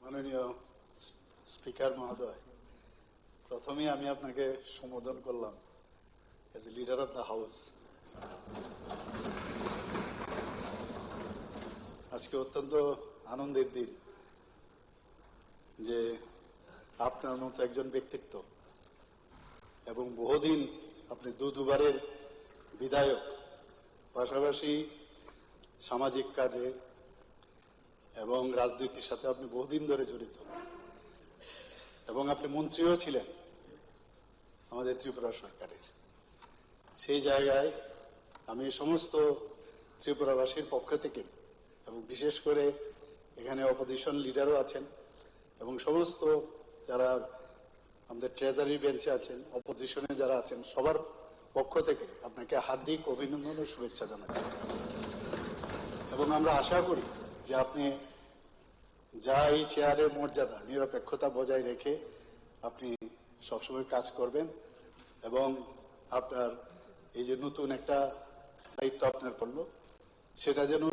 মাননীয় স্পিকার মহোদয়, প্রথমেই আমি আপনাকে সম্বোধন করলাম as a leader of the house. আজকে অত্যন্ত আনন্দের দিন যে আপনার মতো একজন ব্যক্তিত্ব এবং বহুদিন আপনি দুবারের বিধায়ক, পাশাপাশি সামাজিক কাজে এবং রাজনীতির সাথে আপনি বহুদিন ধরে জড়িত এবং আপনি মন্ত্রীও ছিলেন আমাদের ত্রিপুরা সরকারের। সেই জায়গায় আমি সমস্ত ত্রিপুরাবাসীর পক্ষ থেকে এবং বিশেষ করে এখানে অপোজিশন লিডারও আছেন এবং সমস্ত যারা আমাদের ট্রেজারি বেঞ্চে আছেন, অপোজিশনে যারা আছেন, সবার পক্ষ থেকে আপনাকে হার্দিক অভিনন্দন ও শুভেচ্ছা জানাচ্ছি। এবং আমরা আশা করি যে আপনি যা এই চেয়ারের মর্যাদা, নিরপেক্ষতা বজায় রেখে আপনি সবসময় কাজ করবেন এবং আপনার এই যে নতুন একটা দায়িত্ব আপনার করলো সেটা যেন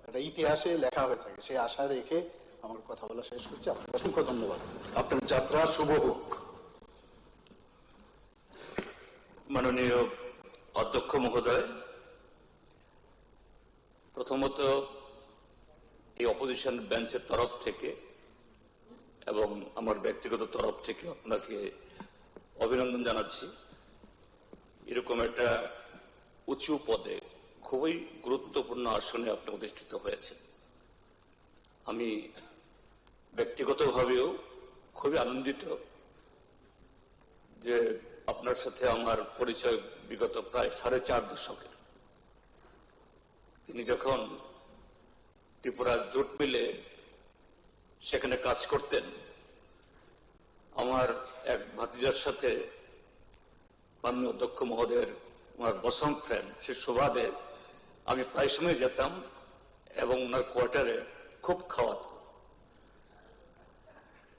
একটা ইতিহাসে লেখা হয়ে থাকে, সেই আশা রেখে আমার কথা বলা শেষ করছি। আপনার অসংখ্য ধন্যবাদ। আপনার যাত্রা শুভ হোক। মাননীয় অধ্যক্ষ মহোদয়, প্রথমত এই অপোজিশন বেঞ্চের তরফ থেকে এবং আমার ব্যক্তিগত তরফ থেকে আপনাকে অভিনন্দন জানাচ্ছি। এরকম একটা উঁচু পদে, খুবই গুরুত্বপূর্ণ আসনে আপনি অধিষ্ঠিত হয়েছেন। আমি ব্যক্তিগতভাবেও খুবই আনন্দিত যে আপনার সাথে আমার পরিচয় বিগত প্রায় 4.5 দশকের। তিনি যখন ত্রিপুরা জোট মিলে সেখানে কাজ করতেন, আমার এক ভাতিজার সাথে মাননীয় অধ্যক্ষ মহোদয়ের ওনার বসম ফ্রেন্ড, সে সুবাদে আমি প্রায় সময় যেতাম এবং ওনার কোয়ার্টারে খুব খাওয়াত।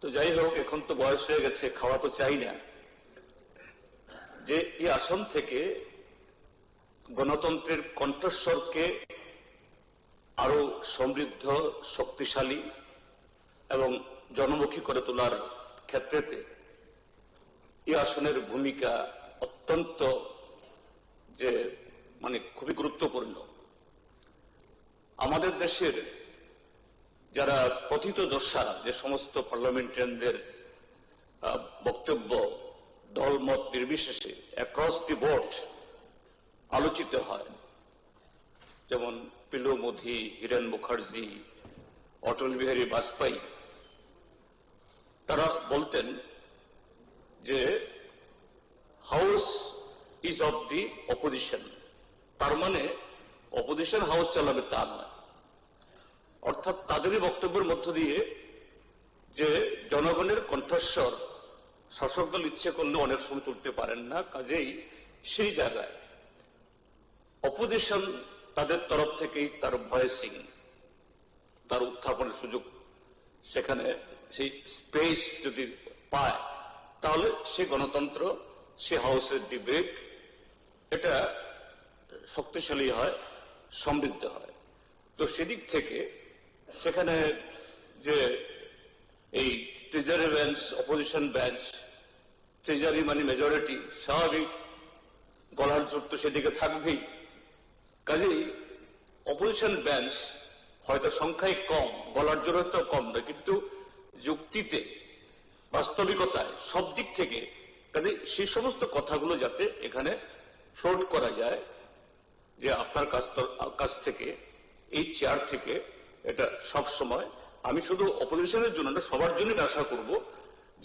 তো যাই হোক, এখন তো বয়স হয়ে গেছে, খাওয়া তো চাই না, যে এই আসন থেকে গণতন্ত্রের কণ্ঠস্বরকে আরো সমৃদ্ধ, শক্তিশালী এবং জনমুখী করে তোলার ক্ষেত্রেতে এই আসনের ভূমিকা অত্যন্ত যে খুবই গুরুত্বপূর্ণ। আমাদের দেশের যারা পতিতদশা, যে সমস্ত পার্লামেন্টারিয়ানদের বক্তব্য দলমত নির্বিশেষে অ্যাক্রস দি বোর্ড আলোচিত হয়, যেমন পিলো মোদি, হিরেন মুখার্জি, অটল বিহারী বাজপেয়ী, তারা বলতেন যে house is of the opposition. তার মানে অপোজিশন হাউস চালাবে তা নয়। অর্থাৎ তাদেরই বক্তব্যের মধ্য দিয়ে যে জনগণের কণ্ঠস্বর শাসক দল ইচ্ছে করলে অনেক সময় তুলতে পারেন না, কাজেই সেই জায়গায় অপোজিশন তাদের তরফ থেকেই তার ভয়েসিং, তার উত্থাপনের সুযোগ, সেখানে সেই স্পেস যদি পায় তাহলে সে গণতন্ত্র, সে হাউসের ডিবেট এটা শক্তিশালী হয়, সমৃদ্ধ হয়। তো সেদিক থেকে সেখানে যে এই treasury bench, opposition bench, treasury মানে মেজরিটি, স্বাভাবিক গলার জোর তো সেদিকে থাকবেই। কাজেই অপোজিশন বেঞ্চ হয়তো সংখ্যায় কম, গলার জোর হয়তো কম নয়, কিন্তু যুক্তিতে, বাস্তবিকতায়, সব দিক থেকে কাজে সেই সমস্ত কথাগুলো যাতে এখানে ফ্লোট করা যায়, যে আপনার কাছ থেকে, এই চেয়ার থেকে, এটা সব সময় আমি শুধু অপোজিশনের জন্য না, সবার জন্য আশা করব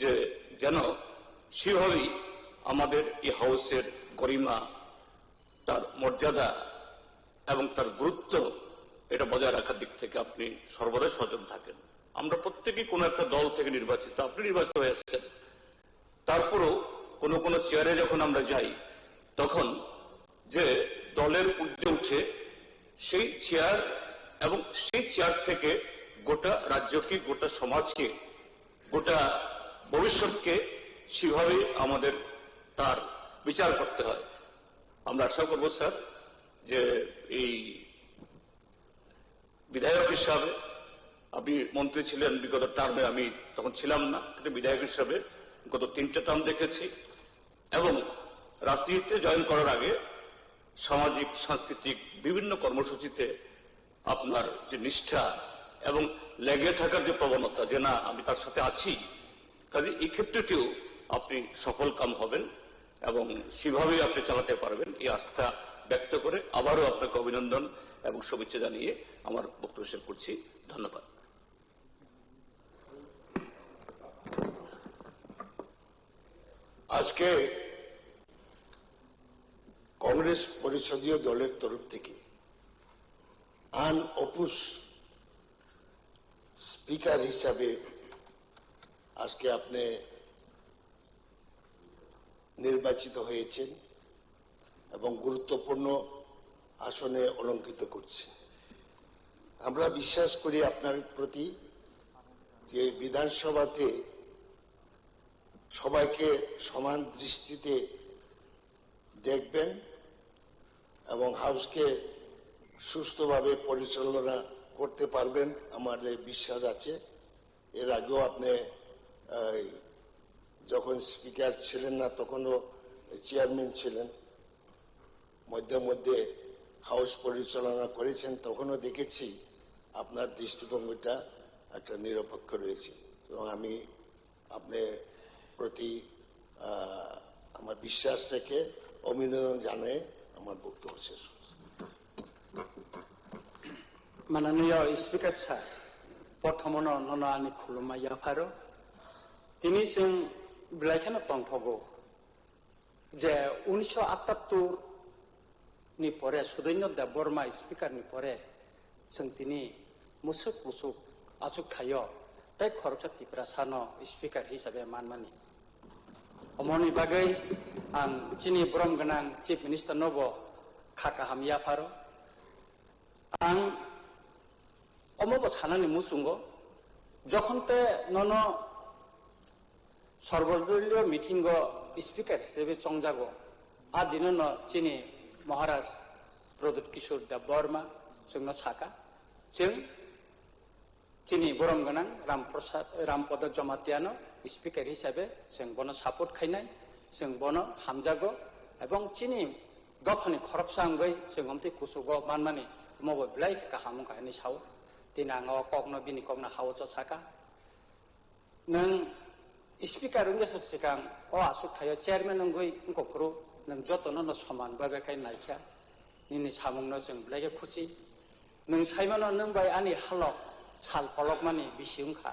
যে যেন সেভাবেই আমাদের এই হাউসের গরিমা, তার মর্যাদা এবং তার গুরুত্ব এটা বজায় রাখার দিক থেকে আপনি সর্বদাই সচেতন থাকেন। আমরা প্রত্যেকেই কোনো একটা দল থেকে নির্বাচিত, আপনি নির্বাচিত হয়েছেন, তারপরও কোনো কোনো চেয়ারে যখন আমরা যাই তখন যে দলের ঊর্ধ্বে উঠে সেই চেয়ার এবং সেই চেয়ার থেকে গোটা রাজ্যকে, গোটা সমাজকে, গোটা ভবিষ্যৎকে সেভাবে আমাদের তার বিচার করতে হয়। আমরা আশা করব স্যার যে এই বিধায়ক হিসাবে আপনি মন্ত্রী ছিলেন বিগত টার্মে, আমি তখন ছিলাম না, কিন্তু বিধায়ক হিসাবে গত 3টে টার্ম দেখেছি। এবং রাজনীতিতে জয়েন করার আগে সামাজিক সাংস্কৃতিক বিভিন্ন কর্মসূচিতে আপনার যে নিষ্ঠা এবং লেগে থাকার যে প্রবণতা, যে না আমি তার সাথে আছি, কাজে এই ক্ষেত্রটিও আপনি সফল কাম হবেন এবং সেভাবেই আপনি চালাতে পারবেন, এই আস্থা ব্যক্ত করে আবারও আপনাকে অভিনন্দন এবং শুভেচ্ছা জানিয়ে আমার বক্তব্য শেষ করছি। ধন্যবাদ। আজকে কংগ্রেস পরিষদীয় দলের তরফ থেকে আনঅপুষ স্পিকার হিসাবে আজকে আপনি নির্বাচিত হয়েছেন এবং গুরুত্বপূর্ণ আসনে অলঙ্কৃত করছেন। আমরা বিশ্বাস করি আপনার প্রতি যে বিধানসভাতে সবাইকে সমান দৃষ্টিতে দেখবেন এবং হাউসকে সুষ্ঠুভাবে পরিচালনা করতে পারবেন আমাদের বিশ্বাস আছে। এর আগেও আপনি যখন স্পিকার ছিলেন না তখনও চেয়ারম্যান ছিলেন, মধ্যে মধ্যে হাউস পরিচালনা করেছেন, তখনও দেখেছি আপনার দৃষ্টিভঙ্গিটা একটা নিরপেক্ষ রয়েছে এবং আমি আপনার প্রতি আমার বিশ্বাস রেখে অভিনন্দন জানিয়ে আমার বক্তব্য শেষ করছি। মাননীয় স্পিকার স্যার, প্রথমনো ননো आंनि खुलुमनाय याफारो दिनै जों बिलाइखानो तंथगौ जे 1978 नि परे सुदैन्य देव बर्मा स्पिकारनि परे जों दिनै मुसुक मुसुक आसुक थायो ताइ खरगसा त्रिपुरा सानो स्पिकार हिसाबै मानमानि अमनि बागै आं दिनै ब्रह्म गोनां चिफ मिनिस्टार नबो खाकाहाम याफारो आं অমবো সানানি মুসুঙ্গ যখনতে নন সর্বদলীয় মিটিং স্পিকার হিসেবে সংজাগো আ দিন চিনি মহারাজ প্রদ্যুৎ কিশোর দেব বর্মা जोंनो साका जों चिनी बरम गोनां रामपद जमातियानो स्पिकार हिसाबै जों बनो सापर्ट खायनाय जों बनो हामजागो एवं चिनी गफनि खरबसांगै जों हमते कुसुगो मानमानि मबो बिलाइ काहामु काहानि साव दिनाङाव कगनो बिनि कगनो हावो साका नों स्पिकार उंगेसो सिगां अ आसुक थायो चेयारमेन उंगै उंगखरु नों जतनो न समान बाबेखाय नायखा निनि सामुंनो जों बिलाइ खुसि नों साइमानो नों बाय आनि हालक साल पलक मानि बिसिउंखा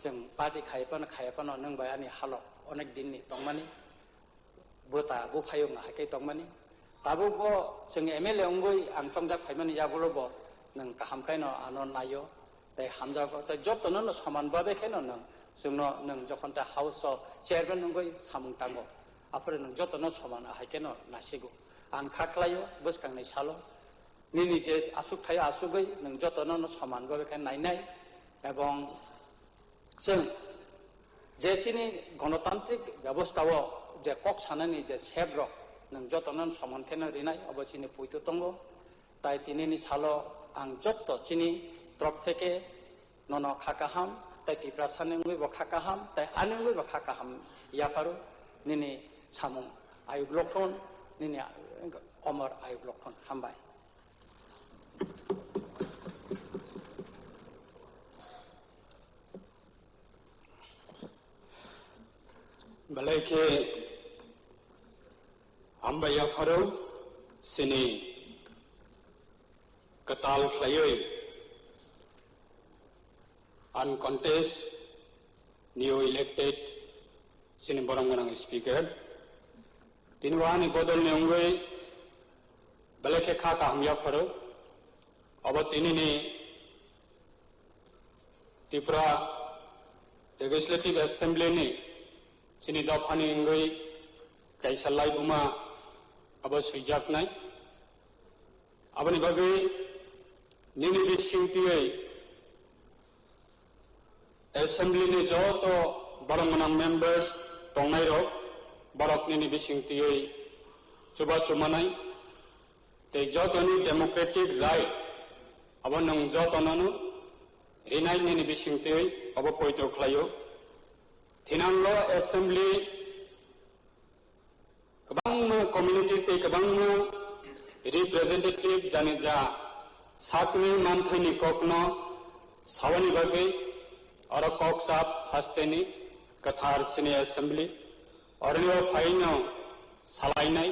जों पार्टी खायपानो नों बाय आनि हालक अनेक दिननि दंमानि बोता बुफायुं हाकै दंमानि बाबुबो जों एमएलए उंगै आं संजा खायमानि याबुलबो नों काहामखायनो आनो नायो ताइ हामजागो ताइ जतनो न समान बाबेखायनो नों जोंनो नों जखन ता हाउस चेयारमेन उंगै सामुं तांगो आफरे नों जतनो समान हायकेनो नासिगो आं खाख्लायो बोसखांनाय सालो निनि जे आसुक थायो आसुगै नों जतनो न समान बाबेखाय नायनाय एवं जों जे चिनि गणतान्त्रिक व्यवस्थाओ जे कक सानानि जे सेब्रक नों जतनो समान खेनो रिनाय अबसिनि पुइतो दंगो ताइ दिनैनि सालो आं जत्त चिनि द्रप थेके ननो खाकाहाम ताइ त्रिपुरा सानंगैबो खाकाहाम ताइ आनंगैबो खाकाहाम याफारो निनि सामुं आयुब लखन निनि अमर आयुब लखन हामबाय। Balaike hamba yafaru sini katal klayoi uncontest new elected sini borang-borang speaker tinwani bodol ne ungoi balaike khaka ham yafaru aba tinini Tripura Legislative Assembly ni sini dafani ungoi kaisalai buma aba sujaknai abani bagai nini bisingtioi assembly ni joto barang-barang members tongnai rok barok nini bisingtioi coba cumanai te jotoni democratic right aba nang jotonanu rinai nini bisingtui abo poito khlayo thinanglo assembly kabangma community te kabangma representative jani ja sakni manthani kokno sawani bagai aro kok sap hasteni kathar sini assembly orniyo faino salainai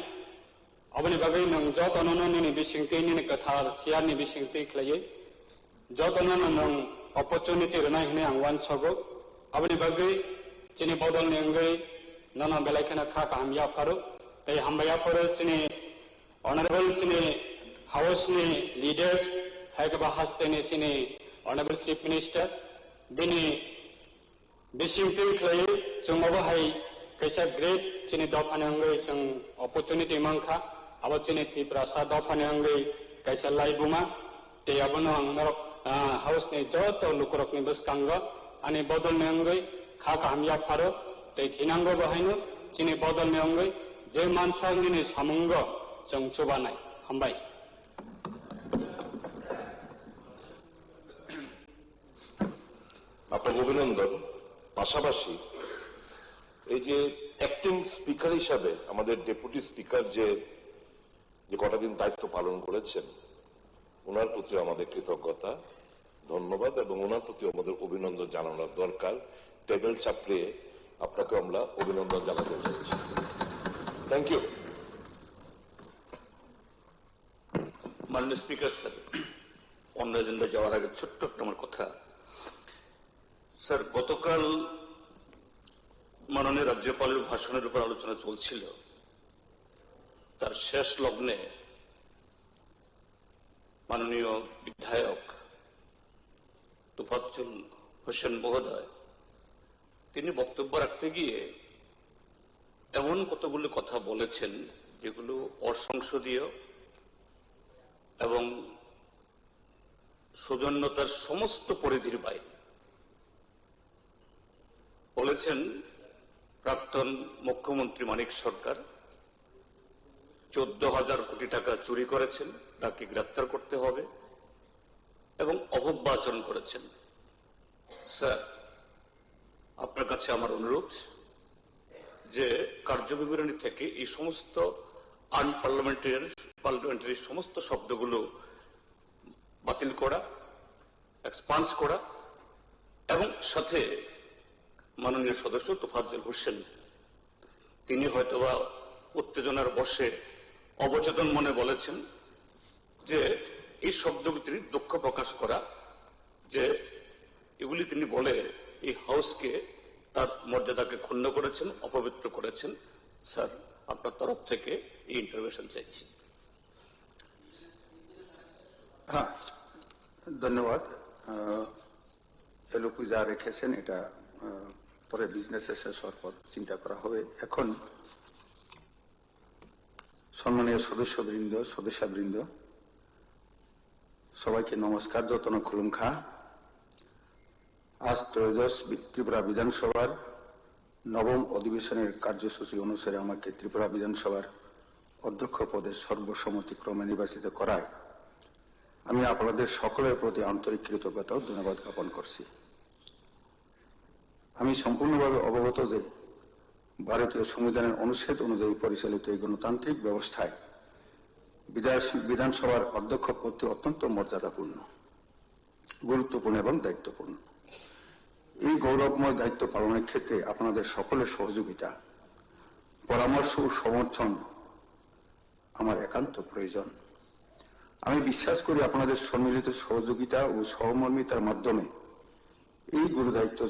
abani bagai nang jotonono nini bisingtui nini kathar siar ni bisingtui khlayo jotonono nang opportunity renai hine angwan sogo abani bagai chini bodol nengai nana belaikana kha kamya faru tai hambaya faru sini honorable sini house ni leaders haikaba hasteni sini honorable chief minister bini bisingtui khlayo jungabo hai kaisa great chini dofanangai sing opportunity mangkha abo chini tiprasa dofanangai kaisa laibuma te abono angmorok house ni joto lukurok ni buskanga ani bodol nengai kha kamya faru tai thinango bahaino chini bodol nengai je mansang ni samungo jong chubanai hambai আপনাকে অভিনন্দন। পাশাপাশি এই যে acting speaker হিসাবে আমাদের deputy speaker যে কটা দিন দায়িত্ব পালন করেছেন ওনার প্রতি আমাদের কৃতজ্ঞতা ধন্যবাদ এবং ওনার প্রতি আমাদের অভিনন্দন জানানোর দরকার। টেবিল চাপড়িয়ে আপনাকে আমরা অভিনন্দন জানাতে চাইছি। Thank you. মাননীয় স্পিকার স্যার, অন্য এজেন্ডা যাওয়ার আগে ছোট্ট একটা আমার কথা। স্যার, গতকাল মাননীয় রাজ্যপালের ভাষণের উপর আলোচনা চলছিল, তার শেষ লগ্নে মাননীয় বিধায়ক তোফাজ্জল হোসেন মহোদয় তিনি বক্তব্য রাখতে গিয়ে এমন কতগুলো কথা বলেছেন যেগুলো অসংসদীয় এবং সৌজন্যতার সমস্ত পরিধির বাইরে। বলেছেন প্রাক্তন মুখ্যমন্ত্রী মানিক সরকার 14,000 কোটি টাকা চুরি করেছেন, তাকে গ্রেপ্তার করতে হবে এবং অভব্য আচরণ করেছেন। স্যার, আপনার কাছে আমার অনুরোধ যে কার্যবিবরণী থেকে এই সমস্ত আনপার্লামেন্টারি সমস্ত শব্দগুলো বাতিল করা, এক্সপান্স করা এবং সাথে মাননীয় সদস্য তোফাজ্জল হোসেন তিনি হয়তোবা উত্তেজনার বশে অবচেতন মনে বলেছেন যে এই শব্দগুলি তিনি দুঃখ প্রকাশ করা যে এগুলি তিনি বলে এই হাউসকে তার মর্যাদাকে ক্ষুণ্ণ করেছেন, অপবিত্র করেছেন। স্যার, আপনার তরফ থেকে এই ইন্টারভেনশন চাইছি। হ্যাঁ, ধন্যবাদ। এলোকু যা রেখেছেন এটা পরে বিজনেসে শেষ হওয়ার পর চিন্তা করা হবে। এখন সম্মানীয় সদস্যবৃন্দ, সদস্যবৃন্দ, সবাইকে নমস্কার, যতন খুলুমখা। আজ ত্রয়োদশ ত্রিপুরা বিধানসভার নবম অধিবেশনের কার্যসূচি অনুসারে আমাকে ত্রিপুরা বিধানসভার অধ্যক্ষ পদে সর্বসম্মতিক্রমে নির্বাচিত করায় আমি আপনাদের সকলের প্রতি আন্তরিক কৃতজ্ঞতা ও ধন্যবাদ জ্ঞাপন করছি। আমি সম্পূর্ণভাবে অবগত যে ভারতীয় সংবিধানের অনুচ্ছেদ অনুযায়ী পরিচালিত এই গণতান্ত্রিক ব্যবস্থায় বিধানসভার অধ্যক্ষ পদটি অত্যন্ত মর্যাদাপূর্ণ, গুরুত্বপূর্ণ এবং দায়িত্বপূর্ণ। এই গৌরবময় দায়িত্ব পালনের ক্ষেত্রে আপনাদের সকলের সহযোগিতা, পরামর্শ ও সমর্থন আমার একান্ত প্রয়োজন। আমি বিশ্বাস করি আপনাদের সম্মিলিত সহযোগিতা ও সহমর্মিতার মাধ্যমে এই গুরুদায়িত্ব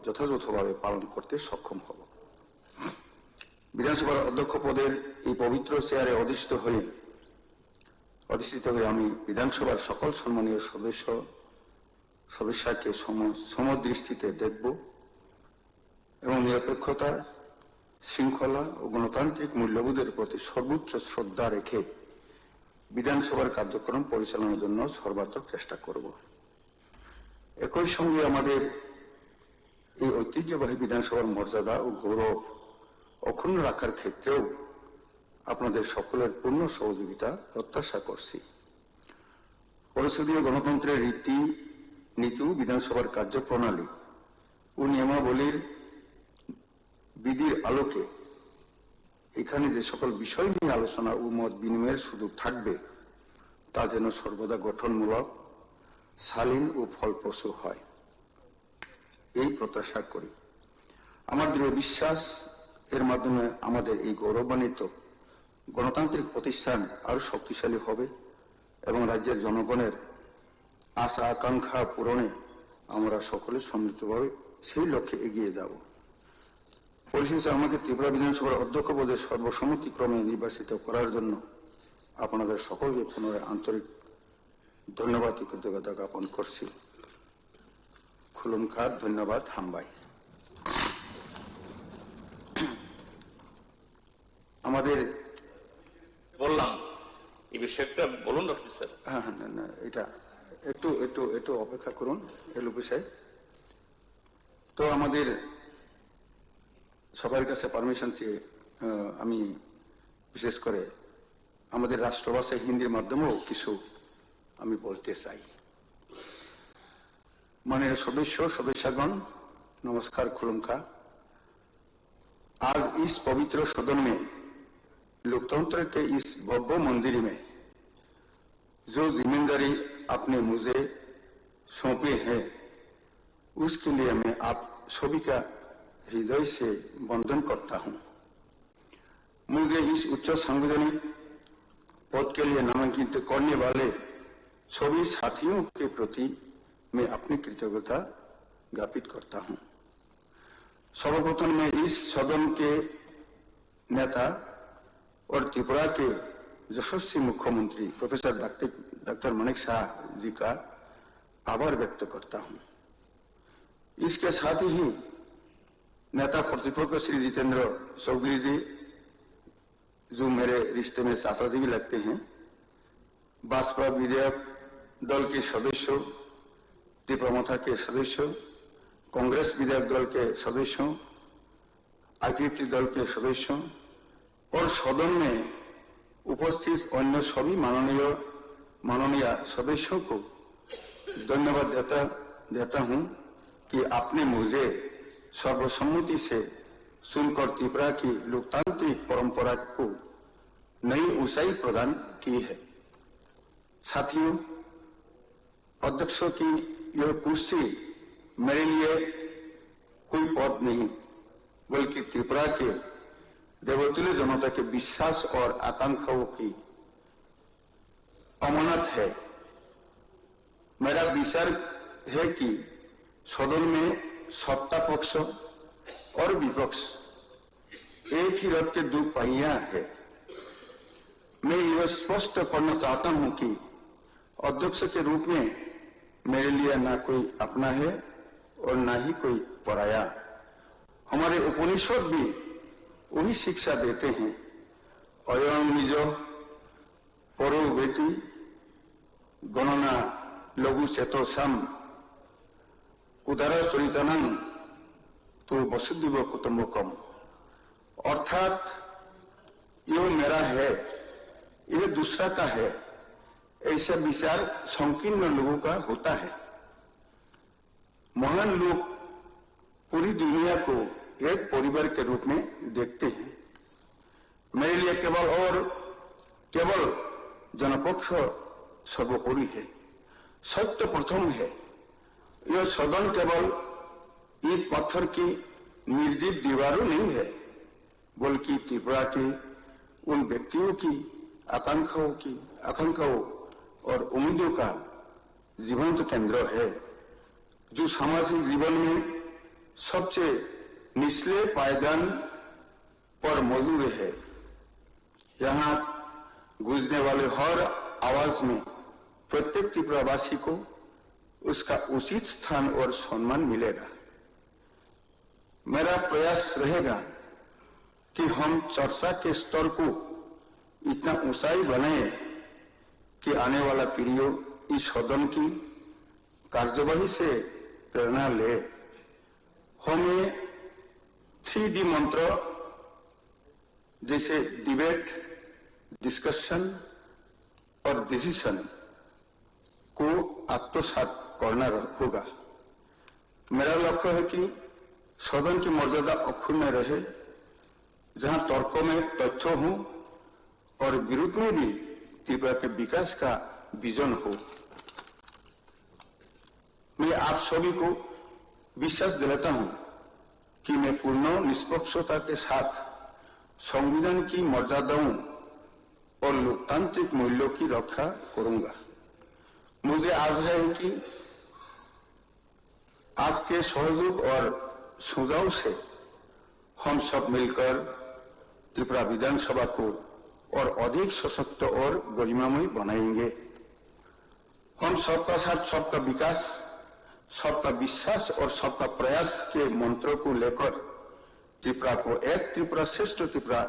যথাযথভাবে পালন করতে সক্ষম হব। বিধানসভার অধ্যক্ষ পদের এই পবিত্র চেয়ারে অধিষ্ঠিত হয়ে আমি বিধানসভার সকল সম্মানীয় সদস্যকে সমদৃষ্টিতে দেখব এবং নিরপেক্ষতা, শৃঙ্খলা ও গণতান্ত্রিক মূল্যবোধের প্রতি সর্বোচ্চ শ্রদ্ধা রেখে বিধানসভার কার্যক্রম পরিচালনার জন্য সর্বাত্মক চেষ্টা করব। একই সঙ্গে আমাদের এই ঐতিহ্যবাহী বিধানসভার মর্যাদা ও গৌরব অক্ষুণ্ণ রাখার ক্ষেত্রেও আপনাদের সকলের পূর্ণ সহযোগিতা প্রত্যাশা করছি। পরিষদীয় গণতন্ত্রের রীতি নীতি ও বিধানসভার কার্যপ্রণালী ও নিয়মাবলীর বিধির আলোকে এখানে যে সকল বিষয় নিয়ে আলোচনা ও মত বিনিময়ের সুযোগ থাকবে তা যেন সর্বদা গঠনমূলক, শালীন ও ফলপ্রসূ হয়, এই প্রত্যাশা করি। আমার দৃঢ় বিশ্বাস এর মাধ্যমে আমাদের এই গৌরবান্বিত গণতান্ত্রিক প্রতিষ্ঠান আরো শক্তিশালী হবে এবং রাজ্যের জনগণের আশা আকাঙ্ক্ষা পূরণে আমরা সকলে সম্মিলিতভাবে সেই লক্ষ্যে এগিয়ে যাব। পরিশেষে আমাকে ত্রিপুরা বিধানসভার অধ্যক্ষ পদে সর্বসম্মতিক্রমে নির্বাচিত করার জন্য আপনাদের সকলকে পুনরায় আন্তরিক ধন্যবাদ ও কৃতজ্ঞতা জ্ঞাপন করছি। খুলুমখার ধন্যবাদ হামবাই। আমাদের বললাম এই বিষয়টা বলুন ডক্টর স্যার। হ্যাঁ হ্যাঁ না এটা একটু একটু একটু অপেক্ষা করুন এলুপি সাহেব। তো আমাদের সবার কাছে পারমিশন চেয়ে আমি বিশেষ করে আমাদের রাষ্ট্রভাষা হিন্দির মাধ্যমেও কিছু আমি বলতে চাই। माननीय सदस्यगण नमस्कार खुलुमखा। आज इस पवित्र सदन में लोकतंत्र के इस भव्य मंदिर में जो जिम्मेदारी आपने मुझे सौंपी है उसके लिए मैं आप सभी का हृदय से वंदन करता हूं। मुझे इस उच्च सांविधानिक पद के लिए नामांकित करने वाले सभी साथियों के प्रति मैं अपनी कृतज्ञता ज्ञापित करता हूं। सर्वप्रथम मैं इस सदन के नेता और त्रिपुरा के यशस्वी मुख्यमंत्री प्रोफेसर डॉक्टर मानिक शाह जी का आभार व्यक्त करता हूं। इसके साथ ही नेता प्रतिपक्ष श्री जितेंद्र चौधरी जी, जो मेरे रिश्ते में चाचा जी भी लगते हैं, भाजपा विधायक दल के सदस्यों, त्रिपुरा के सदस्यों, कांग्रेस विधायक दल के सदस्यों, आईपीएफटी दल के सदस्यों और सदन में उपस्थित अन्य सभी माननीय सदस्यों को धन्यवाद देता हूं कि आपने मुझे सर्वसम्मति से सुनकर त्रिपुरा की लोकतांत्रिक परंपरा को नई ऊंचाई प्रदान की है। साथियों, अध्यक्षों की यह कुर्सी मेरे लिए कोई पद नहीं बल्कि त्रिपुरा के देवतुल्य जनता के विश्वास और आकांक्षाओं की अमानत है। मेरा विचार है कि सदन में सत्ता पक्ष और विपक्ष एक ही रथ के दो पहिया है। मैं यह स्पष्ट करना चाहता हूं कि अध्यक्ष के रूप में मेरे लिए ना कोई अपना है और ना ही कोई पराया। हमारे उपनिषद भी वही शिक्षा देते हैं, अयं निज परो वेति गणना लघु चेतोसम उदार चरितानंग तो वसुदेव कुटुंबकम। अर्थात यह मेरा है, यह दूसरा का है, ऐसा विचार संकीर्ण लोगों का होता है। महान लोग पूरी दुनिया को एक परिवार के रूप में देखते हैं। मेरे लिए केवल जनपक्ष सर्वोपरि है, सत्य प्रथम है। यह सदन केवल ईंट पत्थर की निर्जीव दीवारों नहीं है, बल्कि त्रिपुरा के उन व्यक्तियों की आकांक्षाओं और उम्मीदों का जीवंत केंद्र है जो सामाजिक जीवन में सबसे निचले पायदान पर मौजूद है। यहां गूंजने वाले हर आवाज में प्रत्येक त्रिपुरावासी को उसका उचित स्थान और सम्मान मिलेगा। मेरा प्रयास रहेगा कि हम चर्चा के स्तर को इतना ऊंचाई बनाए कि आने वाला पीढ़ियों इस सदन की कार्यवाही से प्रेरणा ले। हमें 3D मंत्र जैसे डिबेट, डिस्कशन और डिसीजन को आत्मसात करना होगा। मेरा लक्ष्य है कि सदन की मर्यादा अक्षुण्ण रहे, जहां तर्कों में तथ्य हो और विरोध में भी त्रिपुरा के विकास का विजन हो। मैं आप सभी को विश्वास दिलाता हूं कि मैं पूर्ण निष्पक्षता के साथ संविधान की मर्यादाओं और लोकतांत्रिक मूल्यों की रक्षा करूंगा। मुझे आशा है कि आपके सहयोग और सुझाव से हम सब मिलकर त्रिपुरा विधानसभा को और अधिक सशक्त और गरिमामय बनाएंगे। हम सबका साथ सबका विकास, सबका विश्वास और सबका प्रयास के मंत्रों को लेकर त्रिपुरा को एक त्रिपुरा श्रेष्ठ त्रिपुरा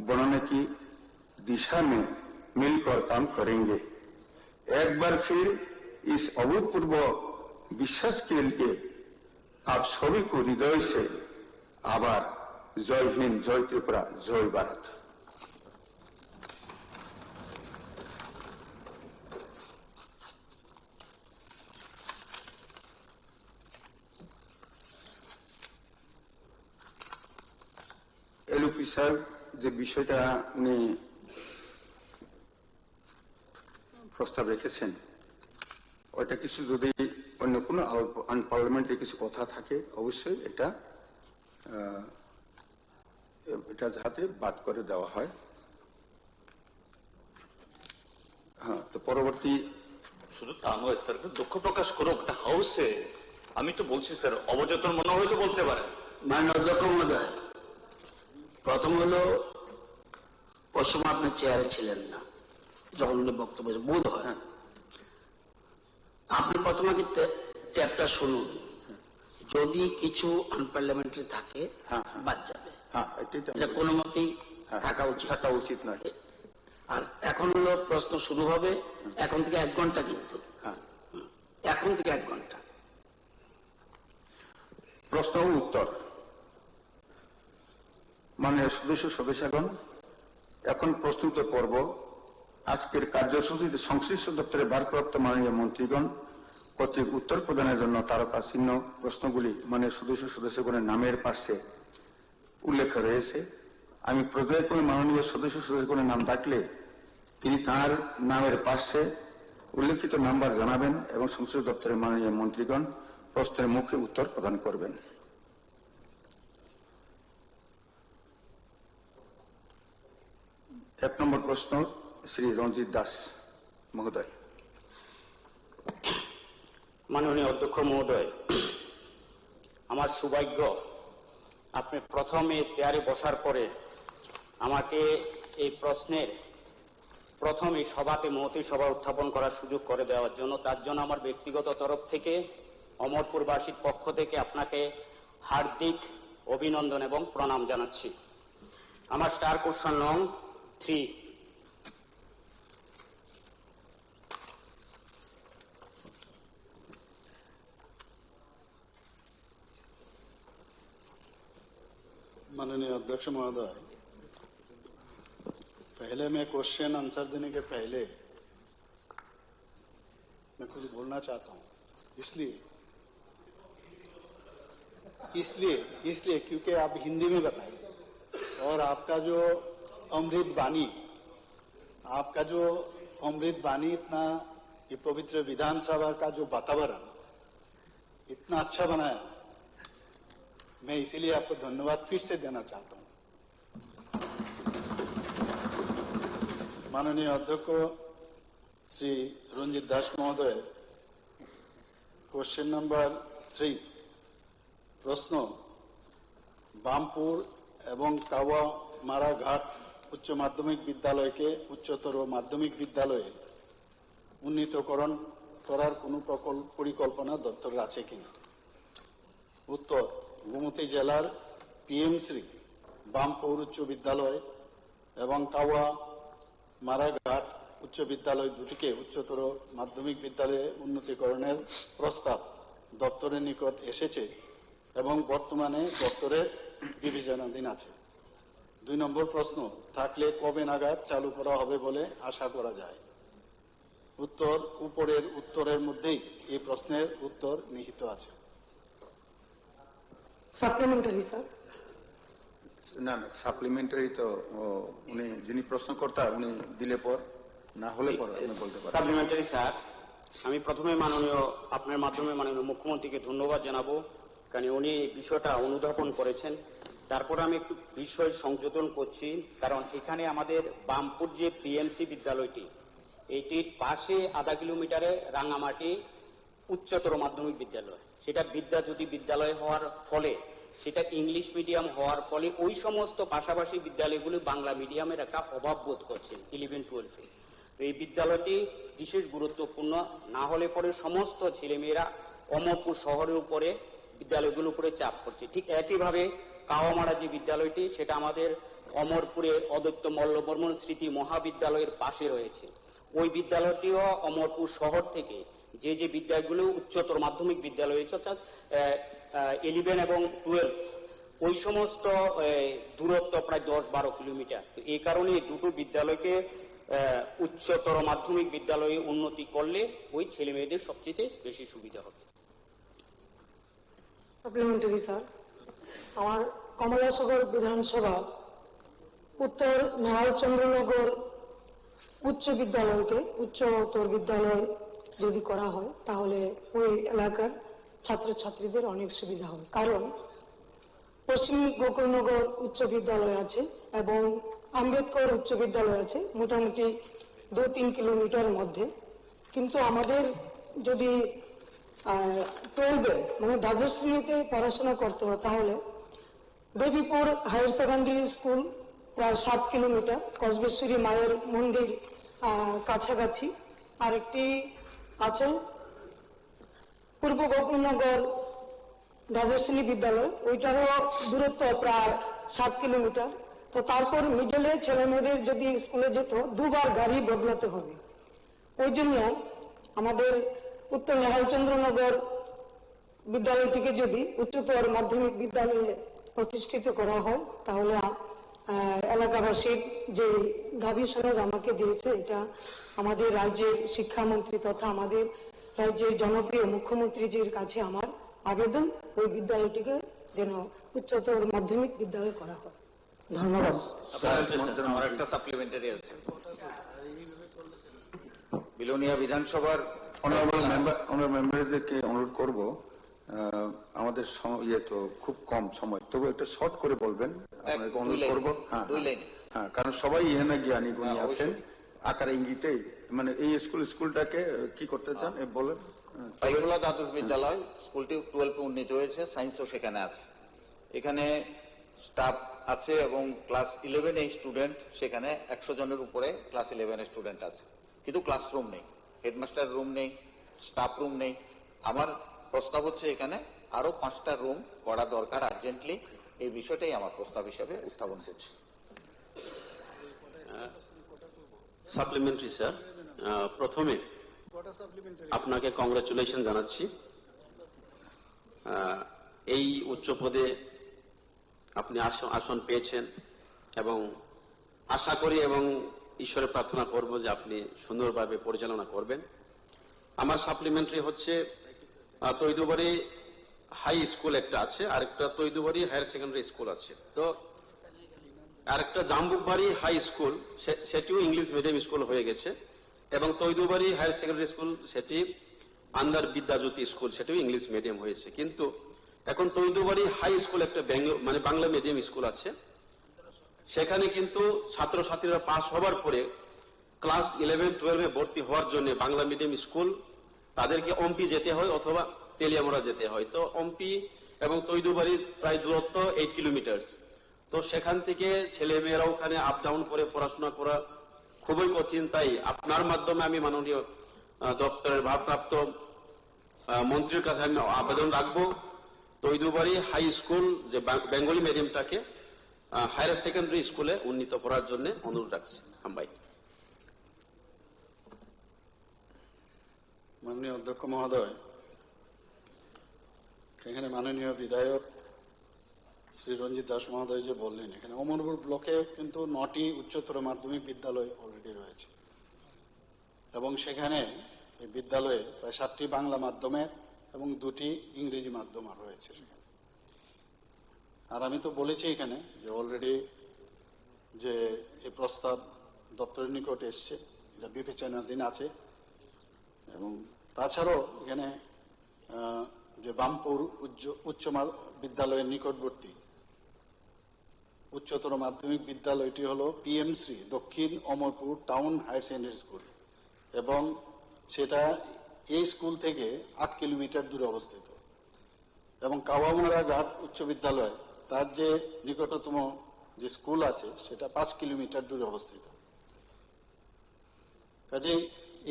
बनाने की दिशा में मिलकर काम करेंगे। एक बार फिर इस अभूतपूर्व विश्वास के लिए आप सभी को हृदय से आभार। जय हिंद, जय त्रिपुरा, जय भारत। এলপি স্যার যে বিষয়টা উনি প্রস্তাব রেখেছেন, ওইটা কিছু যদি অন্য কোনো আনপার্লামেন্টারি কিছু কথা থাকে অবশ্যই এটা যাতে বাদ করে দেওয়া হয়। হ্যাঁ, তো পরবর্তী শুধু তা নয় স্যার, দুঃখ প্রকাশ করুক হাউসে। আমি তো বলছি স্যার, অবচেতন মনে হয়তো বলতে পারেন। মাননীয় অধ্যক্ষ মহোদয়, প্রথম হলো ওই সময় আপনি চেয়ারে ছিলেন না যখন উনি বক্তব্য বোধ হয়। আপনি প্রথমে ট্যাপটা শুনুন, যদি কিছু আনপার্লামেন্টারি থাকে বাদ যাবে। এটা কোনো মতেই থাকা উচিত নয়। আর এখন হলো প্রশ্ন শুরু হবে এখন থেকে 1 ঘন্টা, কিন্তু এখন থেকে 1 ঘন্টা প্রশ্ন ও উত্তর। মাননীয় সদস্যগণ, এখন প্রস্তুত পর্ব। আজকের কার্যসূচিতে সংশ্লিষ্ট দপ্তরের ভারপ্রাপ্ত মাননীয় মন্ত্রীগণ কর্তৃক উত্তর প্রদানের জন্য তারকা চিহ্ন প্রশ্নগুলি মাননীয় সদস্যগণের নামের পাশে উল্লেখ রয়েছে। আমি পর্যায়ক্রমে মাননীয় সদস্যগণের নাম ডাকলে তিনি তাঁর নামের পাশে উল্লেখিত নাম্বার জানাবেন এবং সংশ্লিষ্ট দপ্তরের মাননীয় মন্ত্রীগণ প্রশ্নের মুখে উত্তর প্রদান করবেন। 1 নম্বর প্রশ্ন শ্রী রঞ্জিত দাস মহোদয়। মাননীয় অধ্যক্ষ মহোদয়, আমার সৌভাগ্য আপনি প্রথমে চেয়ারে বসার পরে আমাকে এই প্রশ্নের প্রথম এই সভাতে মহতী সভা উত্থাপন করার সুযোগ করে দেওয়ার জন্য, তার জন্য আমার ব্যক্তিগত তরফ থেকে অমরপুরবাসীর পক্ষ থেকে আপনাকে হার্দিক অভিনন্দন এবং প্রণাম জানাচ্ছি। আমার স্টার কোশ্চেন নং 3। माननीय अध्यक्ष महोदय, पहले मैं क्वेश्चन आंसर देने के पहले मैं कुछ बोलना चाहता हूं। इसलिए क्योंकि आप हिंदी में बताइए और आपका जो अमृत बानी इतना, ये पवित्र विधानसभा का जो वातावरण इतना अच्छा बनाया, मैं इसीलिए आपको धन्यवाद फिर से देना चाहता हूं। माननीय अध्यक्ष श्री रंजित दास महोदय, क्वेश्चन नंबर 3 प्रश्न, बामपुर एवं कावामारा घाट उच्च माध्यमिक विद्यालय के उच्चतर माध्यमिक विद्यालय उन्नीतकरण करार कोनो परिकल्पना दफ्तर आछे किना? उत्तर, गोमती जिलार पीएमसी बामपुर उच्च विद्यालय एवं कावामारा घाट उच्च विद्यालय दुटिके उच्चतर माध्यमिक विद्यालय उन्नतीकरণের प्रस्ताव दफ्तरेर निकट एसेছে এবং বর্তমানে দপ্তরের বিবেচনাধীন আছে। 2 নম্বর প্রশ্ন, থাকলে কবে নাগাদ চালু করা হবে বলে আশা করা যায়? উপরের উত্তরের মধ্যেই এই প্রশ্নের উত্তর নিহিত আছে। Supplementary sir. না না, সাপ্লিমেন্টারি তো উনি যিনি প্রশ্নকর্তা উনি দিলে পর, না হলে পর আপনি বলতে পারেন। সাপ্লিমেন্টারি স্যার, আমি প্রথমে আপনার মাধ্যমে মাননীয় মুখ্যমন্ত্রীকে ধন্যবাদ জানাবো, কারণ উনি বিষয়টা অনুধাবন করেছেন। তারপর আমি একটু বিষয় সংযোজন করছি, কারণ এখানে আমাদের বামপুর যে পিএমসি বিদ্যালয়টি, এইটির পাশে আধা কিলোমিটারে রাঙামাটি উচ্চতর মাধ্যমিক বিদ্যালয়। সেটা বিদ্যাজ্যোতি বিদ্যালয় হওয়ার ফলে, সেটা ইংলিশ মিডিয়াম হওয়ার ফলে ওই সমস্ত পাশাপাশি বিদ্যালয়গুলি বাংলা মিডিয়ামের একটা অভাব বোধ করছে 11-12-এ। এই বিদ্যালয়টি বিশেষ গুরুত্বপূর্ণ, না হলে পরে সমস্ত ছেলেমেয়েরা অমরপুর শহরের উপরে বিদ্যালয়গুলোর উপরে চাপ পড়ছে। ঠিক একইভাবে কাওয়ামারা যে বিদ্যালয়টি, সেটা আমাদের অমরপুরের অদ্বৈত মল্লবর্মন স্মৃতি মহাবিদ্যালয়ের পাশে রয়েছে। ওই বিদ্যালয়টিও অমরপুর শহর থেকে যে বিদ্যালয়গুলো উচ্চতর মাধ্যমিক বিদ্যালয় রয়েছে, অর্থাৎ 11 এবং 12, ওই সমস্ত দূরত্ব প্রায় 10-12 কিলোমিটার। এই কারণে এই দুটো বিদ্যালয়কে উচ্চতর মাধ্যমিক বিদ্যালয়ে উন্নতি করলে ওই ছেলে মেয়েদের সবচেয়ে বেশি সুবিধা হবে। সাপ্লিমেন্টারি স্যার, আমার কমলাসাগর বিধানসভা উত্তর নেহালচন্দ্রনগর উচ্চ বিদ্যালয়কে উচ্চতর বিদ্যালয় যদি করা হয় তাহলে ওই এলাকার ছাত্রছাত্রীদের অনেক সুবিধা হবে। কারণ পশ্চিম গোকুলনগর উচ্চ বিদ্যালয় আছে এবং আম্বেদকর উচ্চ বিদ্যালয় আছে মোটামুটি 2-3 কিলোমিটার মধ্যে। কিন্তু আমাদের যদি 12-এ মানে দ্বাদশ শ্রেণীতে পড়াশোনা করতে হয় তাহলে দেবীপুর হায়ার সেকেন্ডারি স্কুল প্রায় 7 কিলোমিটার, কসবেশ্বরী মায়ের মন্দির কাছাকাছি, আরেকটি আছে পূর্ব গোকুলনগর দ্বাদশ শ্রেণী বিদ্যালয়, ওইটারও দূরত্ব প্রায় 7 কিলোমিটার। তো তারপর মিডলে ছেলে মেয়েদের যদি স্কুলে যেত 2বার গাড়ি বদলাতে হবে। ওই জন্য আমাদের উত্তর নেহালচন্দ্রনগর বিদ্যালয়টিকে যদি উচ্চতর মাধ্যমিক বিদ্যালয়ে প্রতিষ্ঠিত করা হয় তাহলে এলাকাবাসীর যে দাবি সনদ আমাকে দিয়েছে, এটা আমাদের রাজ্যের শিক্ষামন্ত্রী তথা আমাদের রাজ্যের জনপ্রিয় মুখ্যমন্ত্রীজির কাছে আমার আবেদন, ওই বিদ্যালয়টিকে যেন উচ্চতর মাধ্যমিক বিদ্যালয় করা হয়। ধন্যবাদ। আমার একটা সাপ্লিমেন্টারি আছে। বিলোনিয়া বিধানসভার অনারেবল মেম্বারদেরকে অনুরোধ করব, আমাদের ইয়ে তো খুব কম সময়, তবু একটা শর্ট করে বলবেন, অনুরোধ করবো। হ্যাঁ, কারণ সবাই এখানে জ্ঞানী গুণী আছেন, আকারে ইঙ্গিতেই মানে এই স্কুলটাকে কি করতে চান বলেন। পাইকোলা দ্বাদশ বিদ্যালয় স্কুলটি 12-এ উন্নীত হয়েছে, সায়েন্সও সেখানে আছে। এখানে স্টাফ আছে এবং ক্লাস 11-এ স্টুডেন্ট, সেখানে 100 জনের উপরে ক্লাস 11-এ স্টুডেন্ট আছে, কিন্তু ক্লাসরুম নেই, হেডমাস্টার রুম নেই, স্টাফ রুম নেই। আমার প্রস্তাব হচ্ছে এখানে আরো 5টা রুম করা দরকার আর্জেন্টলি। এই বিষয়টাই আমার প্রস্তাব হিসেবে উত্থাপন করছি। সাপ্লিমেন্টারি স্যার, প্রথমে আপনাকে কংগ্রাচুলেশন জানাচ্ছি। এই উচ্চ পদে আপনি আসন পেয়েছেন এবং আশা করি এবং ঈশ্বরে প্রার্থনা করব যে আপনি সুন্দরভাবে পরিচালনা করবেন। আমার সাপ্লিমেন্টারি হচ্ছে তৈদুবাড়ি হাই স্কুল একটা আছে, আরেকটা তৈদুবাড়ি হায়ার সেকেন্ডারি স্কুল আছে, তো আরেকটা জাম্বুকবাড়ি হাই স্কুল সেটিও ইংলিশ মিডিয়াম স্কুল হয়ে গেছে, এবং তৈদুবাড়ি হায়ার সেকেন্ডারি স্কুল সেটি আন্ডার বিদ্যাজ্যোতি স্কুল, সেটিও ইংলিশ মিডিয়াম হয়েছে। কিন্তু এখন তৈদুবাড়ি হাই স্কুল একটা মানে বাংলা মিডিয়াম স্কুল আছে, সেখানে কিন্তু ছাত্রছাত্রীরা পাস হবার পরে ক্লাস 11-12-এ ভর্তি হওয়ার জন্য বাংলা মিডিয়াম স্কুল তাদেরকে অম্পি যেতে হয় অথবা তেলিয়ামুড়া যেতে হয়। তো অম্পি এবং তৈদুবাড়ির প্রায় দূরত্ব 8 কিলোমিটার। তো সেখান থেকে ছেলে মেয়েরা ওখানে আপ ডাউন করে পড়াশোনা করা খুবই কঠিন। তাই আপনার মাধ্যমে আমি মাননীয় দপ্তরের ভারপ্রাপ্ত মন্ত্রীর কাছে আমি আবেদন রাখবো, তৈদুবাড়ি হাই স্কুল যে বেঙ্গলি মিডিয়ামটাকে হায়ার সেকেন্ডারি স্কুলে উন্নীত করার জন্য অনুরোধ রাখছি। ভাই, মাননীয় অধ্যক্ষ মহোদয়, এখানে মাননীয় বিধায়ক শ্রী রঞ্জিত দাস মহোদয় যে বললেন, এখানে অমরপুর ব্লকে কিন্তু 9টি উচ্চতর মাধ্যমিক বিদ্যালয় অলরেডি রয়েছে। এবং সেখানে এই বিদ্যালয়ে প্রায় 7টি বাংলা মাধ্যমের এবং 2টি ইংরেজি মাধ্যম রয়েছে। আর আমি তো বলেছি এখানে যে অলরেডি যে এই প্রস্তাব দপ্তরের নিকট এসছে, এটা বিবেচনাধীন আছে। এবং তাছাড়াও এখানে যে বামপুর উচ্চ বিদ্যালয়ের নিকটবর্তী উচ্চতর মাধ্যমিক বিদ্যালয়টি হল পিএমসি দক্ষিণ Amarpur town higher secondary school, এবং সেটা এই স্কুল থেকে 8 কিলোমিটার দূরে অবস্থিত। এবং কাওয়ামুড়া ঘাট উচ্চ বিদ্যালয় তার যে নিকটতম যে স্কুল আছে সেটা 5 কিলোমিটার দূরে অবস্থিত। কাজেই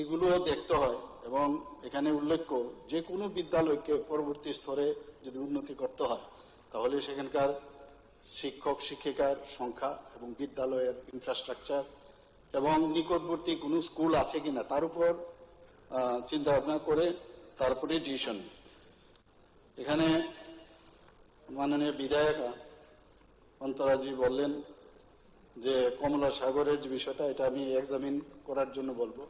এগুলো দেখতে হয়। এবং এখানে উল্লেখ্য যে কোনো বিদ্যালয়কে পরবর্তী স্তরে যদি উন্নতি করতে হয় তাহলে সেখানকার শিক্ষক শিক্ষিকার সংখ্যা এবং বিদ্যালয়ের ইনফ্রাস্ট্রাকচার এবং নিকটবর্তী কোনো স্কুল আছে কিনা তার উপর চিন্তা ভাবনা করে তারপরে ডিসিশন। এখানে মাননীয় বিধায়িকা অন্তরাজি বললেন যে কমলা সাগরের যে বিষয়টা, এটা আমি এক্সামিন করার জন্য বলবো।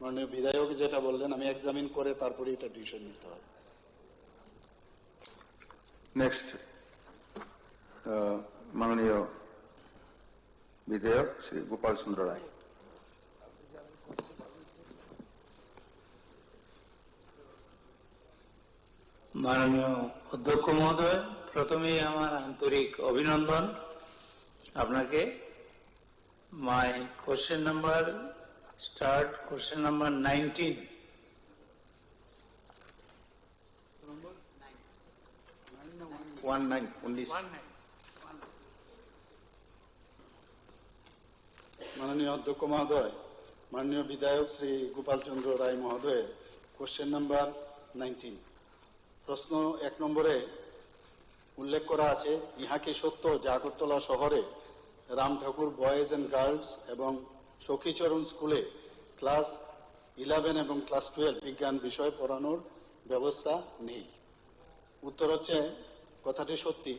মাননীয় বিধায়ক যেটা বললেন আমি এক্সামিন করে তারপরে এটা ডিসিশন নিতে হবে। নেক্সট মাননীয় বিধায়ক শ্রী গোপাল চন্দ্র রায়। মাননীয় অধ্যক্ষ মহোদয়, প্রথমেই আমার আন্তরিক অভিনন্দন আপনাকে। মাই question number start question number 19। মাননীয় অধ্যক্ষ মহোদয়, মাননীয় বিধায়ক শ্রী গোপাল চন্দ্র রায় মহোদয়ের কোশ্চেন নাম্বার 19। প্রশ্ন 1 নম্বরে উল্লেখ করা আছে, ইহা কি সত্য যে আগরতলা শহরে রাম ঠাকুর বয়েজ অ্যান্ড গার্লস এবং সখীচরণ স্কুলে ক্লাস 11 এবং ক্লাস 12 বিজ্ঞান বিষয় পড়ানোর ব্যবস্থা নেই? উত্তর হচ্ছে কথাটি সত্যি।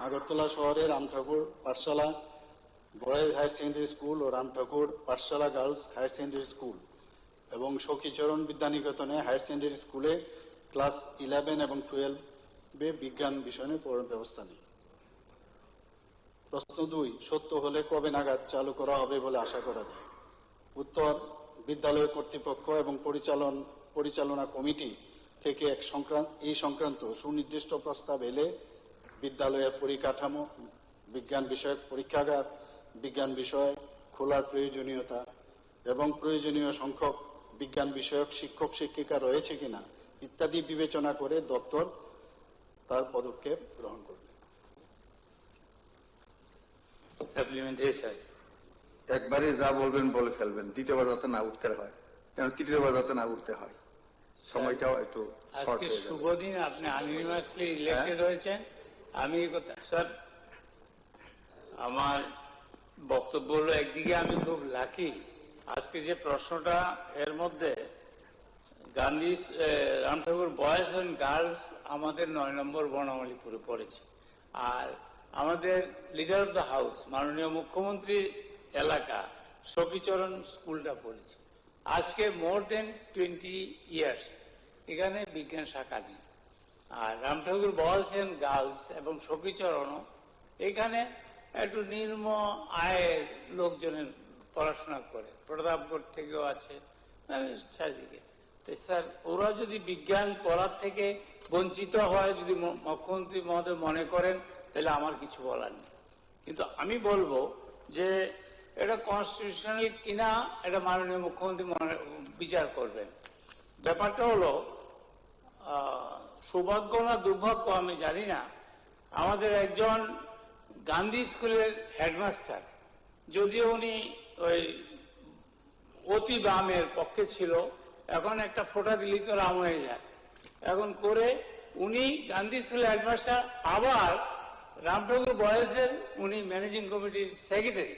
আগরতলা শহরে রাম ঠাকুর পাঠশালা বয়েজ হায়ার সেকেন্ডারি স্কুল ও রাম ঠাকুর পাঠশালা গার্লস হায়ার সেকেন্ডারি স্কুল এবং সখীচরণ বিদ্যানিকেতনে হায়ার সেকেন্ডারি স্কুলে ক্লাস 11 এবং 12 বিজ্ঞান বিষয়ে পড়ানোর ব্যবস্থা নেই। প্রশ্ন 2, সত্য হলে কবে নাগাদ চালু করা হবে বলে আশা করা যায়? উত্তর, বিদ্যালয় কর্তৃপক্ষ এবং পরিচালনা কমিটি থেকে এই সংক্রান্ত সুনির্দিষ্ট প্রস্তাব এলে বিদ্যালয়ের পরিকাঠামো, বিজ্ঞান বিষয়ক পরীক্ষাগার, বিজ্ঞান বিষয় খোলার প্রয়োজনীয়তা এবং প্রয়োজনীয় সংখ্যক বিজ্ঞান বিষয়ক শিক্ষক শিক্ষিকা রয়েছে কিনা ইত্যাদি বিবেচনা করে দপ্তর তার পদক্ষেপ গ্রহণ করবে। একবারে যা বলবেন বলে ফেলবেন, দ্বিতীয়বার যাতে না উঠতে হয়, কারণ তৃতীয়বার যাতে না উঠতে হয়, সময়টাও একটু শর্ট হয়ে যাবে। শুভ দিন, আপনি আনইউনিভার্সলি ইলেক্টেড হয়েছেন। আমি স্যার আমার বক্তব্য হলো, একদিকে আমি খুব লাকি, আজকে যে প্রশ্নটা এর মধ্যে গান্ধী রাম ঠাকুর বয়েজ অ্যান্ড গার্লস আমাদের 9 নম্বর বর্ণাবলী পুরো পড়েছে। আর আমাদের লিডার অফ দ্য হাউস মাননীয় মুখ্যমন্ত্রীর এলাকা সখীচরণ স্কুলটা পড়েছে। আজকে মোর দেন 20 ইয়ার্স এখানে বিজ্ঞান শাখা নেই। আর রাম ঠাকুর বয়েজ অ্যান্ড গার্লস এবং সখীচরণও এখানে একটু নিম্ন আয়ের লোকজনের পড়াশোনা করে, প্রতাপগড় থেকেও আছে চারিদিকে। স্যার, ওরা যদি বিজ্ঞান পড়ার থেকে বঞ্চিত হয়, যদি মুখ্যমন্ত্রী মহোদয় মনে করেন, তাহলে আমার কিছু বলার নেই। কিন্তু আমি বলবো যে এটা কনস্টিটিউশনাল কিনা এটা মাননীয় মুখ্যমন্ত্রী বিচার করবেন। ব্যাপারটা হলো সৌভাগ্য না দুর্ভাগ্য আমি জানি না, আমাদের একজন গান্ধী স্কুলের হেডমাস্টার, যদিও উনি ওই অতি বামের পক্ষে ছিল, এখন একটা ফোঁটা দিলেই তো রাম হয়ে যায়, এখন করে উনি গান্ধী স্কুলের হেডমাস্টার, আবার রাম ঠাকুর বয়েজের উনি ম্যানেজিং কমিটির সেক্রেটারি।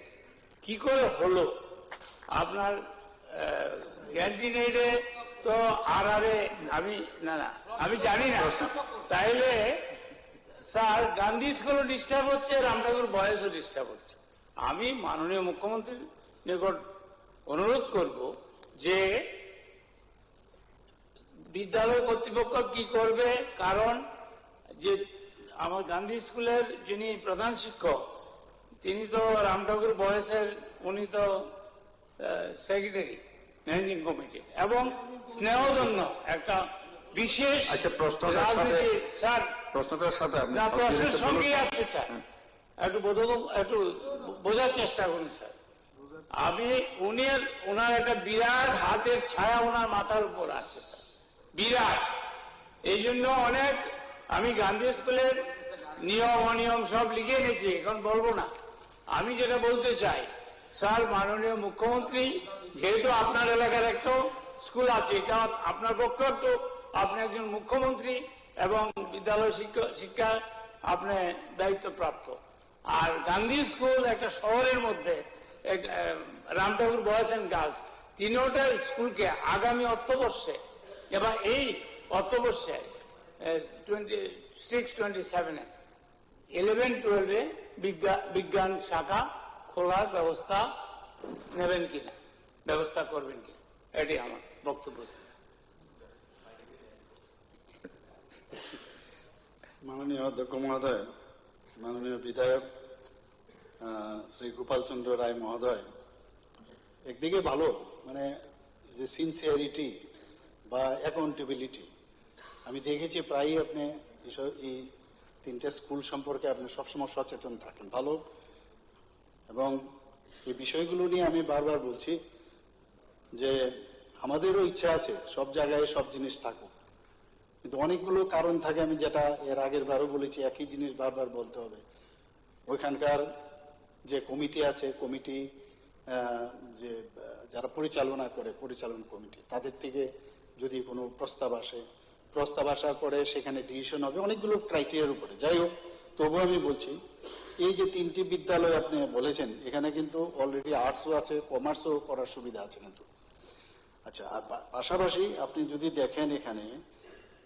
কি করে হলো? আপনার ক্যান্টিনেটে তো আর আমি জানি না। তাইলে স্যার গান্ধী স্কুলও ডিস্টার্ব হচ্ছে, রাম ঠাকুর বয়েজও ডিস্টার্ব হচ্ছে। আমি মাননীয় মুখ্যমন্ত্রীর নিকট অনুরোধ করব যে বিদ্যালয় কর্তৃপক্ষ কি করবে, কারণ যে আমার গান্ধী স্কুলের যিনি প্রধান শিক্ষক তিনি তো রাম ঠাকুর বয়েসের উনি তো সেক্রেটারি ম্যানেজিং কমিটি এবং স্নেহজন্য একটা বিশেষ রাজনীতি স্যার প্রশ্নের সঙ্গে আছে স্যার, একটু বোঝার চেষ্টা করুন স্যার। আমি ওনার একটা বিরাট হাতের ছায়া ওনার মাথার উপর আছে বিরাট, এই জন্য অনেক আমি গান্ধী স্কুলের নিয়ম অনিয়ম সব লিখে এনেছি, এখন বলবো না। আমি যেটা বলতে চাই স্যার, মাননীয় মুখ্যমন্ত্রী যেহেতু আপনার এলাকার একটা স্কুল আছে, এটা আপনার পক্ষে একটু, আপনি একজন মুখ্যমন্ত্রী এবং বিদ্যালয় শিক্ষা আপনি দায়িত্বপ্রাপ্ত। আর গান্ধী স্কুল একটা শহরের মধ্যে রাম ঠাকুর বয়েজ অ্যান্ড গার্লস তিনটা স্কুলকে আগামী অর্থবর্ষে এবার এই অর্থবর্ষে 26-27 11-12 বিজ্ঞান শাখা খোলার ব্যবস্থা নেবেন কিনা, ব্যবস্থা করবেন কিনা, এটি আমার বক্তব্য। মাননীয় অধ্যক্ষ মহোদয়, মাননীয় বিধায়ক শ্রী গোপাল চন্দ্র রায় মহোদয়, একদিকে ভালো মানে যে সিনসিয়ারিটি বা অ্যাকাউন্টেবিলিটি আমি দেখেছি প্রায়ই আপনি এই তিনটে স্কুল সম্পর্কে আপনি সবসময় সচেতন থাকেন, ভালো। এবং এই বিষয়গুলো নিয়ে আমি বারবার বলছি যে আমাদেরও ইচ্ছা আছে সব জায়গায় সব জিনিস থাকুক, কিন্তু অনেকগুলো কারণ থাকে, আমি যেটা এর আগের বারও বলেছি, একই জিনিস বারবার বলতে হবে। ওইখানকার যে কমিটি আছে, কমিটি যে যারা পরিচালনা করে পরিচালন কমিটি, তাদের থেকে যদি কোনো প্রস্তাব আসে, প্রস্তাব আসার পরে সেখানে ডিসিশন হবে অনেকগুলো ক্রাইটেরিয়ার উপরে। যাই হোক, তবু আমি বলছি এই যে তিনটি বিদ্যালয় আপনি বলেছেন, এখানে কিন্তু অলরেডি আর্টসও আছে, কমার্সও করার সুবিধা আছে কিন্তু। আচ্ছা, আর পাশাপাশি আপনি যদি দেখেন এখানে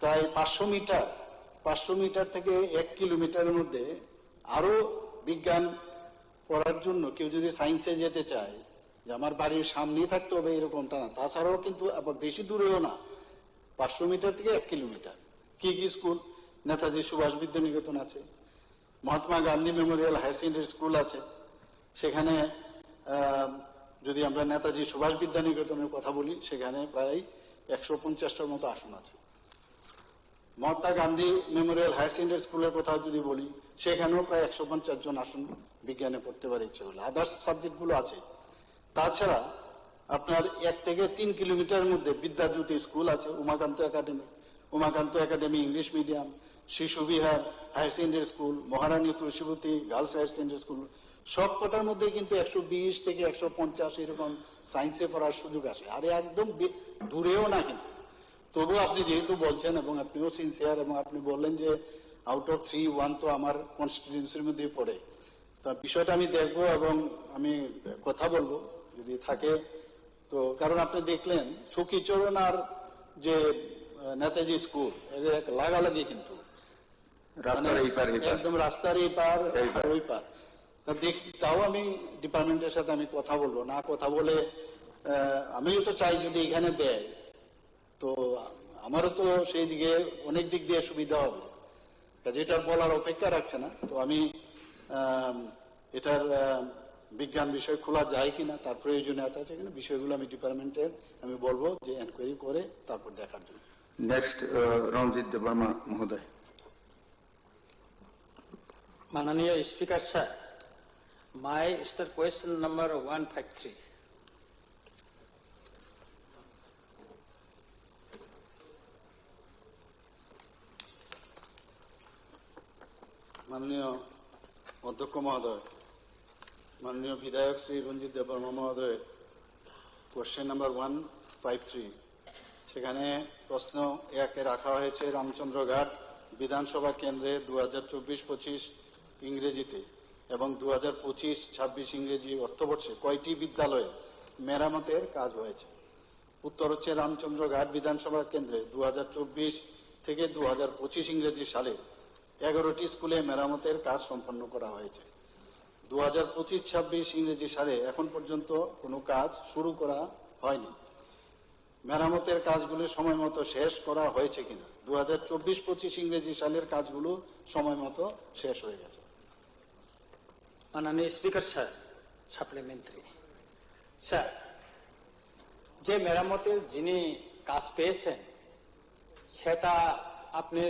প্রায় 500 মিটার থেকে 1 কিলোমিটারের মধ্যে আরো বিজ্ঞান পড়ার জন্য কেউ যদি সায়েন্সে যেতে চায়, যে আমার বাড়ির সামনেই থাকতে হবে এরকমটা না, তাছাড়াও কিন্তু আবার বেশি দূরেও না, 500 মিটার থেকে 1 কিলোমিটার। কি কি স্কুল? নেতাজি সুভাষ বিদ্যানিকেতন আছে, Mahatma Gandhi memorial higher secondary school আছে, সেখানে যদি আমরা নেতাজি সুভাষ বিদ্যানিকেতনের কথা বলি সেখানে প্রায় 150টার মতো আসন আছে। Mahatma Gandhi memorial higher secondary স্কুলের কথা যদি বলি সেখানেও প্রায় 150 জন আসন বিজ্ঞানে পড়তে পারে ইচ্ছে হলে, আদার্স সাবজেক্টগুলো আছে। তাছাড়া আপনার 1 থেকে 3 কিলোমিটারের মধ্যে বিদ্যাজ্যোতি স্কুল আছে, Umakanta academy English medium, Shishu Bihar higher secondary school, Maharani Tulsibati girls higher secondary school, সব কটার মধ্যে কিন্তু 120 থেকে 150 এরকম সায়েন্সে পড়ার সুযোগ আছে, আর একদম দূরেও না কিন্তু। তবু আপনি যেহেতু বলছেন এবং আপনিও সিনসিয়ার এবং আপনি বললেন যে আউট অফ 3 1 তো আমার কনস্টিটিউয়েন্সির মধ্যেই পড়ে, তা বিষয়টা আমি দেখবো এবং আমি কথা বলবো যদি থাকে তো। কারণ আপনি দেখলেন সখীচরণ আর যে নেতাজি স্কুল এদের লাগালাগি কিন্তু, একদম রাস্তার এই পার ওই পার। তাও আমি ডিপার্টমেন্টের সাথে আমি কথা বলবো, না কথা বলে আমিও তো চাই যদি এখানে দেয় তো আমারও তো সেই দিকে অনেক দিক দিয়ে সুবিধা হবে, যেটা বলার অপেক্ষা রাখছে না। তো আমি এটার বিজ্ঞান বিষয় খোলা যায় কিনা তার প্রয়োজনীয়তা আছে কিনা বিষয়গুলো আমি ডিপার্টমেন্টের আমি বলবো যে এনকোয়ারি করে তারপর দেখার জন্য। নেক্সট রঞ্জিত দেববর্মা মহোদয়। মাননীয় speaker sir, my question number 153. মাননীয় অধ্যক্ষ মহোদয়, মাননীয় বিধায়ক শ্রী রঞ্জিত দেববর্মা মহোদয়, কোশ্চেন নাম্বার 153, সেখানে প্রশ্ন 1 রাখা হয়েছে রামচন্দ্রঘাট বিধানসভা কেন্দ্রে 2024-25 ইংরেজিতে এবং 2025-26 ইংরেজি অর্থবর্ষে কয়টি বিদ্যালয়ে মেরামতের কাজ হয়েছে? উত্তর হচ্ছে রামচন্দ্রঘাট বিধানসভা কেন্দ্রে 2024 থেকে 2025 ইংরেজি সালে 11টি স্কুলে মেরামতের কাজ সম্পন্ন করা হয়েছে। 2025-26 ইংরেজি সালে এখন পর্যন্ত কোনো কাজ শুরু করা হয়নি। মেরামতের কাজগুলো সময় মতো শেষ করা হয়েছে কিনা? 2024-25 ইংরেজি সালের কাজগুলো সময় মতো শেষ হয়ে গেছে। মাননীয় স্পিকার স্যার, সাপ্লিমেন্টারি স্যার, যে মেরামতের যিনি কাজ পেয়েছেন সেটা আপনি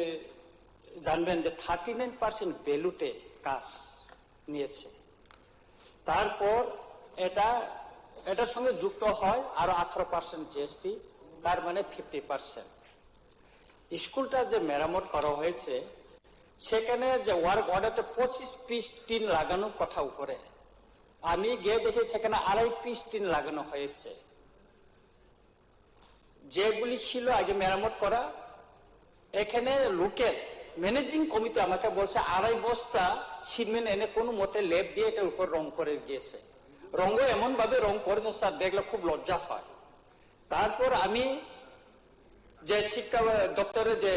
জানবেন যে 39% ভ্যালুতে কাজ নিয়েছে। তারপর এটার সঙ্গে যুক্ত হয় আরো 18% জিএসটি, তার মানে 50%। স্কুলটা যে মেরামত করা হয়েছে সেখানে যে ওয়ার্ক অর্ডারতে 25 পিস টিন লাগানোর কথা উপরে, আমি গিয়ে দেখি সেখানে 2.5 পিস টিন লাগানো হয়েছে। যেগুলি ছিল আগে মেরামত করা, এখানে লোকের ম্যানেজিং কমিটি আমাকে বলছে 2.5 বস্তা সিমেন্ট এনে কোনো মতে লেপ দিয়ে এটার উপর রং করে গিয়েছে। রঙও এমন ভাবে রং করেছে স্যার, দেখলে খুব লজ্জা হয়। তারপর আমি যে শিক্ষা দপ্তরের যে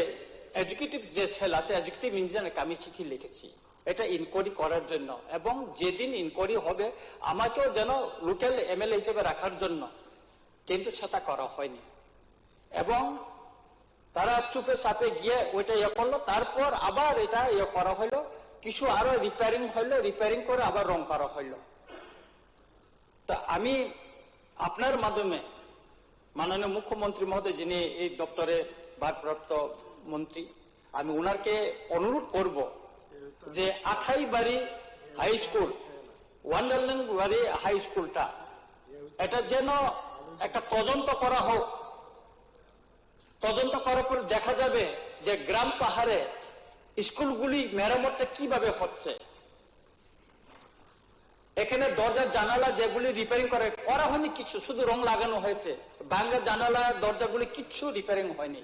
এডুকেটিভ যে সেল আছে, এডুকেটিভ ইঞ্জিনিয়ারকে আমি চিঠি লিখেছি এটা ইনকোয়ারি করার জন্য, এবং যেদিন ইনকোয়ারি হবে আমাকেও যেন লোকাল এমএলএ হিসেবে রাখার জন্য, কিন্তু সেটা করা হয়নি। এবং তারা চুপে চাপে গিয়ে ওইটা করলো। তারপর আবার এটা করা হলো, কিছু আরো রিপেয়ারিং হইলো, রিপেয়ারিং করে আবার রং করা হইলো। তা আমি আপনার মাধ্যমে মাননীয় মুখ্যমন্ত্রী মহোদয়, যিনি এই দপ্তরে ভারপ্রাপ্ত মন্ত্রী, আমি ওনাকে অনুরোধ করব যে 28 বাড়ি হাই স্কুল, ওয়ান্ডারল্যান্ড বাড়ি হাই স্কুলটা এটা যেন একটা তদন্ত করা হোক। তদন্ত করার পর দেখা যাবে যে গ্রাম পাহাড়ে স্কুলগুলি মেরামতটা কিভাবে হচ্ছে। এখানে দরজার জানালা যেগুলি রিপেয়ারিং করা হয়নি কিছু, শুধু রং লাগানো হয়েছে। ভাঙা জানালা দরজাগুলি কিচ্ছু রিপেয়ারিং হয়নি।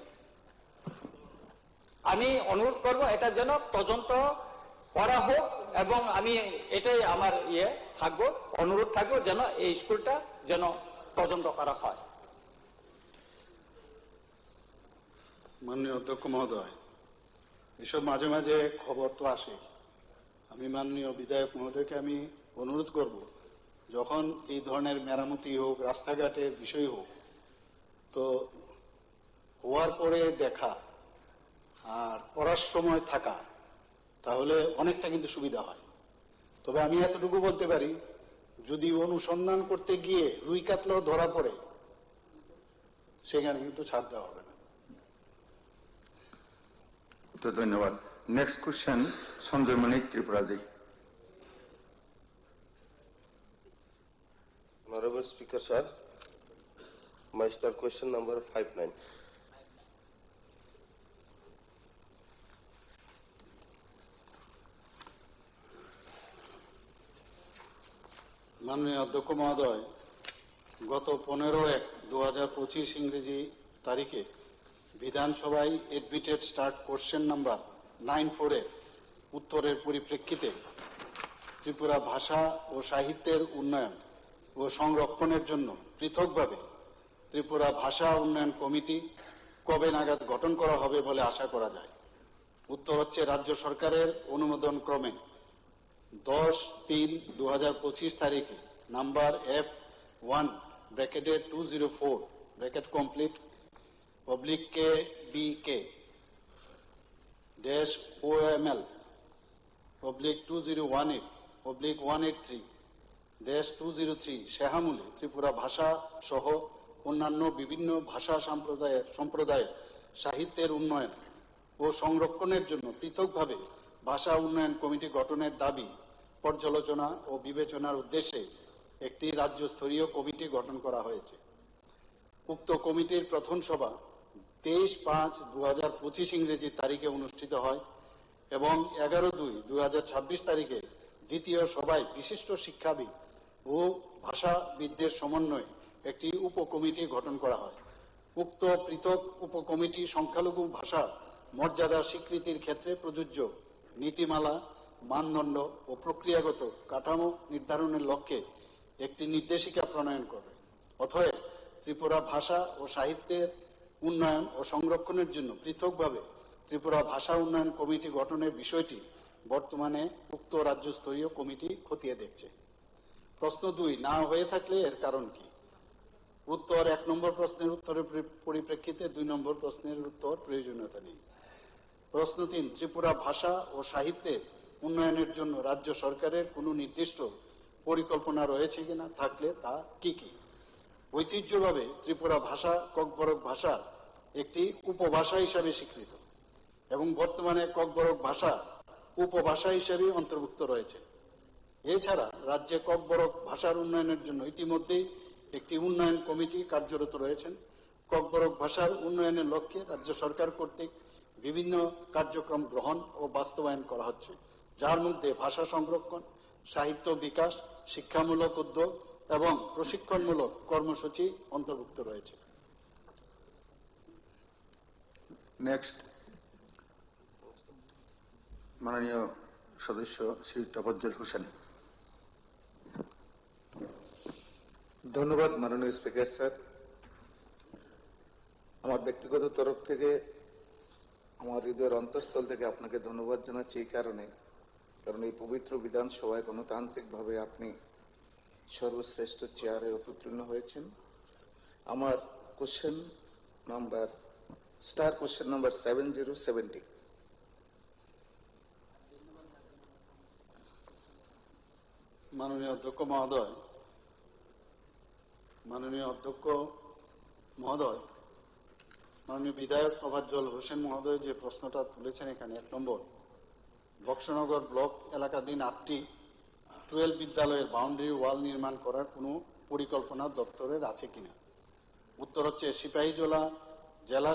আমি অনুরোধ করব এটা যেন তদন্ত করা হোক, এবং আমি এটাই আমার থাকবো, অনুরোধ থাকবো যেন এই স্কুলটা যেন তদন্ত করা হয়। মাননীয় অধ্যক্ষ মহোদয়, এসব মাঝে মাঝে খবর তো আসে। আমি মাননীয় বিধায়ক মহোদয়কে আমি অনুরোধ করব, যখন এই ধরনের মেরামতি হোক, রাস্তাঘাটের বিষয় হোক, তো হওয়ার পরে দেখা আর করার সময় থাকা, তাহলে অনেকটা কিন্তু সুবিধা হয়। তবে আমি এতটুকু বলতে পারি, যদি অনুসন্ধান করতে গিয়ে রুই কাতলাও ধরা পড়ে, সেখানে কিন্তু ছাড় দেওয়া হবে না। তো ধন্যবাদ। Next question, Sanjay Manik, ত্রিপুরাজি। Honorable Speaker, sir, my star question number 59. মাননীয় অধ্যক্ষ মহোদয়, গত 15/1/2025 ইংরেজি তারিখে বিধানসভায় এডমিটেড স্টার্ট কোশ্চেন নাম্বার 94 উত্তরের পরিপ্রেক্ষিতে ত্রিপুরা ভাষা ও সাহিত্যের উন্নয়ন ও সংরক্ষণের জন্য পৃথকভাবে ত্রিপুরা ভাষা উন্নয়ন কমিটি কবে নাগাদ গঠন করা হবে বলে আশা করা যায়? উত্তর হচ্ছে, রাজ্য সরকারের অনুমোদন ক্রমে 10/3/2025 তারিখে নাম্বার F1/KBK-OML/2018/183/203 সেহামূলে ত্রিপুরা ভাষা সহ অন্যান্য বিভিন্ন ভাষা সম্প্রদায়ের সাহিত্যের উন্নয়ন ও সংরক্ষণের জন্য পৃথকভাবে ভাষা উন্নয়ন কমিটি গঠনের দাবি পর্যালোচনা ও বিবেচনার উদ্দেশ্যে একটি রাজ্যস্তরীয় কমিটি গঠন করা হয়েছে। উক্ত কমিটির প্রথম সভা 23/5/2025 ইংরেজি তারিখে অনুষ্ঠিত হয় এবং 11/2/2026 তারিখে দ্বিতীয় সভায় বিশিষ্ট শিক্ষাবিদ ও ভাষাবিদদের সমন্বয়ে একটি উপকমিটি গঠন করা হয়। উক্ত পৃথক উপকমিটি সংখ্যালঘু ভাষার মর্যাদা স্বীকৃতির ক্ষেত্রে প্রযোজ্য নীতিমালা, মানদণ্ড ও প্রক্রিয়াগত কাঠামো নির্ধারণের লক্ষ্যে একটি নির্দেশিকা প্রণয়ন করবে। অতএব ত্রিপুরা ভাষা ও সাহিত্যের উন্নয়ন ও সংরক্ষণের জন্য পৃথকভাবে ত্রিপুরা ভাষা উন্নয়ন কমিটি গঠনের বিষয়টি বর্তমানে উক্ত রাজ্যস্তরীয় কমিটি খতিয়ে দেখছে। প্রশ্ন 2, না হয়ে থাকলে এর কারণ কি? উত্তর 1 নম্বর প্রশ্নের উত্তরের পরিপ্রেক্ষিতে 2 নম্বর প্রশ্নের উত্তর প্রয়োজনীয়তা নেই। প্রশ্ন 3, ত্রিপুরা ভাষা ও সাহিত্যের উন্নয়নের জন্য রাজ্য সরকারের কোনো নির্দিষ্ট পরিকল্পনা রয়েছে কিনা, থাকলে তা কি কি? ঐতিহ্যভাবে ত্রিপুরা ভাষা ককবরক ভাষা একটি উপভাষা হিসাবে স্বীকৃত এবং বর্তমানে ককবরক ভাষা উপভাষা হিসেবে অন্তর্ভুক্ত রয়েছে। এছাড়া রাজ্যে ককবরক ভাষার উন্নয়নের জন্য ইতিমধ্যেই একটি উন্নয়ন কমিটি কার্যরত রয়েছেন। ককবরক ভাষার উন্নয়নের লক্ষ্যে রাজ্য সরকার কর্তৃক বিভিন্ন কার্যক্রম গ্রহণ ও বাস্তবায়ন করা হচ্ছে, যার মধ্যে ভাষা সংরক্ষণ, সাহিত্য বিকাশ, শিক্ষামূলক উদ্যোগ এবং প্রশিক্ষণমূলক কর্মসূচি অন্তর্ভুক্ত রয়েছে। নেক্সট, মাননীয় সদস্য শ্রী তফজ্জল হোসেন। ধন্যবাদ মাননীয় স্পিকার স্যার। আমার ব্যক্তিগত তরফ থেকে, আমার হৃদয়ের অন্তঃস্থল থেকে আপনাকে ধন্যবাদ জানাচ্ছি এই কারণে, কারণ এই পবিত্র বিধানসভায় গণতান্ত্রিকভাবে আপনি সর্বশ্রেষ্ঠ চেয়ারে অবতীর্ণ হয়েছেন। আমার কোশ্চেন নাম্বার 7070। মাননীয় অধ্যক্ষ মহোদয়, মাননীয় বিধায়ক তফাজ্জল হোসেন মহোদয় যে প্রশ্নটা তুলেছেন এখানে 1 নম্বর, বক্সনগর ব্লক এলাকাধীন 8টি 12 বিদ্যালয়ের বাউন্ডারি ওয়াল নির্মাণ করার কোনো পরিকল্পনা দপ্তরের আছে কিনা? উত্তর হচ্ছে, সিপাহীজলা জেলা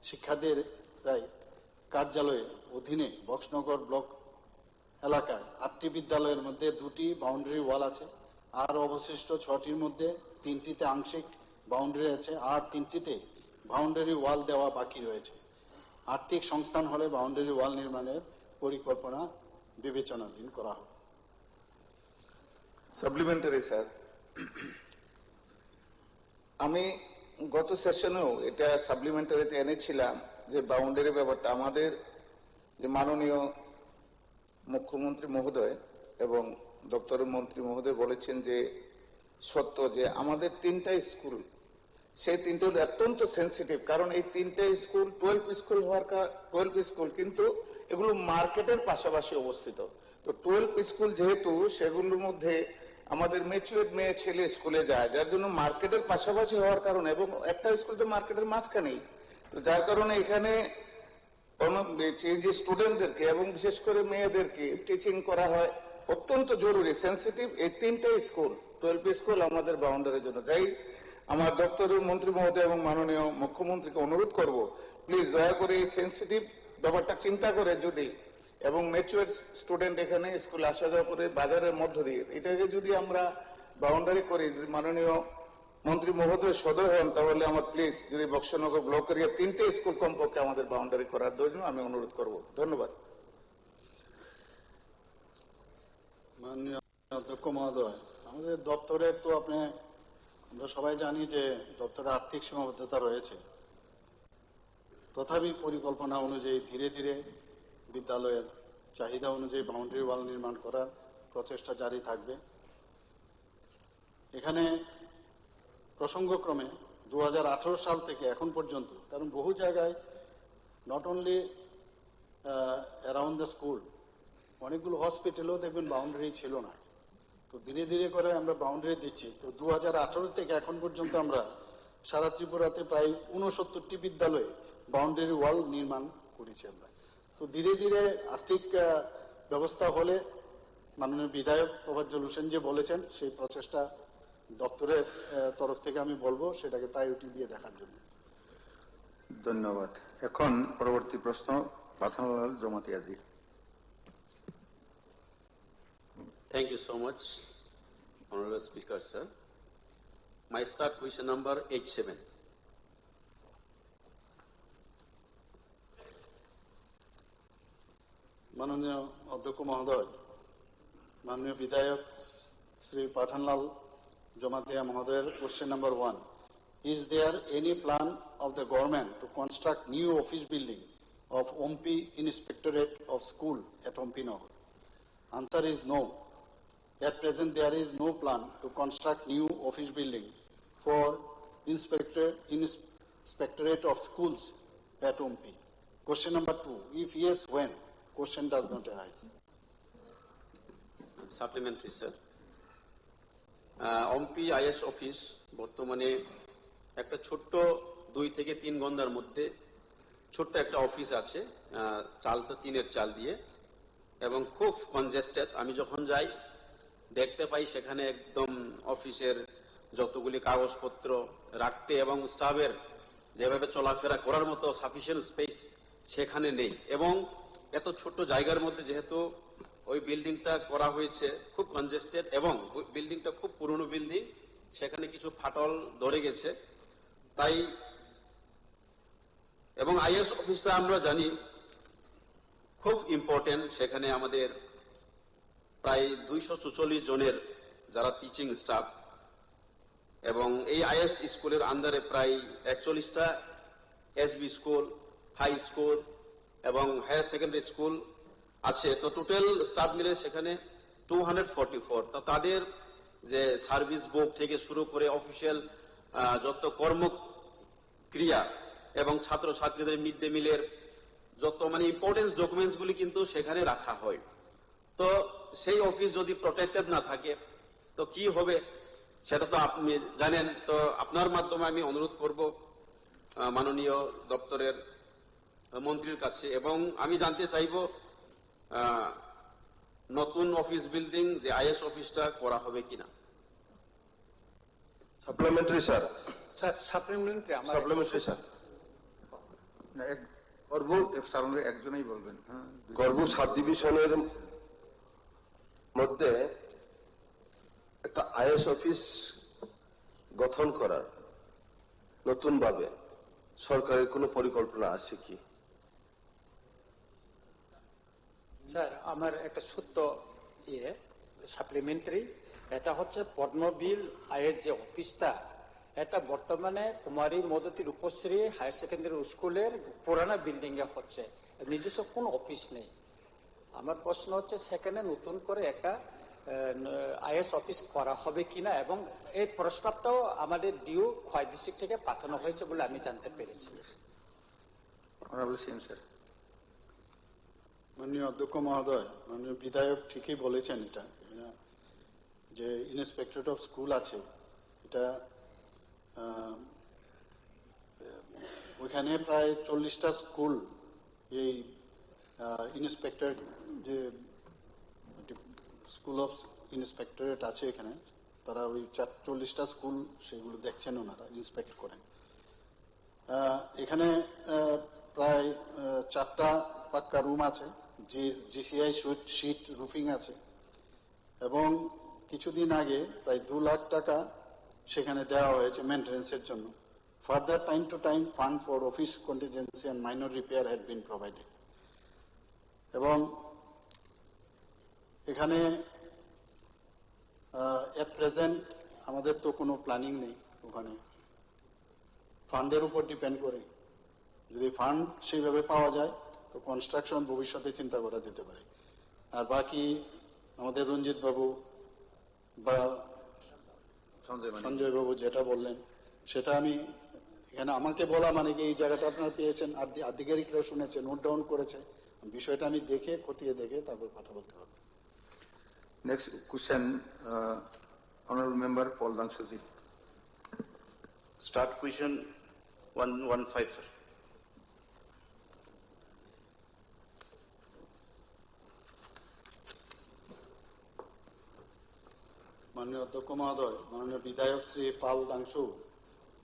শিক্ষাদের কার্যালয়ের অধীনে বক্সনগর ব্লক এলাকায় 8টি বিদ্যালয়ের মধ্যে 2টি বাউন্ডারি ওয়াল আছে, আর অবশিষ্ট 6টির মধ্যে 3টিতে আংশিক বাউন্ডারি আছে, আর 3টিতে বাউন্ডারি ওয়াল দেওয়া বাকি রয়েছে। আর্থিক সংস্থান হলে বাউন্ডারি ওয়াল নির্মাণের পরিকল্পনা বিবেচনাধীন করা হবে। সাপ্লিমেন্টারি স্যার, আমি গত সেশনেও এটা সাপ্লিমেন্টারিতে এনেছিলাম যে বাউন্ডারি ব্যাপারটা আমাদের যে মাননীয় মুখ্যমন্ত্রী মহোদয় এবং দপ্তরের মন্ত্রী মহোদয় বলেছেন যে সত্য যে আমাদের 3টা স্কুল, সেই 3টা অত্যন্ত সেন্সিটিভ, কারণ এই 3টা স্কুল 12 স্কুল কিন্তু এগুলো মার্কেটের পাশাপাশি অবস্থিত। তো 12 স্কুল যেহেতু সেগুলোর মধ্যে আমাদের ম্যাচিউরড মেয়ে ছেলে স্কুলে যায়, যার জন্য মার্কেটের পাশাপাশি হওয়ার কারণে, এবং একটা স্কুল তো মার্কেটের মাঝখানেই, তো যার কারণে এখানে যে স্টুডেন্টদেরকে এবং বিশেষ করে মেয়েদেরকে টিচিং করা হয় অত্যন্ত জরুরি, সেন্সিটিভ। এই 3টে স্কুল 12 স্কুল আমাদের বাউন্ডারির জন্য। যাই আমার দপ্তরের মন্ত্রী মহোদয় এবং মাননীয় মুখ্যমন্ত্রীকে অনুরোধ করব, প্লিজ দয়া করে এই সেন্সিটিভ ব্যাপারটা চিন্তা করে যদি, এবং ম্যাচুয়ার স্টুডেন্ট এখানে স্কুল আসা যাওয়া করে বাজারের মধ্য দিয়ে এটাকে যদি আমরা বাউন্ডারি করি, মাননীয় মন্ত্রী মহোদয় সদয় হন, তাহলে আমার প্লিজ যদি বক্সনগর ব্লক এরিয়া 3টে স্কুল কমপক্ষে আমাদের বাউন্ডারি করার জন্য আমি অনুরোধ করব। ধন্যবাদ। মাননীয় অধ্যক্ষ মহোদয়, আমাদের দপ্তরের তো আমরা সবাই জানি যে দপ্তরে আর্থিক সীমাবদ্ধতা রয়েছে। তথাপি পরিকল্পনা অনুযায়ী ধীরে ধীরে বিদ্যালয়ের চাহিদা অনুযায়ী বাউন্ডারি ওয়াল নির্মাণ করার প্রচেষ্টা জারি থাকবে। এখানে প্রসঙ্গক্রমে 2018 সাল থেকে এখন পর্যন্ত, কারণ বহু জায়গায় not only around the school, অনেকগুলো হসপিটালেও দেখবেন বাউন্ডারি ছিল না, তো ধীরে ধীরে করে আমরা বাউন্ডারি দিচ্ছি। তো 2018 থেকে এখন পর্যন্ত আমরা সারা ত্রিপুরাতে প্রায় 69টি বিদ্যালয়ে বাউন্ডারি ওয়াল নির্মাণ করেছি আমরা। তো ধীরে ধীরে আর্থিক ব্যবস্থা হলে মাননীয় বিধায়ক তফাজ্জল হোসেন যে বলেছেন, সেই প্রচেষ্টা দপ্তরের তরফ থেকে আমি বলবো সেটাকে প্রায়োরিটি দিয়ে দেখার জন্য। ধন্যবাদ। এখন পরবর্তী প্রশ্ন, Pathanlal জমাতিয়াজি। Thank you so much, Honorable Speaker, sir. My start question number 87. মাননীয় অধ্যক্ষ মহোদয়, মাননীয় বিধায়ক শ্রী পাঠানলাল জমাতিয়া মহোদয়ের question number 1, is there any plan of the government to construct new office building of OMP Inspectorate of School at OMP Nagar? Answer is no. At present there is no plan to construct new office building for Inspectorate of Schools at OMPI? Question number 2. If yes, when? Question does not arise. Supplementary sir, OMPI IS office বর্তমানে একটা ছোট্ট 2 থেকে 3 গন্ডার মধ্যে ছোট্ট একটা office আছে, চালটা টিনের চাল দিয়ে, এবং খুব কনজেস্টেড। আমি যখন যাই দেখতে পাই সেখানে একদম অফিসের যতগুলি কাগজপত্র রাখতে এবং স্টাফের যেভাবে চলাফেরা করার মতো সাফিসিয়েন্ট স্পেস সেখানে নেই। এবং এত ছোট্ট জায়গার মধ্যে যেহেতু ওই বিল্ডিংটা করা হয়েছে, খুব কনজেস্টেড এবং বিল্ডিংটা খুব পুরনো বিল্ডিং, সেখানে কিছু ফাটল ধরে গেছে। তাই এবং IS অফিসটা আমরা জানি খুব ইম্পর্টেন্ট। সেখানে আমাদের প্রায় 244 জনের যারা টিচিং স্টাফ, এবং এই IS স্কুলের আন্ডারে প্রায় 41টা SB স্কুল, হাই স্কুল এবং হায়ার সেকেন্ডারি স্কুল আছে। তো টোটাল স্টাফ মিলে সেখানে 244। তো তাদের যে সার্ভিস বুক থেকে শুরু করে অফিসিয়াল যত কর্মক্রিয়া এবং ছাত্রছাত্রীদের মিড ডে মিলের যত ইম্পর্টেন্স ডকুমেন্টসগুলি কিন্তু সেখানে রাখা হয়। তো সেই অফিস যদি প্রোটেক্টেড না থাকে তো কি হবে সেটা তো আপনি জানেন। তো আপনার মাধ্যমে আমি অনুরোধ করব মাননীয় দপ্তরের মন্ত্রীর কাছে, এবং আমি জানতে চাইব নতুন অফিস বিল্ডিং যে IS অফিসটা করা হবে কিনা। Supplementary sir. Sir supplementary sir. একজনেই বলবেন। গর্ব সাব ডিভিশনের মধ্যে একটা IS অফিস গঠন করার নতুন ভাবে সরকারের কোনো পরিকল্পনা আছে কি? স্যার, আমার একটা ছোট্ট সাপ্লিমেন্টারি, এটা হচ্ছে পদ্মবিল IS যে অফিসটা, এটা বর্তমানে কুমারী মদতী রূপশ্রী হায়ার সেকেন্ডারি স্কুলের পুরানা বিল্ডিং এ হচ্ছে, নিজস্ব কোন অফিস নেই। আমার প্রশ্ন হচ্ছে সেখানে নতুন করে একটা IS অফিস করা হবে কিনা, এবং এই প্রস্তাবটাও আমাদের ডিউ খোয়াই ডিস্ট্রিক্ট থেকে পাঠানো হয়েছে বলে আমি জানতে পেরেছি। স্যার। মাননীয় অধ্যক্ষ মহোদয়, মাননীয় বিধায়ক ঠিকই বলেছেন এটা, যে ইন্সপেক্টরেট অফ স্কুল আছে, এটা ওইখানে প্রায় 40টা স্কুল এই ইন্সপেক্টরেট যে স্কুল অফ ইন্সপেক্টরেট আছে এখানে, তারা ওই 40টা স্কুল সেগুলো দেখছেন, ওনারা ইন্সপেক্ট করেন। এখানে প্রায় 4টা পাক্কা রুম আছে, GCI শীট রুফিং আছে, এবং কিছুদিন আগে প্রায় 2 লাখ টাকা সেখানে দেওয়া হয়েছে মেইনটেনেন্সের জন্য। Further time to time fund for office contingency and minor repair had been provided. এবং এখানে এট প্রেজেন্ট আমাদের তো কোনো প্ল্যানিং নেই, ওখানে ফান্ডের উপর ডিপেন্ড করে। যদি ফান্ড সেইভাবে পাওয়া যায় তো কনস্ট্রাকশন ভবিষ্যতে চিন্তা করা যেতে পারে। আর বাকি আমাদের রঞ্জিত বাবু বা সঞ্জয় বাবু যেটা বললেন সেটা আমি এখানে আমাকে বলা মানে কি এই জায়গাটা আপনারা পেয়েছেন, আধিকারিকরা শুনেছে, নোট ডাউন করেছে, বিষয়টা আমি দেখে খতিয়ে দেখে তারপর কথা বলতে হবে। নেক্সট কোশ্চেন, অনারেবল মেম্বার পল দাংশুজি। Start question 115, sir. মাননীয় অধ্যক্ষ মহোদয়, মাননীয় বিধায়ক শ্রী পাল দাংশু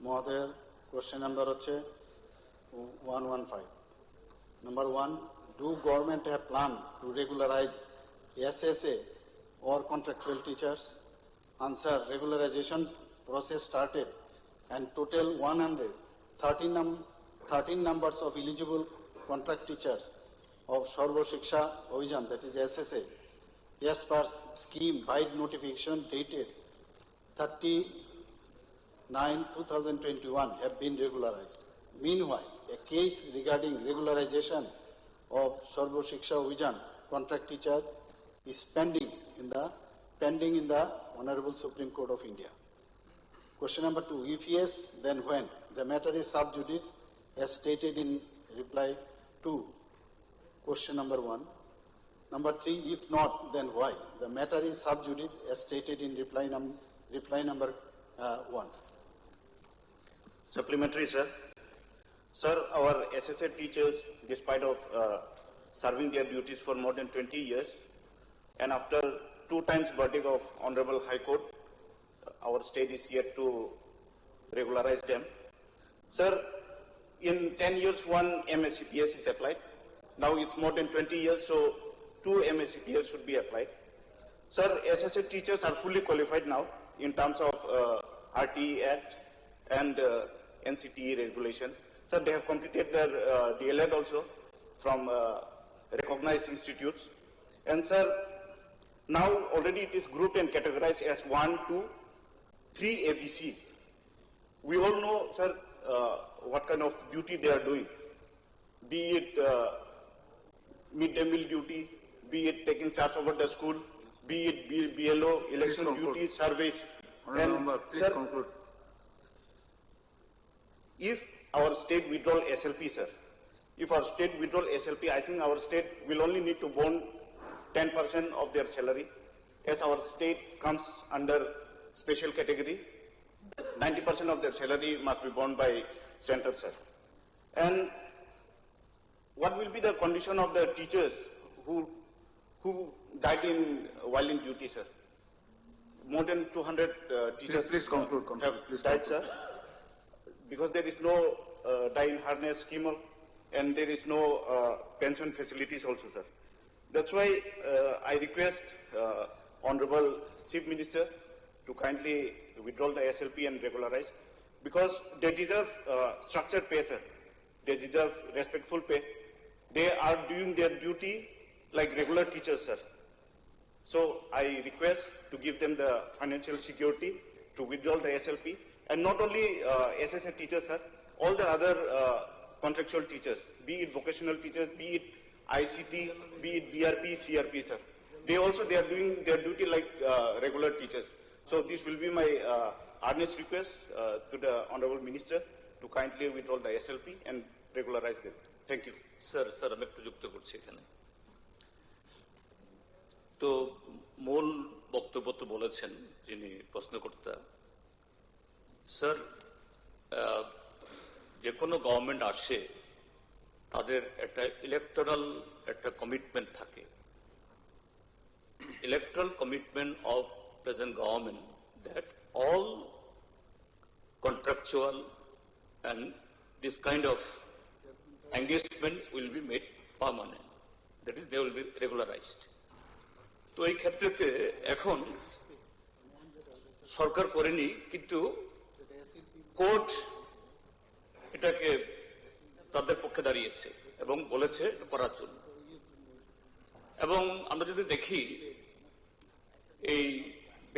মহোদয়ের কোশ্চেন নাম্বার হচ্ছে 115। Number 1, do government have plan to regularize SSA or contractual teachers? Answer, regularization process started and total 113 numbers of eligible contract teachers of Sarva Shiksha Abhijan, that is SSA, as per scheme by notification dated 30/9/2021 have been regularized. Meanwhile, a case regarding regularization of Sarva Shiksha Abhijan contract teacher is pending in the Honorable Supreme Court of India. Question number 2. If yes, then when? The matter is sub judice as stated in reply 2. Question number 1. Number 3. If not, then why? The matter is sub judice as stated in reply number 1. Supplementary, sir. Sir, our SSA teachers, despite of serving their duties for more than 20 years, and after 2 times verdict of Honorable High Court, our state is yet to regularize them. Sir, in 10 years, 1 MSCPS is applied. Now it's more than 20 years, so 2 MSCPS should be applied. Sir, SSA teachers are fully qualified now in terms of RTE Act and NCTE regulation. Sir, they have completed their DLED also from recognized institutes. And sir, now already it is grouped and categorized as 1, 2, 3 ABC. We all know, sir, what kind of duty they are doing, be it midday meal duty, be it taking charge over the school, be it BLO, election duty, surveys. And sir, conclude. If our state withdraw SLP, sir, if our state withdraw SLP, I think our state will only need to bond 10% of their salary, as our state comes under special category. 90% of their salary must be borne by center, sir. And what will be the condition of the teachers who died while in duty, sir? More than 200 teachers please conclude, have died, sir, because there is no die in harness scheme and there is no pension facilities also, sir. That's why I request Honorable Chief Minister to kindly withdraw the SLP and regularize, because they deserve structured pay, sir. They deserve respectful pay. They are doing their duty like regular teachers, sir. So I request to give them the financial security to withdraw the SLP, and not only SSA teachers, sir, all the other contractual teachers, be it vocational teachers, be it ICT, be it BRP, CRP, sir. They are doing their duty like regular teachers. So this will be my earnest request to the Honorable Minister to kindly withdraw the SLP and regularize them. Thank you. Sir আমি একটু যুক্ত করছি এখানে। তো মূল বক্তব্য তো বলেছেন যিনি প্রশ্নকর্তা। স্যার, যে কোনো গভর্নমেন্ট আসে তাদের একটা ইলেকটোরাল একটা কমিটমেন্ট থাকে। Electoral commitment of present government that all contractual and this kind of engagements will be made permanent. That is, they will be regularized. তো এই ক্ষেত্রেতে এখন সরকার করেনি, কিন্তু কোর্ট এটাকে তাদের পক্ষে দাঁড়িয়েছে এবং বলেছে করার জন্য। এবং আমরা যদি দেখি এই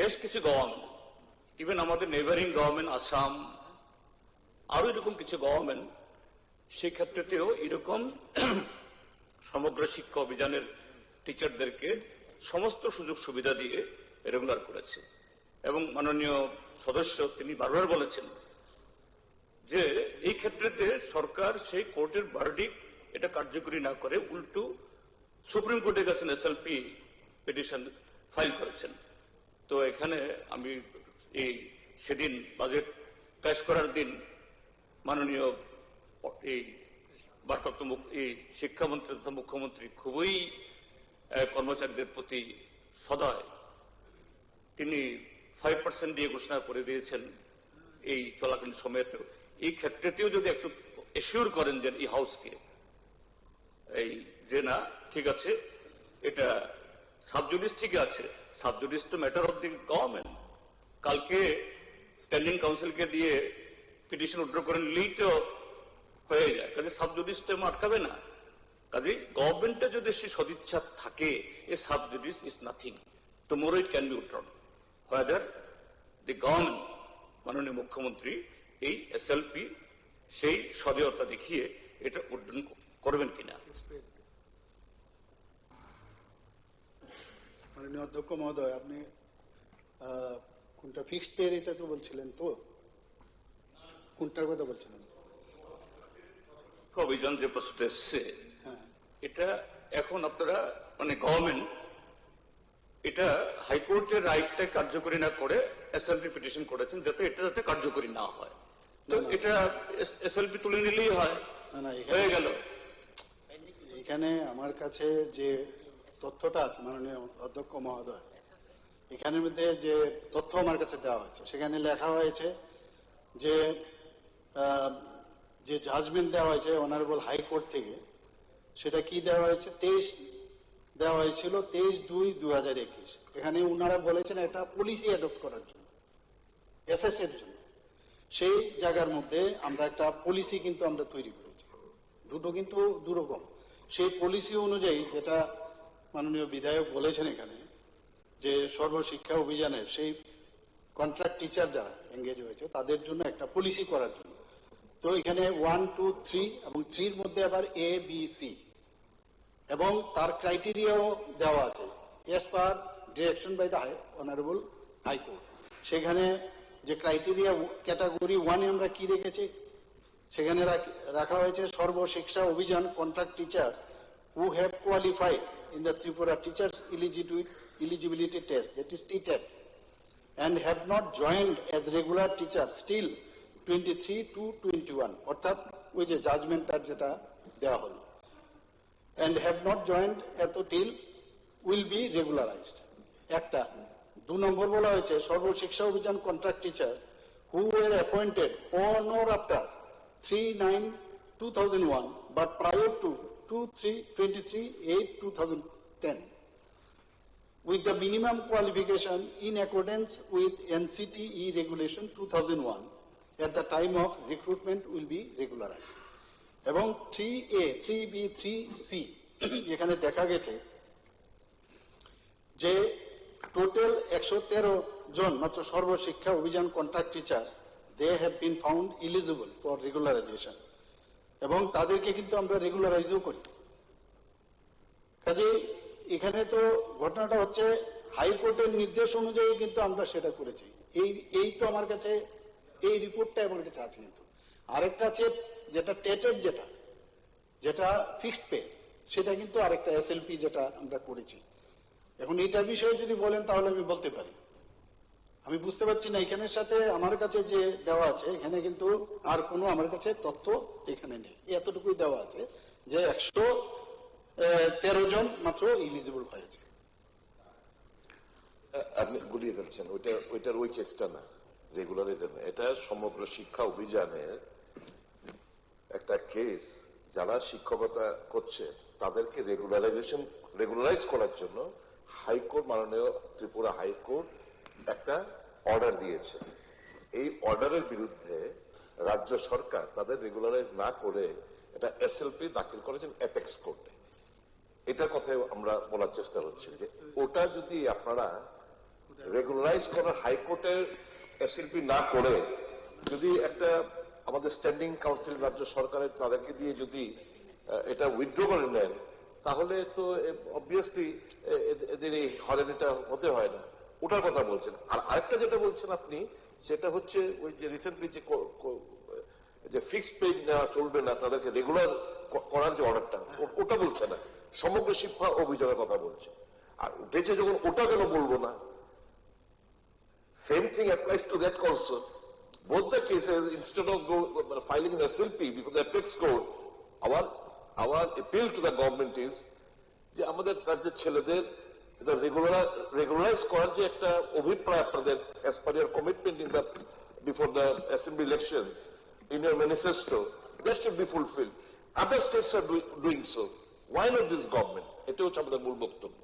বেশ কিছু গভর্নমেন্ট, ইভেন আমাদের নেইবারিং গভর্নমেন্ট আসাম, আরো এরকম কিছু গভর্নমেন্ট সেই ক্ষেত্রেতেও এরকম সমগ্র শিক্ষা অভিযানের টিচারদেরকে সমস্ত সুযোগ সুবিধা দিয়ে রেগুলার করেছে। এবং মাননীয় সদস্য তিনি বারবার বলেছেন যে এই ক্ষেত্রেতে সরকার সেই কোর্টের ভার্ডিক্ট এটা কার্যকরী না করে উল্টো সুপ্রিম কোর্টে গেছেন, এসএলপি পিটিশন ফাইল করেছেন। তো এখানে আমি এই সেদিন বাজেট পেশ করার দিন মাননীয় এই ভারপ্রাপ্ত শিক্ষামন্ত্রী তথা মুখ্যমন্ত্রী খুবই কর্মচারীদের প্রতি সদয়। তিনি 5% দিয়ে ঘোষণা করে দিয়েছেন এই চলাকালীন সময়তেও। এই ক্ষেত্রেতেও যদি একটু এশিওর করেন যে এই হাউসকে এই যে না ঠিক আছে, এটা সাবজুডিস ঠিক আছে, সাবজুডিস তো ম্যাটার অফ দি গভর্নমেন্ট। কালকে স্ট্যান্ডিং কাউন্সিলকে দিয়ে পিটিশন উইথড্র করে নিলেই তো হয়ে যায়, কাজে সাবজুডিস তো আটকাবে না। কাজে গভর্নমেন্টে যদি সে সদিচ্ছা থাকে, a sub judice is nothing, tomorrow it can be withdrawn. Whether the government, মাননীয় মুখ্যমন্ত্রী এই এসএলপি সেই সদয়তা দেখিয়ে এটা উইথড্রন করবেন কিনা। মাননীয় অধ্যক্ষ মহোদয়, আপনি কোনটা ফিক্সড পে এটা তো বলছিলেন তো কোনটার কথা বলছেন? অভিযান যে প্রশ্নটা এসছে, এটা এখন আপনারা মানে গভর্নমেন্ট এটা হাইকোর্টের রাইটটা কার্যকরী না করে এসএলপি পিটিশন করেছেন যাতে এটা যাতে কার্যকরী না হয়। তো এটা এসএলপি তুলে নিলেই হয়, হয়ে গেল। এখানে আমার কাছে যে তথ্যটা আছে মাননীয় অধ্যক্ষ মহোদয়, এখানের মধ্যে যে তথ্য আমার কাছে দেওয়া হয়েছে সেখানে লেখা হয়েছে যে জাজমেন্ট দেওয়া হয়েছে অনারেবল হাইকোর্ট থেকে, সেটা কি দেওয়া হয়েছে, 23 দেওয়া হয়েছিল 23/2/2021। এখানে ওনারা বলেছেন এটা পলিসি অ্যাডপ্ট করার জন্য, এসএস এর জন্য। সেই জায়গার মধ্যে আমরা একটা পলিসি কিন্তু আমরা তৈরি করেছি, দুটো কিন্তু দুরকম। সেই পলিসি অনুযায়ী যেটা মাননীয় বিধায়ক বলেছেন এখানে যে সর্বশিক্ষা অভিযানের সেই কন্ট্রাক্ট টিচার যারা এঙ্গেজ হয়েছে তাদের জন্য একটা পলিসি করার জন্য। তো এখানে 1, 2, 3 এবং 3 এর মধ্যে আবার A, B, C এবং তার ক্রাইটেরিয়াও দেওয়া আছে as per direction by the honourable high court. সেখানে যে ক্রাইটেরিয়া ক্যাটাগরি 1 আমরা কি রেখেছি, সেখানে রাখা হয়েছে সর্বশিক্ষা Abhiyan contract teacher who have qualified in the Tripura Teachers Eligibility Test, that is TTET, and have not joined as regular teachers still 23/2/21, অর্থাৎ ওই যে জাজমেন্টটার যেটা দেওয়া হলো, and have not joined till will be regularized। একটা 2 নম্বর বলা হয়েছে সর্বশিক্ষা Abhiyan contract teacher who were appointed on or after 3/9/2001 but prior to 23/8/2010 with the minimum qualification in accordance with NCTE regulation 2001 at the time of recruitment will be regularized। এবং 3A, 3B, 3C এখানে দেখা গেছে যে total 113 জন মাত্র Sarva Shiksha Abhiyan contract teachers they have been found eligible for regularisation, এবং তাদেরকে কিন্তু আমরা রেগুলারাইজও করি। কাজে এখানে তো ঘটনাটা হচ্ছে হাইকোর্টের নির্দেশ অনুযায়ী কিন্তু আমরা সেটা করেছি। এই তো আমার কাছে এই রিপোর্টটা আমার কাছে আছে। কিন্তু আরেকটা আছে যেটা টেটের যেটা ফিক্সড পে, সেটা কিন্তু আরেকটা এসএলপি যেটা আমরা করেছি। এখন এইটার বিষয়ে যদি বলেন তাহলে আমি বলতে পারি। আমি বুঝতে পারছি না এখানের সাথে আমার কাছে যে দেওয়া আছে এখানে কিন্তু আর কোনো আমার কাছে তথ্য এখানে নেই। এতটুকুই দেওয়া আছে যে 113 জন মাত্র ইলিজিবল হয়েছে। আপনি গুলিয়ে ফেলছেন, ওইটার ওই কেসটা না, রেগুলারাইজেশন। এটা সমগ্র শিক্ষা অভিযানের একটা কেস। যারা শিক্ষকতা করছে তাদেরকে রেগুলারাইজ করার জন্য হাইকোর্ট, মাননীয় ত্রিপুরা হাইকোর্ট একটা অর্ডার দিয়েছে। এই অর্ডারের বিরুদ্ধে রাজ্য সরকার তাদের রেগুলারাইজ না করে এটা এসএলপি দাখিল করেছেন অ্যাপেক্স কোর্টে। এটার কথাই আমরা বলার চেষ্টা হচ্ছে যে ওটা যদি আপনারা রেগুলারাইজ করার হাইকোর্টের এসএলপি না করে যদি একটা আমাদের স্ট্যান্ডিং কাউন্সিল রাজ্য সরকারের তাদেরকে দিয়ে যদি এটা উইথড্র করে নেন, তাহলে তো অবভিয়াসলি এদের এই হয়রানিটা হতে হয় না। ওটার কথা বলছেন। আর আরেকটা যেটা বলছেন আপনি, সেটা হচ্ছে ওই যে রিসেন্টলি যে ফিক্সড পে নেওয়া চলবে না, তাদেরকে রেগুলার করার যে অর্ডারটা, ওটা বলছে না, সমগ্র শিক্ষা অভিযানের কথা বলছে। আর উঠেছে যখন ওটা কেন বলবো না? Same thing applies to that also. Both the cases, instead of filing an SLP before the apex court, our appeal to the government is যে আমাদের রাজ্যের ছেলেদের রেগুলারাইজ করার যে একটা অভিপ্রায় আপনাদের as per your commitment in the before the assembly elections in your manifesto, that should be fulfilled. Other states are doing so. Why not this government? এটা হচ্ছে আমাদের মূল বক্তব্য।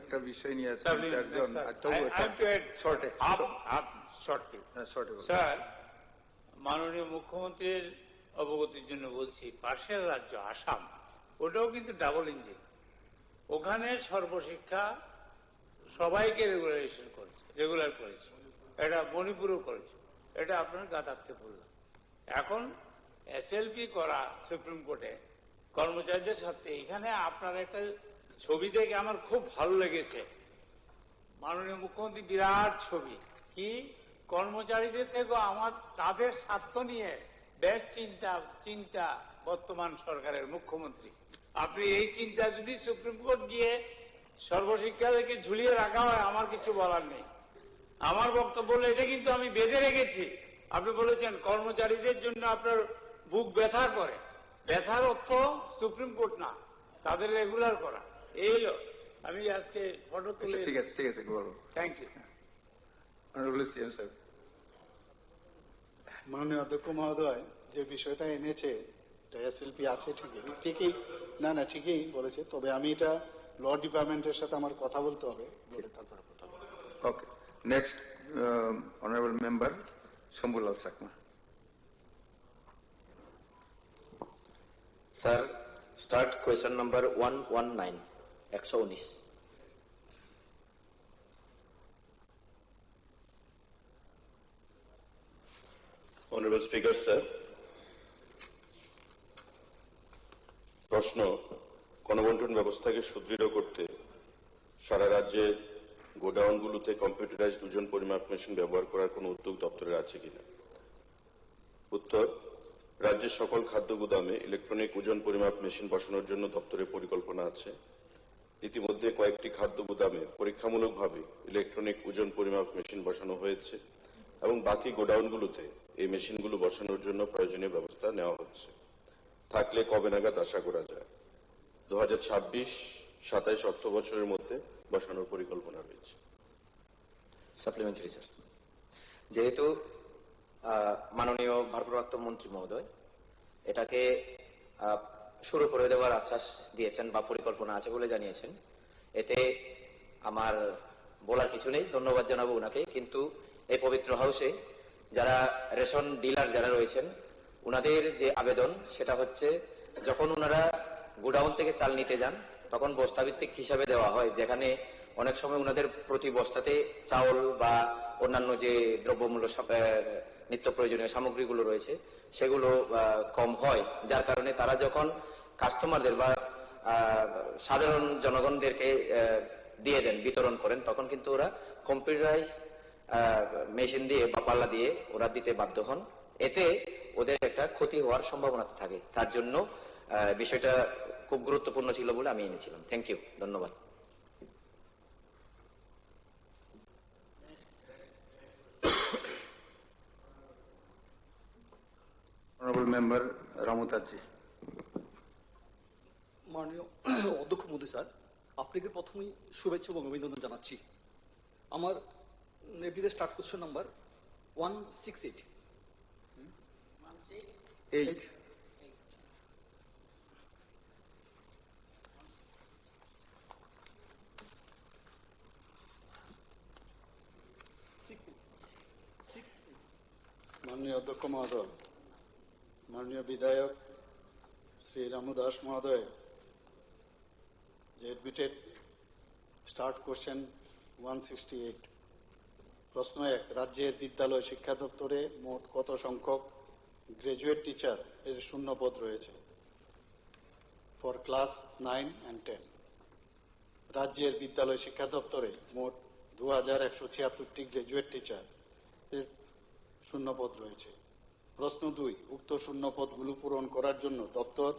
একটা বিষয় নিয়ে চারজন স্যার, মাননীয় মুখ্যমন্ত্রীর অবগতির জন্য বলছি, পাশের রাজ্য আসাম, ওটাও কিন্তু ডাবল ইঞ্জিন। ওখানে সর্বশিক্ষা সবাইকে রেগুলার করেছে, এটা মণিপুরও করেছে। এটা আপনার গাদারতে বললাম। এখন এসএলপি করা সুপ্রিম কোর্টে কর্মচারীদের সাথে, এখানে আপনার একটা ছবি দেখে আমার খুব ভালো লেগেছে। মাননীয় মুখ্যমন্ত্রী বিরাট ছবি কি কর্মচারীদের থেকে আমার তাদের স্বার্থ নিয়ে বেশ চিন্তা বর্তমান সরকারের মুখ্যমন্ত্রী। আপনি এই চিন্তা যদি সুপ্রিম কোর্ট গিয়ে সর্বশিক্ষা থেকে ঝুলিয়ে রাখা হয় আমার কিছু বলার নেই। আমার বক্তব্য হলো এটা কিন্তু আমি বেঁধে রেখেছি। আপনি বলেছেন কর্মচারীদের জন্য আপনার বুক ব্যথা করে, ব্যথার অর্থ সুপ্রিম কোর্ট না, তাদের রেগুলার করা। এই হলো আমি আজকে ফটো তুলে। ঠিক আছে থ্যাংক ইউ। মাননীয় অধ্যক্ষ মহোদয় যে বিষয়টা এনেছে এসএলপি আছে ঠিকই ঠিকই বলেছে, তবে আমি এটা ল ডিপার্টমেন্টের সাথে আমার কথা বলতে হবে, বলে তারপরে কথা বলবো। Okay, next honourable member Shambhulal Chakma. Sir, starred question number 119, 119। Honorable Speaker, sir. প্রশ্ন, গণবন্টন ব্যবস্থাকে সুদৃঢ় করতে সারা রাজ্যে গোডাউনগুলোতে কম্পিউটারাইজড ওজন পরিমাপ মেশিন ব্যবহার করার কোনো উদ্যোগ দপ্তরের আছে কিনা? উত্তর, রাজ্যের সকল খাদ্য গুদামে ইলেকট্রনিক ওজন পরিমাপ মেশিন বসানোর জন্য দপ্তরের পরিকল্পনা আছে। ইতিমধ্যে কয়েকটি খাদ্য গুদামে পরীক্ষামূলকভাবে ইলেকট্রনিক ওজন পরিমাপ মেশিন বসানো হয়েছে এবং বাকি গোডাউনগুলোতে এই মেশিনগুলো বসানোর জন্য প্রয়োজনীয় ব্যবস্থা নেওয়া হচ্ছে। থাকলে কবে নাগাদ আশা করা যায়? 2026-27 অর্থ বছরের মধ্যে বসানোর পরিকল্পনা রয়েছে। সাপ্লিমেন্টারি স্যার, যেহেতু মাননীয় ভারপ্রাপ্ত মন্ত্রী মহোদয় এটাকে শুরু করে দেওয়ার আশ্বাস দিয়েছেন বা পরিকল্পনা আছে বলে জানিয়েছেন, এতে আমার বলার কিছু নেই, ধন্যবাদ জানাবো ওনাকে। কিন্তু এই পবিত্র হাউসে যারা রেশন ডিলার যারা রয়েছেন ওনাদের যে আবেদন সেটা হচ্ছে যখন ওনারা গোডাউন থেকে চাল নিতে যান তখন বস্তাভিত্তিক হিসাবে দেওয়া হয়, যেখানে অনেক সময় ওনাদের প্রতি বস্তাতে চাউল বা অন্যান্য যে দ্রব্যমূল্য নিত্য প্রয়োজনীয় সামগ্রীগুলো রয়েছে সেগুলো কম হয়, যার কারণে তারা যখন কাস্টমারদের বা সাধারণ জনগণদেরকে দিয়ে দেন, বিতরণ করেন, তখন কিন্তু ওরা কম্পিউটারাইজ মেশিন দিয়ে বা পাল্লা দিয়ে ওরা দিতে বাধ্য হন। এতে ওদের একটা ক্ষতি হওয়ার সম্ভাবনা থাকে। তার জন্য বিষয়টা খুব গুরুত্বপূর্ণ ছিল বলে আমি এনেছিলাম। থ্যাংক ইউ, ধন্যবাদ। Honourable member Ramtaji. মাননীয় অধ্যক্ষ মহোদয় স্যার, আপনাকে প্রথমেই শুভেচ্ছা এবং অভিনন্দন জানাচ্ছি। আমার এফডিতে স্টার্ট কোশ্চেন নাম্বার 168। মাননীয় অধ্যক্ষ মহোদয়, মাননীয় বিধায়ক শ্রী রামু দাস মহোদয় যে এডমিটেড স্টার্ট কোশ্চেন 168। প্রশ্ন 1, রাজ্যের বিদ্যালয় শিক্ষা দপ্তরে মোট কত সংখ্যক গ্রাজুয়েট টিচার এর শূন্য পদ রয়েছে ফর ক্লাস 9 and 10? রাজ্যের বিদ্যালয় শিক্ষা দপ্তরে মোট 2176টি গ্রাজুয়েট টিচার এর শূন্য পদ রয়েছে। প্রশ্ন 2, উক্ত শূন্য পদগুলো পূরণ করার জন্য দপ্তর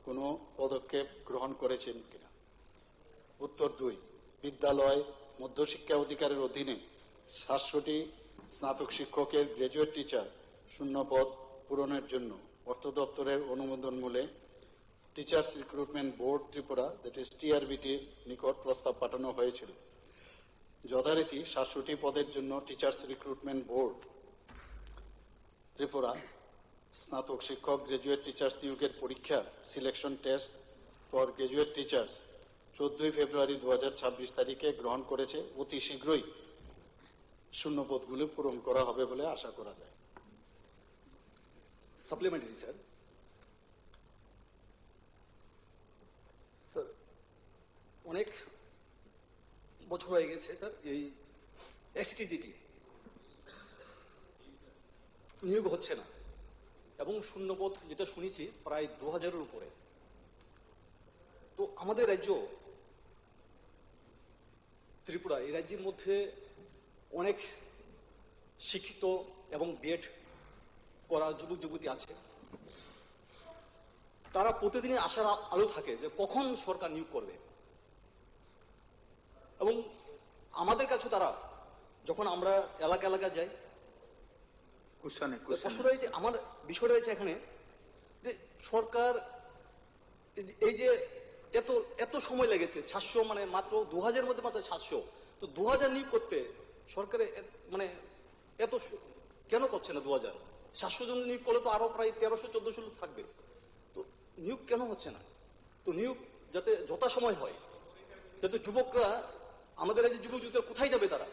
কোনো পদক্ষেপ গ্রহণ করেছেন কিনা? উত্তর 2, বিদ্যালয় মধ্যশিক্ষা অধিকারের অধীনে 700টি স্নাতক শিক্ষকের গ্রাজুয়েট টিচার শূন্য পদ পূরণের জন্য অর্থ দপ্তরের অনুমোদন মূলে teachers recruitment board Tripura, that is টিআরবিটির নিকট প্রস্তাব পাঠানো হয়েছিল। যথারীতি 700টি পদের জন্য টিচার্স রিক্রুটমেন্ট বোর্ড ত্রিপুরা স্নাতক শিক্ষক গ্রাজুয়েট টিচার্স নিয়োগের পরীক্ষা selection test for graduate teachers 14 ফেব্রুয়ারি 2026 তারিখে গ্রহণ করেছে। অতি শীঘ্রই শূন্য পদগুলো পূরণ করা হবে বলে আশা করা যায়। Supplementary sir. স্যার, অনেক বছর হয়ে গেছে স্যার এই এসটিজিটি নিয়োগ হচ্ছে না এবং শূন্যপদ যেটা শুনেছি প্রায় 2000-এর উপরে। তো আমাদের রাজ্য ত্রিপুরা এই রাজ্যের মধ্যে অনেক শিক্ষিত এবং বিএড করা যুবক যুবতী আছে, তারা প্রতিদিনই আশার আলো থাকে যে কখন সরকার নিয়োগ করবে। এবং আমাদের কাছে তারা যখন আমরা এলাকা এলাকা যাই, আমার বিষয় রয়েছে এখানে যে সরকার এই যে এত এত সময় লেগেছে, 700 মানে মাত্র 2000 মধ্যে মাত্র 700, তো 2000 নিয়োগ করতে সরকারে মানে এত কেন করছে না? 2700 জন নিয়োগ করলে তো আরো প্রায় 1300-1400 লোক থাকবে, তো নিয়োগ কেন হচ্ছে না? তো নিয়োগ যাতে যথাসময় হয়, যাতে যুবকরা, আমাদের রাজ্যের যুবক যুবতীরা কোথায় যাবে তারা,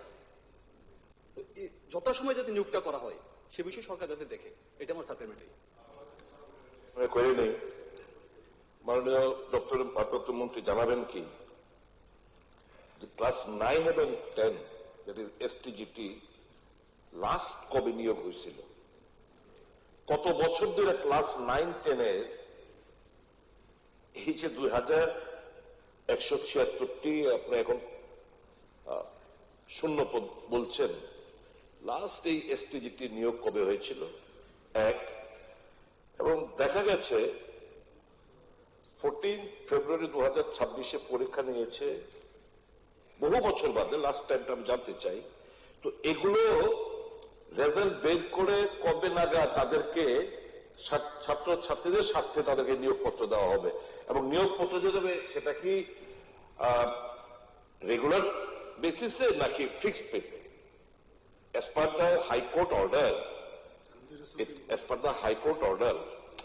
যথাসময় যাতে নিয়োগটা করা হয় সে বিষয়ে সরকার যাতে দেখে, এটা আমার সাপ্লিমেন্টারি করে নেই। মাননীয় ভারপ্রাপ্ত মন্ত্রী জানাবেন কি যে ক্লাস 9 এবং 10 দ্যাট ইজ এসটিজিটি লাস্ট কবে নিয়োগ হয়েছিল? কত বছর ধরে ক্লাস 9-10-এর এই যে 2176টি আপনি এখন শূন্য পদ বলছেন, লাস্ট এই এসটিজিটি নিয়োগ কবে হয়েছিল? এক। এবং দেখা গেছে 14 ফেব্রুয়ারি 2026 পরীক্ষা নিয়েছে, বহু বছর বাদে, লাস্ট টাইমটা আমি জানতে চাই। তো এগুলো রেজাল্ট বের করে কবে নাগাদ তাদেরকে ছাত্র ছাত্রীদের স্বার্থে তাদেরকে নিয়োগপত্র দেওয়া হবে? এবং নিয়োগপত্র যে দেবে সেটা কি রেগুলার বেসিসে নাকি ফিক্সড পেতে? as per the High Court order, as per the High Court order,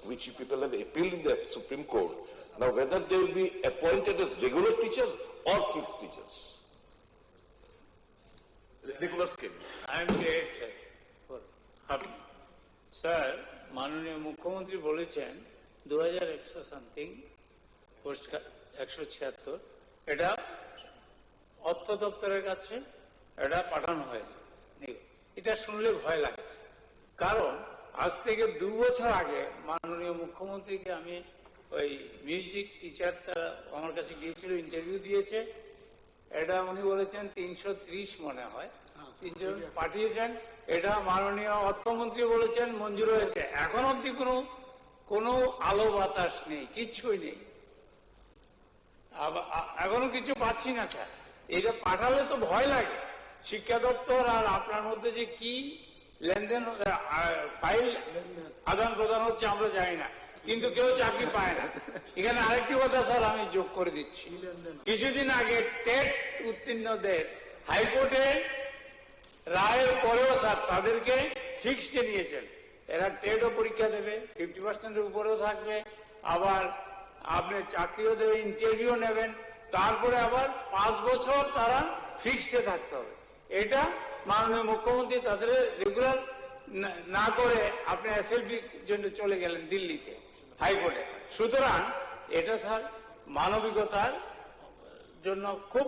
which you people have appealed in the Supreme Court, now whether they will be appointed as regular teachers or fixed teachers? Regular scheme. I am great, sir. Happy. Sir, মাননীয় মুখ্যমন্ত্রী বলেছেন 2100 something post 176, এটা অর্থ দপ্তরের কাছে এটা পাঠানো হয়েছে। এটা শুনলে ভয় লাগছে, কারণ আজ থেকে 2 বছর আগে মাননীয় মুখ্যমন্ত্রীকে আমি ওই মিউজিক টিচার তারা আমার কাছে গিয়েছিল, ইন্টারভিউ দিয়েছে, এটা উনি বলেছেন 330 মনে হয় 3জন পাঠিয়েছেন, এটা মাননীয় অর্থমন্ত্রী বলেছেন মঞ্জুর হয়েছে। এখন অব্দি কোনো আলো বাতাস নেই, কিচ্ছুই নেই, এখনো কিছু পাচ্ছি না স্যার। এটা পাঠালে তো ভয় লাগে। শিক্ষা দপ্তর আর আপনার মধ্যে যে কি লেনদেন, ফাইল আদান প্রদান হচ্ছে আমরা জানি না, কিন্তু কেউ চাকরি পায় না। এখানে আরেকটি কথা স্যার আমি যোগ করে দিচ্ছি, কিছুদিন আগে টেট উত্তীর্ণদের হাইকোর্টে রায়ের পরেও স্যার তাদেরকে ফিক্সডে নিয়েছেন। এরা টেটও পরীক্ষা দেবে, 50%-এর উপরেও থাকবে, আবার আপনি চাকরিও দেবে, ইন্টারভিউ নেবেন, তারপরে আবার 5 বছর তারা ফিক্সডে থাকতে হবে। এটা মাননীয় মুখ্যমন্ত্রী তাদের রেগুলার না করে আপনি এসএলপির জন্য চলে গেলেন দিল্লিতে হাইকোর্টে। সুতরাং এটা স্যার মানবিকতার জন্য খুব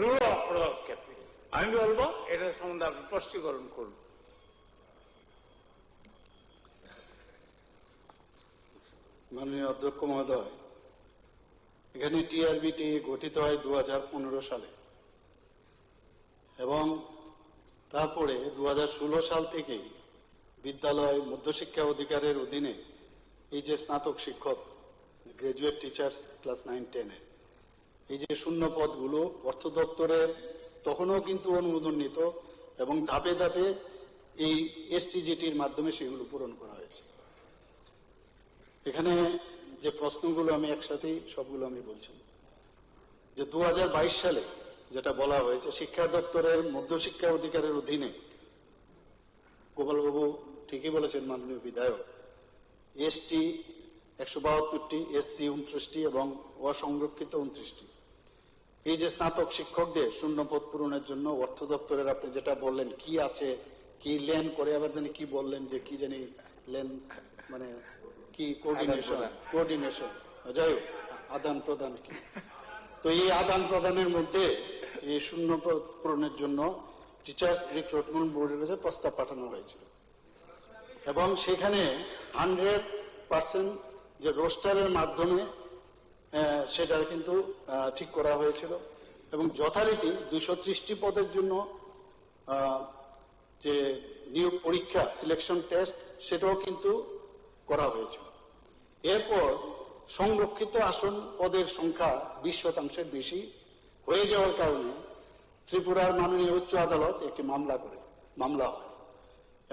রূঢ় পদক্ষেপ। আমি বলবো এটা সম্বন্ধে আপনি স্পষ্টীকরণ করুন। মাননীয় অধ্যক্ষ মহোদয়, এখানে টিআরবিটি গঠিত হয় 2015 সালে এবং তারপরে 2016 সাল থেকেই বিদ্যালয় মধ্যশিক্ষা অধিকারের অধীনে এই যে স্নাতক শিক্ষক গ্রাজুয়েট টিচার্স ক্লাস 9-10-এর এই যে শূন্য পদগুলো অর্থ দপ্তরের তখনও কিন্তু অনুমোদন নিত এবং ধাপে ধাপে এই এসটিজিটির মাধ্যমে সেগুলো পূরণ করা হয়েছে। এখানে যে প্রশ্নগুলো আমি একসাথেই সবগুলো আমি বলছি যে 2022 সালে যেটা বলা হয়েছে শিক্ষা দপ্তরের মধ্যশিক্ষা অধিকারের অধীনে, গোপালবাবু ঠিকই বলেছেন মাননীয় বিধায়ক, এসটি 172টি, এসসি 29টি এবং অসংরক্ষিত 29টি। এই যে স্নাতক শিক্ষকদের শূন্য পদ পূরণের জন্য অর্থ দপ্তরের আপনি যেটা বললেন কি আছে, কি লেন করে, আবার জানি কি বললেন যে কি জানি লেন মানে কি কোঅর্ডিনেশন, যাই হোক আদান প্রদান কি, তো এই আদান প্রদানের মধ্যে এই শূন্য পদ পূরণের জন্য টিচার্স রিক্রুটমেন্ট বোর্ডের কাছে প্রস্তাব পাঠানো হয়েছিল এবং সেখানে 100% যে রোস্টারের মাধ্যমে সেটা কিন্তু ঠিক করা হয়েছিল এবং যথারীতি 230টি পদের জন্য যে নিয়োগ পরীক্ষা সিলেকশন টেস্ট সেটাও কিন্তু করা হয়েছিল। এরপর সংরক্ষিত আসন পদের সংখ্যা 20% বেশি হয়ে যাওয়ার কারণে ত্রিপুরার মাননীয় উচ্চ আদালত একটি মামলা হয়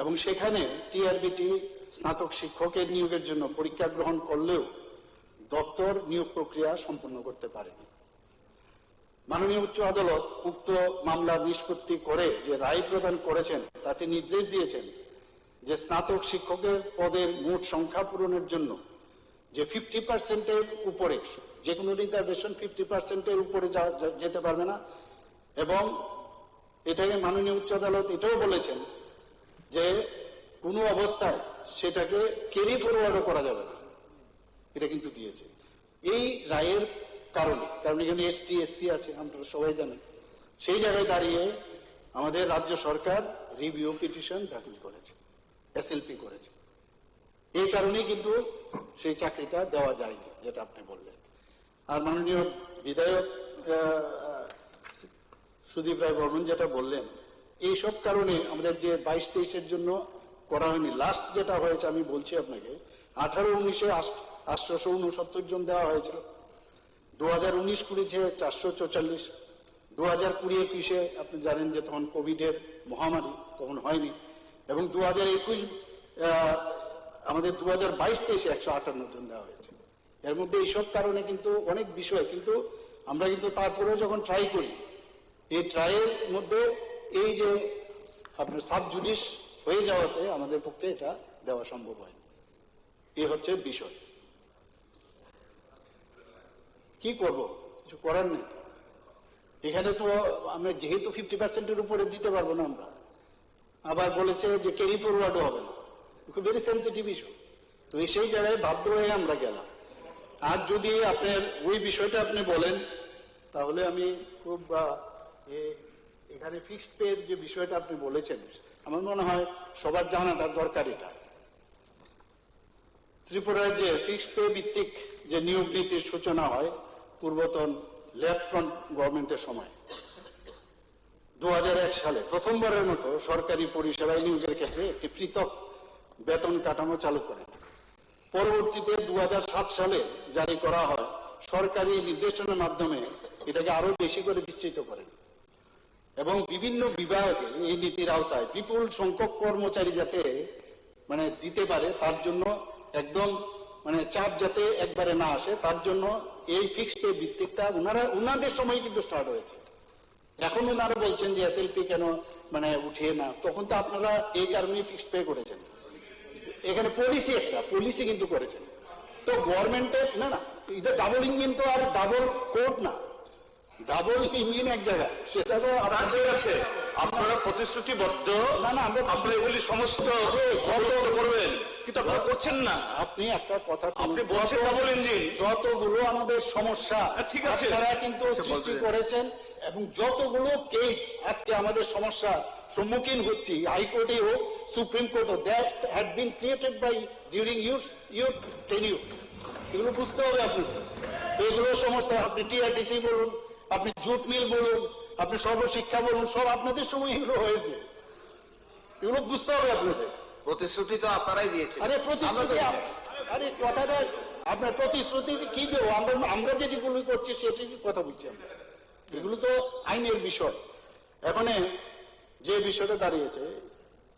এবং সেখানে টিআরবিটি স্নাতক শিক্ষকের নিয়োগের জন্য পরীক্ষা গ্রহণ করলেও দপ্তর নিয়োগ প্রক্রিয়া সম্পন্ন করতে পারেনি। মাননীয় উচ্চ আদালত উক্ত মামলার নিষ্পত্তি করে যে রায় প্রদান করেছেন তাতে নির্দেশ দিয়েছেন যে স্নাতক শিক্ষকের পদের মোট সংখ্যা পূরণের জন্য যে 50%-এর উপরে যে কোনো রিজার্ভেশন 50%-এর উপরে যেতে পারবে না এবং এটাকে মাননীয় উচ্চ আদালত এটাও বলেছেন যে কোনো অবস্থায় সেটাকে ক্যারি ফরওয়ার্ডও করা যাবে না, এটা কিন্তু দিয়েছে। এই রায়ের কারণ এখানে এসটি এসসি আছে আপনারা সবাই জানেন, সেই জায়গায় দাঁড়িয়ে আমাদের রাজ্য সরকার রিভিউ পিটিশন দাখিল করেছে, এসএলপি করেছে। এই কারণেই কিন্তু সেই চাকরিটা দেওয়া যায়নি যেটা আপনি বললেন। আর মাননীয় বিধায়ক সুদীপ রায় বর্মন যেটা বললেন, এইসব কারণে আমাদের যে 22-23-এর জন্য করা হয়নি, লাস্ট যেটা হয়েছে আমি বলছি আপনাকে, 18-19-এ 869 জন দেওয়া হয়েছিল, 2019-20-এ 444, 2020-21-এ আপনি জানেন যে তখন কোভিডের মহামারী, তখন হয়নি, এবং 2021 আমাদের 2022-23-এ 158 জন দেওয়া হয়েছে। এর মধ্যে এইসব কারণে কিন্তু অনেক বিষয়, কিন্তু আমরা কিন্তু তারপরেও যখন ট্রাই করি, এই ট্রাইয়ের মধ্যে এই যে আপনার সাব জুডিস হয়ে যাওয়াতে আমাদের পক্ষে এটা দেওয়া সম্ভব হয়। এই হচ্ছে বিষয়। কি করব, কিছু করার নেই। এখানে তো আমরা যেহেতু 50%-এর উপরে দিতে পারবো না, আমরা আবার বলেছে যে ক্যারি ফরওয়ার্ডও হবে না, খুব ভেরি সেন্সিটিভ ইস্যু। তো সেই জায়গায় বাধ্য হয়ে আমরা গেলাম। আর যদি আপনার ওই বিষয়টা আপনি বলেন তাহলে আমি খুব এখানে ফিক্সড পের যে বিষয়টা আপনি বলেছেন, আমার মনে হয় সবার জানাটা দরকার। এটা ত্রিপুরায় যে ফিক্সড পে ভিত্তিক যে নিয়োগ নীতির সূচনা হয় পূর্বতন লেফট ফ্রন্ট গভর্নমেন্টের সময় 2001 সালে প্রথমবারের মতো সরকারি পরিষেবায় নিয়োগের ক্ষেত্রে একটি পৃথক বেতন কাঠামো চালু করেন। পরবর্তীতে 2007 সালে জারি করা হয় সরকারি নির্দেশনার মাধ্যমে এটাকে আরো বেশি করে বিস্তৃত করেন এবং বিভিন্ন বিভাগে এই নীতির আওতায় বিপুল সংখ্যক কর্মচারী যাতে দিতে পারে, তার জন্য একদম চাপ যাতে একবারে না আসে, তার জন্য এই ফিক্সড পে ভিত্তিকটা ওনাদের সময় কিন্তু স্টার্ট হয়েছে। এখন ওনারা বলছেন যে এসএলপি কেন উঠিয়ে না, তখন তো আপনারা এই কারণেই ফিক্সড পে করেছেন। এখানে পলিসি কিন্তু করেছেন। তো গভর্নমেন্টের না এটা ডাবল ইঞ্জিন তো আর ডাবল কোর্ট না, ডাবল ইঞ্জিন এক জায়গায়, সেটা তো আপনাদের আছে। আপনারা প্রতিশ্রুতিবদ্ধ, না আপনারা এগুলি সমস্ত করবেন, কিন্তু আপনারা করছেন না। আপনি একটা কথা আপনি বলছেন ডাবল ইঞ্জিন, যতগুলো আমাদের সমস্যা ঠিক আছে তারা কিন্তু সৃষ্টি করেছেন এবং যতগুলো কেস আজকে আমাদের সমস্যা সম্মুখীন হচ্ছি, হাইকোর্টে হোক সুপ্রিম কোর্ট হোক, that had been created by during your tenure. এগুলো বুঝতে হবে আপনাদের। এগুলো সমস্যা, আপনি টিআরটিসি বলুন, আপনি জুট মিল বলুন, আপনি সর্বশিক্ষা বলুন, সব আপনাদের সময় এগুলো হয়েছে। এগুলো বুঝতে হবে আপনাদের। প্রতিশ্রুতি তো আপনারাই দিয়েছেন। আরে প্রতিশ্রুতি, আরে কথাটা আপনার প্রতিশ্রুতি কি দেবো, আমরা যেগুলো করছি সেটাই কথা বলছি আমরা। এগুলো তো আইনের বিষয়। এখানে যে বিষয়টা দাঁড়িয়েছে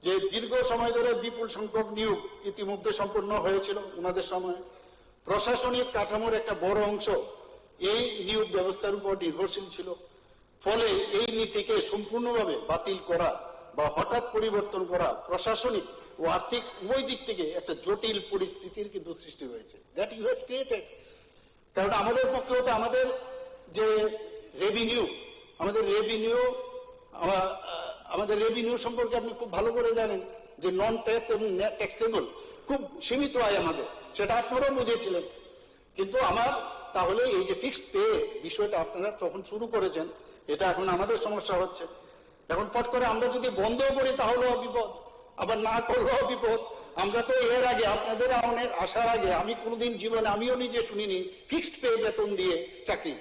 যে দীর্ঘ সময় ধরে বিপুল সংখ্যক নিয়োগ ইতিমধ্যে সম্পন্ন হয়েছিল ওনাদের সময়, প্রশাসনিক কাঠামোর একটা বড় অংশ এই নিয়োগ ব্যবস্থার উপর নির্ভরশীল ছিল। ফলে এই নীতিকে সম্পূর্ণভাবে বাতিল করা বা হঠাৎ পরিবর্তন করা প্রশাসনিক ও আর্থিক উভয় দিক থেকে একটা জটিল পরিস্থিতির কিন্তু সৃষ্টি হয়েছে। That you have created. কারণ আমাদের পক্ষেও তো আমাদের যে আমাদের রেভিনিউ সম্পর্কে আপনি খুব ভালো করে জানেন যে নন ট্যাক্স এবং ট্যাক্সেবল খুব সীমিত আয় আমাদের, সেটা আপনারাও বুঝেছিলেন। কিন্তু তাহলে এই যে ফিক্সড পে বিষয়টা আপনারা তখন শুরু করেছেন, এটা এখন আমাদের সমস্যা হচ্ছে। এখন পট করে আমরা যদি বন্ধও করি তাহলেও বিপদ, আবার না করলেও বিপদ। আমরা তো এর আগে আপনাদের আসার আগে আমি কোনোদিন জীবনে আমিও নিজে শুনিনি ফিক্সড পে বেতন দিয়ে চাকরি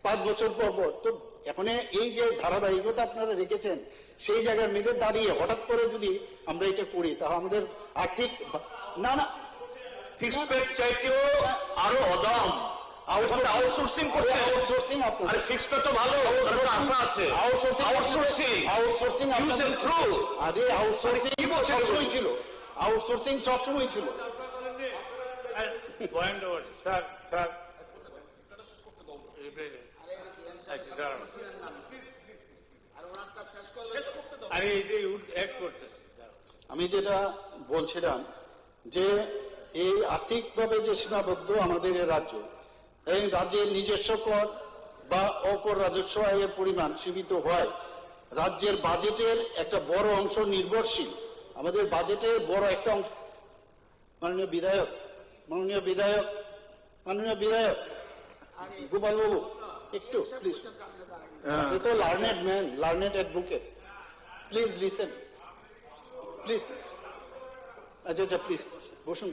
5 বছর পর পর। তো এখন এই যে ধারাবাহিকতা আপনারা রেখেছেন, সেই জায়গার মেয়েদের দাঁড়িয়ে হঠাৎ করে যদি আমরা এটা করি, তাহলে আমাদের আর্থিক না ফিক্সড পে চাইতেও আরো অদাম আউটসোর্সিং করছে। আউটসোর্সিং আপনার ফিক্সড পে তো ভালো, আশা আছে। আউটসোর্সিং থ্রু আরে আউটসোর্সিং সবসময় ছিল, আউটসোর্সিং সবসময় ছিল। পয়েন্ট ওভার স্যার স্যার আমি যেটা বলছিলাম যে এই আর্থিকভাবে যে সীমাবদ্ধ আমাদের এই রাজ্য, এই রাজ্যের নিজস্ব কর বা অকর রাজস্ব আয়ের পরিমাণ সীমিত হয়, রাজ্যের বাজেটের একটা বড় অংশ নির্ভরশীল, আমাদের বাজেটের বড় একটা অংশ। মাননীয় বিধায়ক, মাননীয় বিধায়ক, মাননীয় বিধায়ক গোপাল বাবু, একটু প্লিজ, আপনি তো learned man, learned advocate, please listen, please. আচ্ছা আচ্ছা প্লিজ বসুন,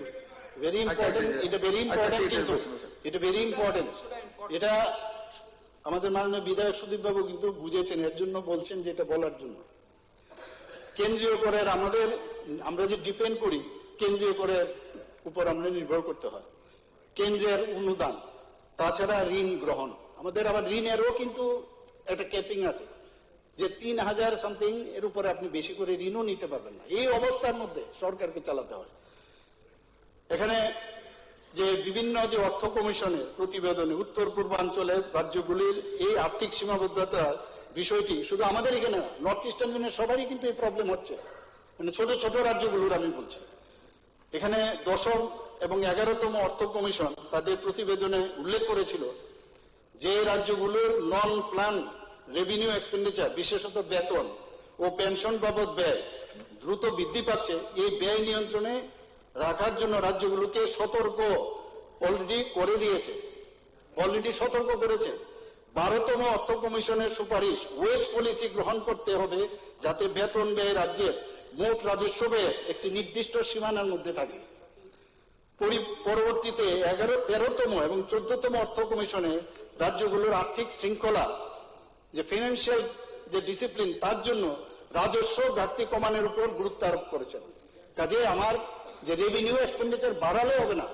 ভেরি ইম্পর্টেন্ট, এটা ভেরি ইম্পর্টেন্ট, কিন্তু এটা ভেরি ইম্পর্টেন্ট। এটা আমাদের মাননীয় বিধায়ক সুদীপ বাবু কিন্তু বুঝেছেন, এর জন্য বলছেন যে এটা বলার জন্য। কেন্দ্রীয় করের আমরা যে ডিপেন্ড করি, কেন্দ্রীয় করের উপর আমরা নির্ভর করতে হয়, কেন্দ্রের অনুদান, তাছাড়া ঋণ গ্রহণ, আমাদের আবার ঋণেরও কিন্তু একটা ক্যাপিং আছে, যে 3000 সামথিং এর উপরে আপনি বেশি করে ঋণও নিতে পারবেন না। এই অবস্থার মধ্যে সরকারকে চালাতে হয়। এখানে যে বিভিন্ন যে অর্থ কমিশনের প্রতিবেদনে উত্তর পূর্বাঞ্চলের রাজ্যগুলির এই আর্থিক সীমাবদ্ধতার বিষয়টি শুধু আমাদের এখানে না, নর্থ ইস্টার্ন ইউনিয়নের সবারই কিন্তু এই প্রবলেম হচ্ছে, মানে ছোট ছোট রাজ্যগুলোর আমি বলছি। এখানে 10ম এবং 11তম অর্থ কমিশন তাদের প্রতিবেদনে উল্লেখ করেছিল যে রাজ্যগুলোর নন প্ল্যান রেভিনিউ এক্সপেন্ডিচার, বিশেষত বেতন ও পেনশন বাবদ ব্যয় দ্রুত বৃদ্ধি পাচ্ছে, এই ব্যয় নিয়ন্ত্রণে রাখার জন্য রাজ্যগুলোকে সতর্ক অলরেডি করে দিয়েছে, অলরেডি সতর্ক করেছে। 12তম অর্থ কমিশনের সুপারিশ, ওয়েস্ট পলিসি গ্রহণ করতে হবে যাতে বেতন ব্যয় রাজ্যের মোট রাজস্ব ব্যয়ের একটি নির্দিষ্ট সীমানার মধ্যে থাকে। পরবর্তীতে 13তম এবং 14তম অর্থ কমিশনে রাজ্যগুলোর আর্থিক শৃঙ্খলা, যে ফিনান্সিয়াল যে ডিসিপ্লিন, তার জন্য রাজস্ব ঘাটতি কমানোর উপর গুরুত্ব আরোপ করেছেন। কাজে আমার যে রেভিনিউ এক্সপেন্ডিচার বাড়ালে হবে না,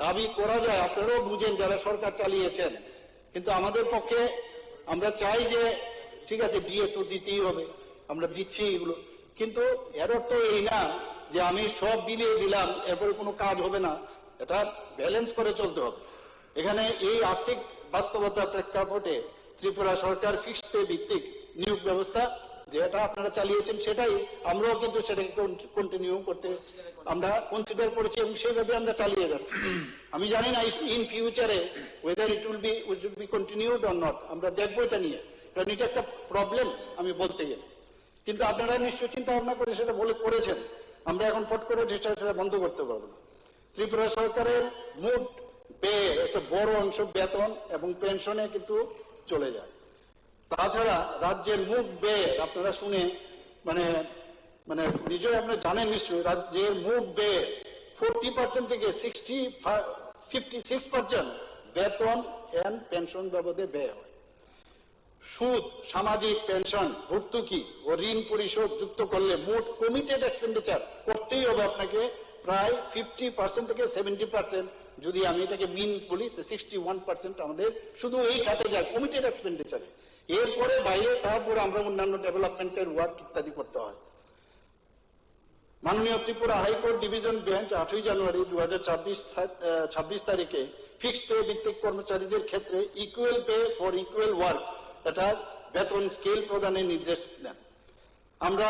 দাবি করা যায়, আপনারাও বুঝেন যারা সরকার চালিয়েছেন, কিন্তু আমাদের পক্ষে আমরা চাই যে ঠিক আছে দিয়ে তো দিতেই হবে, আমরা দিচ্ছি এগুলো, কিন্তু এর অর্থ এই না যে আমি সব বিলিয়ে দিলাম এরপরে কোনো কাজ হবে না, এটা ব্যালেন্স করে চলতে হবে। এখানে এই আর্থিক বাস্তবতার প্রেক্ষাপটে ত্রিপুরা সরকার ফিক্সড পে ভিত্তিক নিয়োগ ব্যবস্থা যেটা আপনারা চালিয়েছেন, সেটাই আমরাও কিন্তু সেটাকে কন্টিনিউ করতে আমরা কনসিডার করেছি এবং সেইভাবে আমরা চালিয়ে যাচ্ছি। আমি জানি না ইন ফিউচারে weather it will be continued or not, আমরা দেখবো এটা নিয়ে, কারণ এটা একটা প্রবলেম আমি বলতে গেলে। কিন্তু আপনারা নিশ্চয় চিন্তা ভাবনা করে সেটা বলে করেছেন, আমরা এখন ফট করে সেটা বন্ধ করতে পারবো না। ত্রিপুরা সরকারের মোট ব্যয় একটা বড় অংশ বেতন এবং পেনশনে কিন্তু চলে যায়। তাছাড়া রাজ্যের মোট ব্যয় আপনারা শুনে মানে মানে নিজেই আপনারা জানেন নিশ্চয়ই, রাজ্যের মোট ব্যয় 40% থেকে 56% বেতন এন্ড পেনশন বাবদে ব্যয় হয়। সুদ, সামাজিক পেনশন, ভর্তুকি ও ঋণ পরিশোধ যুক্ত করলে মোট কমিটেড এক্সপেন্ডিচার করতেই হবে আপনাকে প্রায় 50% থেকে 70%, যদি আমি এটাকে মিন বলি 61% আমাদের শুধু এই খাতে যায় কমিটেড এক্সপেন্ডিচারে। এরপরে বাইরে তারপরে আমরা অন্যান্য ডেভেলপমেন্টের ওয়ার্ক ইত্যাদি করতে হয়। মাননীয় ত্রিপুরা হাইকোর্ট ডিভিশন বেঞ্চ 8ই জানুয়ারি 2026 তারিখে ফিক্সড পে ভিত্তিক কর্মচারীদের ক্ষেত্রে equal pay for equal work এটা বেতন স্কেল প্রদানের নির্দেশ দেন। আমরা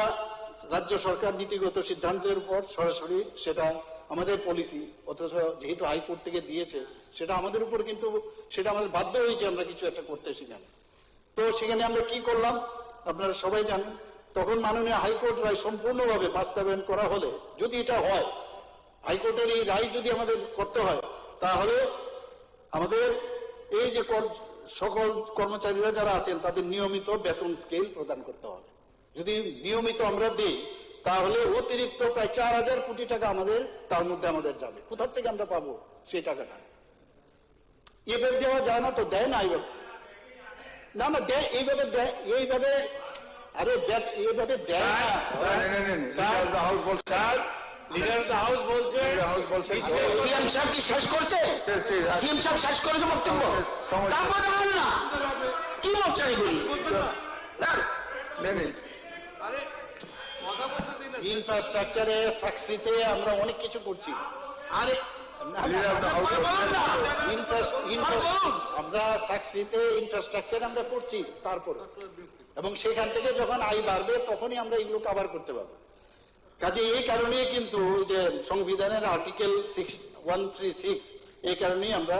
রাজ্য সরকার নীতিগত সিদ্ধান্তের উপর সরাসরি সেটা আমাদের পলিসি, অথচ যেহেতু হাইকোর্ট থেকে দিয়েছে সেটা আমাদের উপর কিন্তু সেটা আমাদের বাধ্য হয়েছে আমরা কিছু একটা করতে সেখানে। তো সেখানে আমরা কি করলাম আপনারা সবাই জানেন, তখন মাননীয় হাইকোর্ট রায় সম্পূর্ণভাবে বাস্তবায়ন করা হলে, যদি এটা হয় হাইকোর্টের এই রায় যদি আমাদের করতে হয়, তাহলে আমাদের এই যে সকল কর্মচারীরা যারা আছেন তাদের নিয়মিত বেতন স্কেল প্রদান করতে হবে। যদি নিয়মিত আমরা দিই তাহলে অতিরিক্ত প্রায় 4000 কোটি টাকা আমাদের তার মধ্যে আমাদের যাবে। কোথা থেকে আমরা পাবো সেই টাকাটা? এবার দেওয়া যায় না তো দেয় না, এবার না না দেয়, এইভাবে দেয়, এইভাবে আরে এইভাবে দেয়। হাউস বলছে, লিডার অফ দ্য হাউস বলছে সিএম সাহেব কি শেষ করছে? সিএম সাহেব শেষ করেছে বক্তব্য, তারপরে হন না কি বলছেন এগুলি? ইনফ্রাস্ট্রাকচারে সাকসিতে আমরা অনেক কিছু করছি। আরে আমরা সাকসিতে ইনফ্রাস্ট্রাকচার আমরা করছি, তারপর এবং সেখান থেকে যখন আয় বাড়বে তখনই আমরা এগুলো কভার করতে পারবো। কাজে এই কারণে কিন্তু যে সংবিধানের আর্টিকেল 136 এই কারণেই আমরা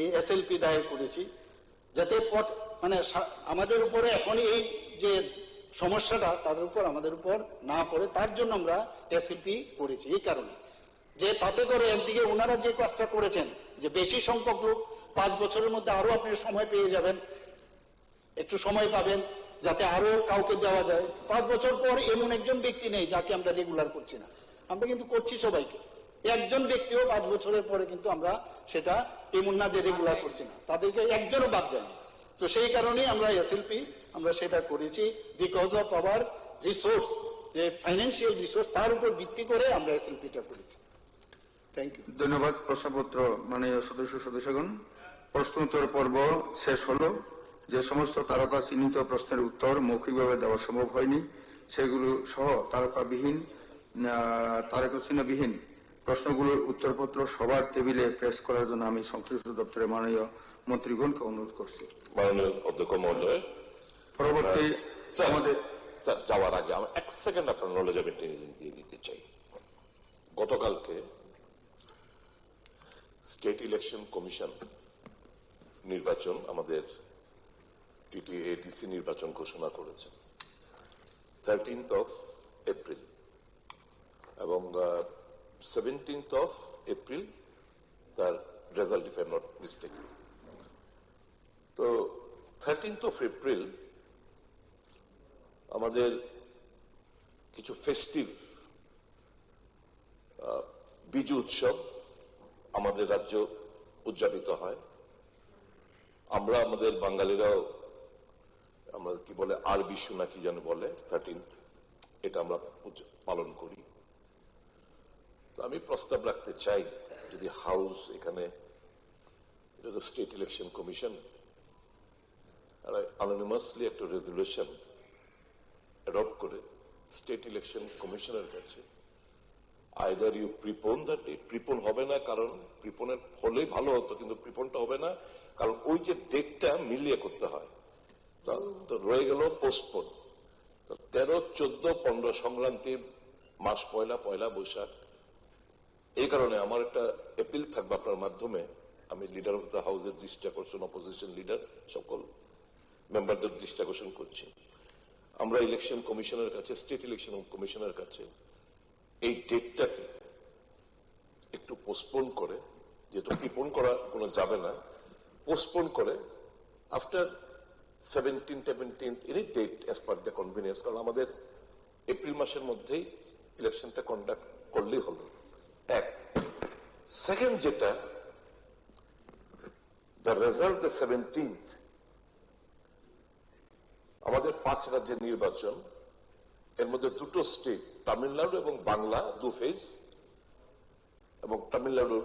এই এসএলপি দায়ের করেছি, যাতে মানে আমাদের উপরে এখন এই যে সমস্যাটা তাদের উপর আমাদের উপর না পড়ে, তার জন্য আমরা এসএলপি করেছি। এই কারণে যে তাতে করে একদিকে ওনারা যে কাজটা করেছেন যে বেশি সংখ্যক লোক 5 বছরের মধ্যে আরো আপনি সময় পেয়ে যাবেন, একটু সময় পাবেন যাতে আরো কাউকে দেওয়া যায়। 5 বছর পর এমন একজন ব্যক্তি নেই যাকে আমরা রেগুলার করছি না, আমরা কিন্তু করছি সবাইকে। একজন ব্যক্তিও 5 বছরের পরে কিন্তু আমরা সেটা এমন না যে রেগুলার করছি না, তাদেরকে একজনও বাদ যায়নি। তো সেই কারণেই আমরা এসএলপি আমরা সেটা করেছি, বিকজ অফ আওয়ার রিসোর্স, যে ফাইন্যান্সিয়াল রিসোর্স, তার উপর ভিত্তি করে আমরা এসএলপিটা করেছি। Thank you. ধন্যবাদ প্রশ্নপত্র মাননীয় সদস্যগণ। প্রশ্নোত্তর পর্ব শেষ হলো। যে সমস্ত তারকা চিহ্নিত প্রশ্নের উত্তর মৌখিকভাবে দেওয়া সম্ভব হয়নি সেগুলো সহ তারকা চিহ্নবিহীন প্রশ্নগুলোর উত্তরপত্র সবার টেবিলে প্রেস করার জন্য আমি সংশ্লিষ্ট দপ্তরের মাননীয় মন্ত্রীগণকে অনুরোধ করছি। মাননীয় অধ্যক্ষ মহোদয়, পরবর্তী আমাদের যাওয়ার আগে আমি 1 সেকেন্ড আপনার নলেজ দিয়ে দিতে চাই। গতকালকে স্টেট ইলেকশন কমিশন নির্বাচন, আমাদের টিটিএ ডিসি নির্বাচন ঘোষণা করেছেন 13th এপ্রিল এবং 17th এপ্রিল তার result, if I am not mistaken. তো 13th এপ্রিল আমাদের কিছু ফেস্টিভ বিজু উৎসব আমাদের রাজ্য উদযাপিত হয়। আমরা আমাদের বাঙালিরাও আমরা কি বলে আর বিশু না কি যেন বলে 13th, এটা আমরা পালন করি। তো আমি প্রস্তাব রাখতে চাই যদি হাউস এখানে, এটা তো স্টেট ইলেকশন কমিশন, অ্যানোনিমাসলি একটা রেজলিউশন অ্যাডপ্ট করে স্টেট ইলেকশন কমিশনের কাছে either you prepone that date, prepone হবে না কারণ প্রিপোনের হলেই ভালো হতো, কিন্তু প্রিপোনটা হবে না কারণ ওই যে ডেটটা মিলিয়ে করতে হয়, তো রয়ে গেল পোস্টপোন। তো 13, 14, 15 সংক্রান্তি মাস, পয়লা বৈশাখ। এই কারণে আমার একটা অ্যাপিল থাকবে আপনার মাধ্যমে, আমি লিডার অফ দ্য হাউসের দৃষ্টি আকর্ষণ, অপোজিশন লিডার সকল মেম্বারদের দৃষ্টি আকর্ষণ করছি, আমরা ইলেকশন কমিশনের কাছে, স্টেট ইলেকশন কমিশনের কাছে এই ডেটটাকে একটু পোস্টপোন করে, যেহেতু প্রিপোন করা কোনো যাবে না, পোস্টপোন করে after 17th, 17th any date as per the convenience, কারণ আমাদের এপ্রিল মাসের মধ্যেই ইলেকশনটা কন্ডাক্ট করলেই হলো। এক সেকেন্ড, যেটা দ্য রেজাল্ট দ্য 17th, আমাদের 5 রাজ্যের নির্বাচন, এর মধ্যে 2টো স্টেট তামিলনাড়ু এবং বাংলা 2 ফেজ, এবং তামিলনাড়ু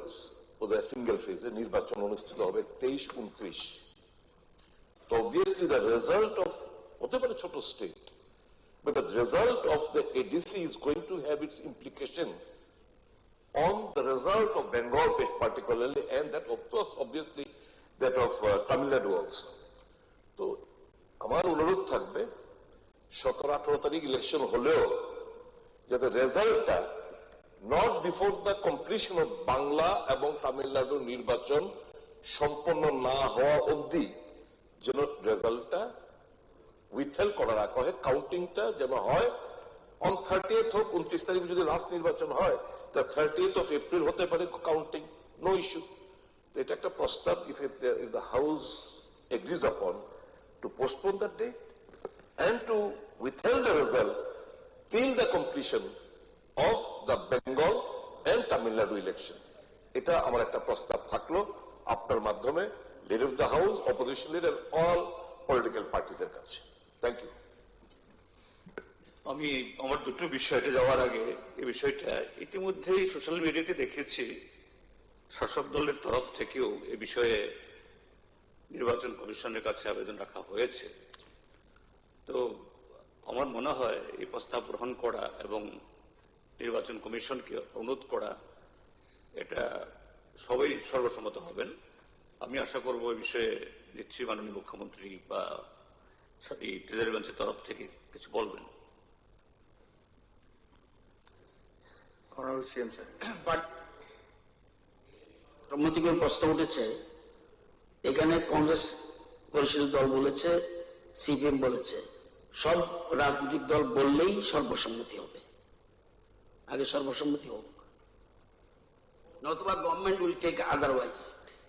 ওদের সিঙ্গেল ফেজে নির্বাচন অনুষ্ঠিত হবে 23, 29। তো অবভিয়াসলি দ্য রেজাল্ট অফ, হতে পারে ছোট state, but the result of the ADC is going to have it's implication on the result of Bengal particularly, and that of course obviously that of Tamil Nadu also. তো আমার অনুরোধ থাকবে 17-18 তারিখ election হলেও যাতে রেজাল্টটা not before the completion of Bangla এবং তামিলনাড়ু নির্বাচন সম্পন্ন না হওয়া অবধি যেন রেজাল্টটা উইথহেল্ড করা রাখা হয়, কাউন্টিংটা যেন হয় অন 30th হোক, 29 তারিখে যদি লাস্ট নির্বাচন হয় তা 30th of April হতে পারে কাউন্টিং, নো ইস্যু। তো এটা একটা প্রস্তাব, if the house agrees upon to postpone the date and to withhold the result till the completion of the Bengal and Tamil Nadu election. এটা আমার একটা প্রস্তাব থাকলো আপনার মাধ্যমে, leader of the house, opposition leader, all political পার্টিজের কাছে। Thank you. আমি আমার দুটো বিষয়টা যাওয়ার আগে এই বিষয়টা ইতিমধ্যেই সোশ্যাল মিডিয়াতে দেখেছি, শাসক দলের তরফ থেকেও এ বিষয়ে নির্বাচন কমিশনের কাছে আবেদন রাখা হয়েছে। তো আমার মনে হয় এই প্রস্তাব গ্রহণ করা এবং নির্বাচন কমিশনকে অনুরোধ করা, এটা সবাই সর্বসম্মত হবেন। আমি আশা করব এই বিষয়ে নিশ্চয়ই মাননীয় মুখ্যমন্ত্রী বা এই ট্রেজারি বেঞ্চের তরফ থেকে কিছু বলবেন। সম্মতিকর প্রস্তাব উঠেছে, এখানে কংগ্রেস পরিষদের দল বলেছে, সিপিএম বলেছে, সব রাজনৈতিক দল বললেই সর্বসম্মতি হবে। আগে সর্বসম্মতি হোক, নতুবা গভর্নমেন্ট উইল টেক আদারওয়াইজ,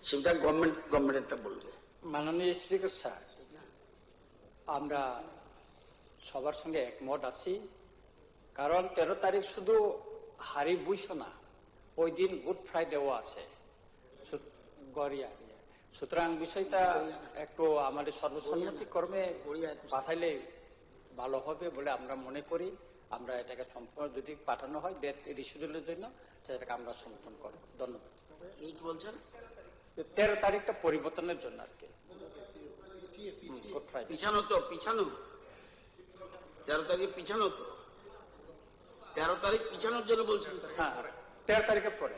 সেটা গভর্নমেন্টটা বলবে। মাননীয় স্পিকার স্যার, আমরা সবার সঙ্গে একমত আছি, কারণ 13 তারিখ শুধু হারি বুঝ না, ওই দিন গুড ফ্রাইডেও আছে গড়িয়া। সুতরাং বিষয়টা একটু আমাদের সর্বসম্মতি কর্মে পাঠাইলে ভালো হবে বলে আমরা মনে করি। আমরা এটাকে সম্পূর্ণ যদি পাঠানো হয় ডেট রিশিডিউলের জন্য, সেটাকে আমরা সমর্থন করব। ধন্যবাদ। এই কি বলছেন? 13 তারিখটা পরিবর্তনের জন্য আর কি, পিছানো তো, পিছানো 13 তারিখে পিছানো তো, 13 তারিখ পিছানোর জন্য বলছেন। হ্যাঁ, 13 তারিখের পরে